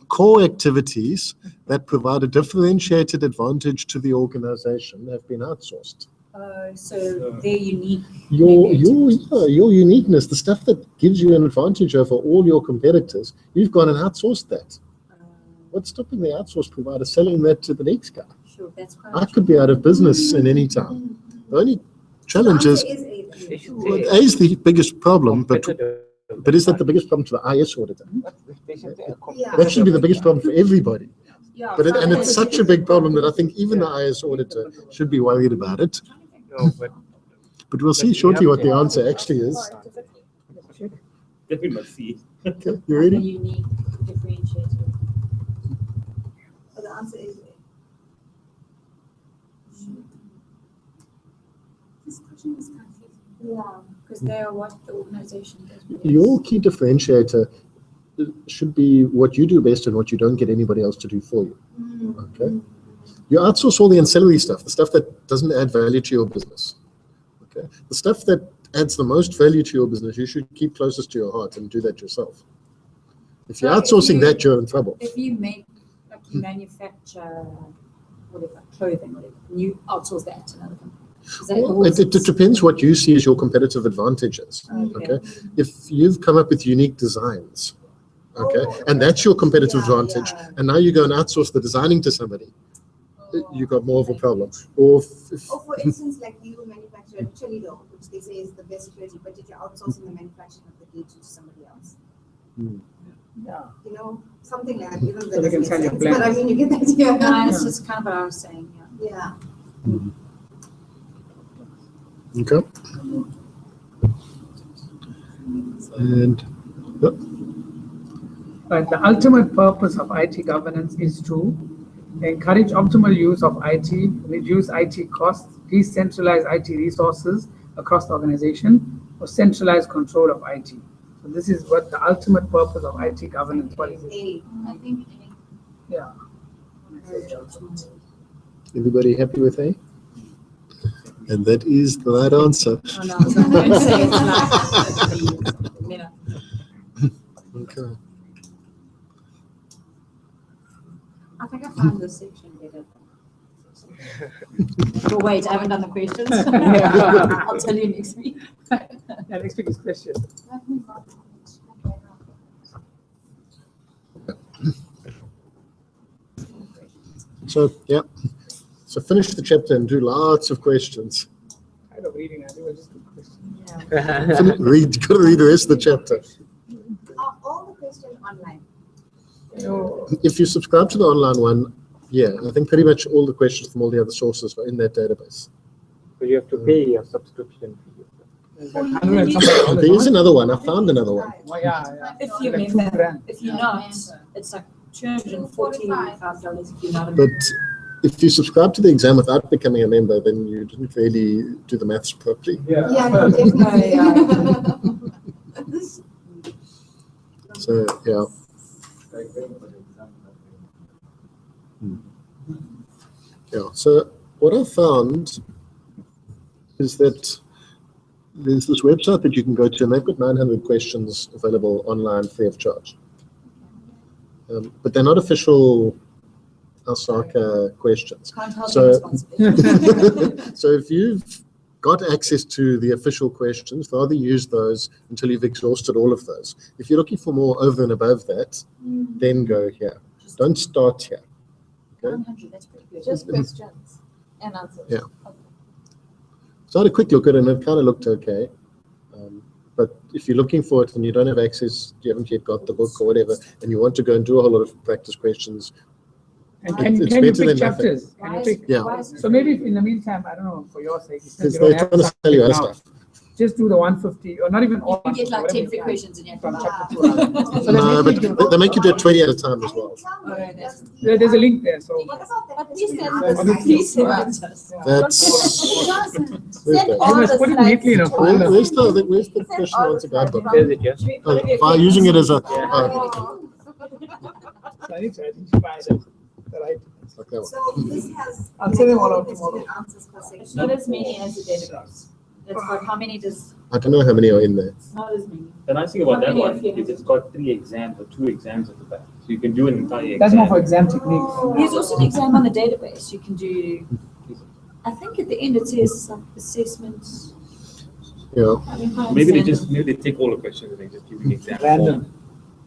[SPEAKER 1] Core activities that provide a differentiated advantage to the organization have been outsourced.
[SPEAKER 2] So they're unique.
[SPEAKER 1] Your uniqueness, the stuff that gives you an advantage over all your competitors, you've gone and outsourced that. What's stopping the outsource provider selling that to the next guy?
[SPEAKER 2] Sure, that's quite
[SPEAKER 1] I could be out of business in any time. The only challenge is, well, A is the biggest problem, but is that the biggest problem to the IS auditor? That should be the biggest problem for everybody. And it's such a big problem that I think even the IS auditor should be worried about it.
[SPEAKER 4] No,
[SPEAKER 1] but we'll see shortly what the answer actually is.
[SPEAKER 8] Definitely must see.
[SPEAKER 1] Okay, you ready?
[SPEAKER 2] Unique, differentiated.
[SPEAKER 9] So the answer is
[SPEAKER 2] This question is confusing. Yeah, because they are what the organization does.
[SPEAKER 1] Your key differentiator should be what you do best and what you don't get anybody else to do for you. Okay? You outsource all the ancillary stuff, the stuff that doesn't add value to your business. Okay? The stuff that adds the most value to your business, you should keep closest to your heart and do that yourself. If you're outsourcing that, you're in trouble.
[SPEAKER 2] If you make, like you manufacture, whatever, clothing, whatever, and you outsource that to another company.
[SPEAKER 1] Well, it depends what you see as your competitive advantages. Okay? If you've come up with unique designs, okay, and that's your competitive advantage, and now you go and outsource the designing to somebody, you got more of a problem. Or
[SPEAKER 9] for instance, like you manufacture a chili dough, which they say is the best quality, but you're outsourcing the manufacturing of the cake to somebody else.
[SPEAKER 7] Yeah.
[SPEAKER 9] You know, something like that. Even
[SPEAKER 7] So
[SPEAKER 9] that
[SPEAKER 7] they can
[SPEAKER 9] doesn't
[SPEAKER 7] sell
[SPEAKER 9] make
[SPEAKER 7] your
[SPEAKER 9] sense, but I mean, you get that. Yeah.
[SPEAKER 2] No, it's just kind of what I was saying.
[SPEAKER 9] Yeah.
[SPEAKER 1] okay. And
[SPEAKER 7] But the ultimate purpose of IT governance is to encourage optimal use of IT, reduce IT costs, decentralize IT resources across the organization, or centralize control of IT. So this is what the ultimate purpose of IT governance policy is.
[SPEAKER 2] I think
[SPEAKER 7] Yeah.
[SPEAKER 1] everybody happy with A? And that is the right answer.
[SPEAKER 2] Oh, no, I was going to say it's like
[SPEAKER 1] Okay.
[SPEAKER 2] I think I found this section better. But wait, I haven't done the questions. I'll tell you next week.
[SPEAKER 7] Yeah, next week's question.
[SPEAKER 1] So, yeah. So finish the chapter and do lots of questions.
[SPEAKER 7] I don't reading, I think I just do questions.
[SPEAKER 1] Got to read the rest of the chapter.
[SPEAKER 9] Are all the questions online?
[SPEAKER 7] So,
[SPEAKER 1] If you subscribe to the online one, yeah, I think pretty much all the questions from all the other sources are in that database.
[SPEAKER 4] So you have to pay your subscription fee.
[SPEAKER 1] There is another one. I found another one.
[SPEAKER 7] oh, yeah.
[SPEAKER 2] If you're a
[SPEAKER 7] Like
[SPEAKER 2] member,
[SPEAKER 7] $2,000.
[SPEAKER 2] if you're not, it's like $245 if you're not a
[SPEAKER 1] But
[SPEAKER 2] member.
[SPEAKER 1] if you subscribe to the exam without becoming a member, then you didn't really do the maths properly.
[SPEAKER 7] Yeah.
[SPEAKER 9] Yeah, no, definitely.
[SPEAKER 1] So, yeah. Yeah. So what I found is that there's this website that you can go to, and they've got 900 questions available online free of charge. But they're not official Osaka questions.
[SPEAKER 2] Can't hold
[SPEAKER 1] So-
[SPEAKER 2] the responsibility.
[SPEAKER 1] So if you've got access to the official questions, rather use those until you've exhausted all of those. If you're looking for more over and above that, then go here. Don't start here. Okay?
[SPEAKER 2] 100, that's pretty good.
[SPEAKER 3] Just questions and answers.
[SPEAKER 1] Yeah. So I had a quick look at it and it kind of looked okay. But if you're looking for it and you don't have access, you haven't yet got the book or whatever, and you want to go and do a whole lot of practice questions,
[SPEAKER 7] And can
[SPEAKER 1] It's
[SPEAKER 7] can you
[SPEAKER 1] better
[SPEAKER 7] pick
[SPEAKER 1] than nothing.
[SPEAKER 7] chapters? Can you pick?
[SPEAKER 1] yeah,
[SPEAKER 7] So maybe if in the meantime, I don't know, for your sake, since
[SPEAKER 1] because
[SPEAKER 7] you
[SPEAKER 1] they're
[SPEAKER 7] don't have
[SPEAKER 1] trying to sell you other
[SPEAKER 7] now,
[SPEAKER 1] stuff.
[SPEAKER 7] just do the 150, or not even all.
[SPEAKER 2] You get like
[SPEAKER 7] 150,
[SPEAKER 2] 10 free
[SPEAKER 7] whatever
[SPEAKER 2] questions and you have to
[SPEAKER 7] from
[SPEAKER 2] buy.
[SPEAKER 7] chapter 2. So
[SPEAKER 1] No,
[SPEAKER 7] let's make
[SPEAKER 1] but they make you do it 20 at a time as well.
[SPEAKER 7] There's a link there, so.
[SPEAKER 9] What about that?
[SPEAKER 3] But please send
[SPEAKER 7] That's
[SPEAKER 3] us.
[SPEAKER 2] Please send it to us.
[SPEAKER 1] That's where's
[SPEAKER 3] Send
[SPEAKER 1] that?
[SPEAKER 3] all
[SPEAKER 7] You must
[SPEAKER 3] the
[SPEAKER 7] put it
[SPEAKER 3] slides
[SPEAKER 7] neatly in a
[SPEAKER 3] to
[SPEAKER 7] folder.
[SPEAKER 3] us.
[SPEAKER 1] Where's the question answer guidebook?
[SPEAKER 4] There's it, yeah.
[SPEAKER 1] By using it as a
[SPEAKER 4] Yeah.
[SPEAKER 1] oh,
[SPEAKER 7] So I need to identify the right.
[SPEAKER 1] Like that one.
[SPEAKER 5] So this has.
[SPEAKER 7] I'll send them all out
[SPEAKER 5] question
[SPEAKER 7] tomorrow.
[SPEAKER 5] and answers per section.
[SPEAKER 2] It's not as many as the database. It's got how many does,
[SPEAKER 1] I don't know how many are in there.
[SPEAKER 2] not as many.
[SPEAKER 8] The nice thing about
[SPEAKER 2] How
[SPEAKER 8] that
[SPEAKER 2] many
[SPEAKER 8] one
[SPEAKER 2] of you
[SPEAKER 8] is it's got 3 exams or 2 exams at the back. So you can do an entire exam.
[SPEAKER 7] That's more for exam techniques.
[SPEAKER 2] There's also an exam on the database. You can do, I think at the end it says assessments.
[SPEAKER 1] Yeah.
[SPEAKER 2] I mean, I
[SPEAKER 8] Maybe they
[SPEAKER 2] understand.
[SPEAKER 8] take all the questions and they just give you the exam.
[SPEAKER 7] Random.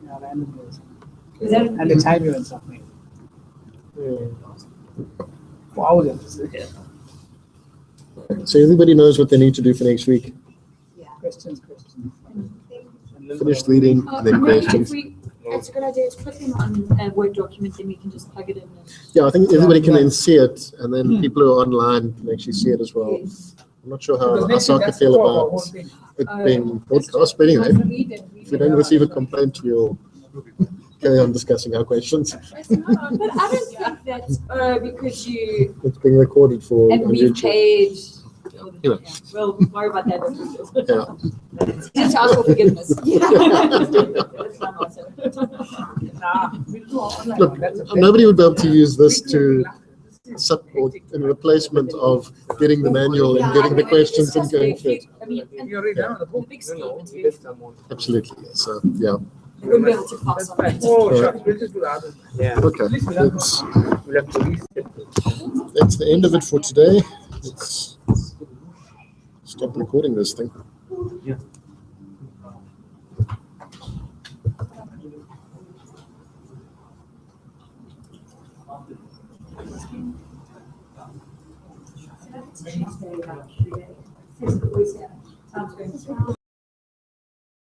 [SPEAKER 7] Yeah, random.
[SPEAKER 2] Is that-
[SPEAKER 7] And they time you and something. For hours.
[SPEAKER 1] So everybody knows what they need to do for next week.
[SPEAKER 7] Questions.
[SPEAKER 1] Finish reading and then
[SPEAKER 2] Maybe
[SPEAKER 1] questions.
[SPEAKER 2] if we, it's a good idea to put them on a Word document, then we can just plug it in.
[SPEAKER 1] Yeah, I think everybody can then see it, and then people who are online can actually see it as well.
[SPEAKER 2] Yes.
[SPEAKER 1] I'm not sure how
[SPEAKER 7] Because next
[SPEAKER 1] Asaka
[SPEAKER 7] week, that's
[SPEAKER 1] feel
[SPEAKER 7] the core of our
[SPEAKER 1] about
[SPEAKER 7] whole thing.
[SPEAKER 1] it being broadcast, but anyway, if we don't receive a complaint, we'll carry on discussing our questions.
[SPEAKER 2] But I don't think that's, because you,
[SPEAKER 1] It's being recorded for
[SPEAKER 2] and
[SPEAKER 1] on
[SPEAKER 2] we
[SPEAKER 1] YouTube.
[SPEAKER 2] paid.
[SPEAKER 1] Yeah.
[SPEAKER 2] We'll worry about that.
[SPEAKER 1] Yeah.
[SPEAKER 2] Just ask for forgiveness. That's not awesome.
[SPEAKER 7] Nah, we'll do online.
[SPEAKER 1] Look,
[SPEAKER 7] That's a
[SPEAKER 1] nobody would be able to use this to support in replacement of getting the manual and getting the questions and going through it.
[SPEAKER 2] I mean, and
[SPEAKER 7] You're already done with the
[SPEAKER 2] the
[SPEAKER 7] book.
[SPEAKER 2] big
[SPEAKER 4] No,
[SPEAKER 2] scheme,
[SPEAKER 4] no,
[SPEAKER 2] it's
[SPEAKER 4] we
[SPEAKER 2] very,
[SPEAKER 4] did some more.
[SPEAKER 1] Absolutely. So, yeah.
[SPEAKER 2] we wouldn't be able to pass
[SPEAKER 7] That's
[SPEAKER 2] on
[SPEAKER 7] fine.
[SPEAKER 2] it.
[SPEAKER 7] Oh,
[SPEAKER 1] Alright.
[SPEAKER 7] shucks, we'll just do the other.
[SPEAKER 4] Yeah,
[SPEAKER 1] Okay.
[SPEAKER 4] we'll have to reset.
[SPEAKER 1] That's the end of it for today. Let's stop recording this thing.
[SPEAKER 8] Yeah.
[SPEAKER 2] Sounds good.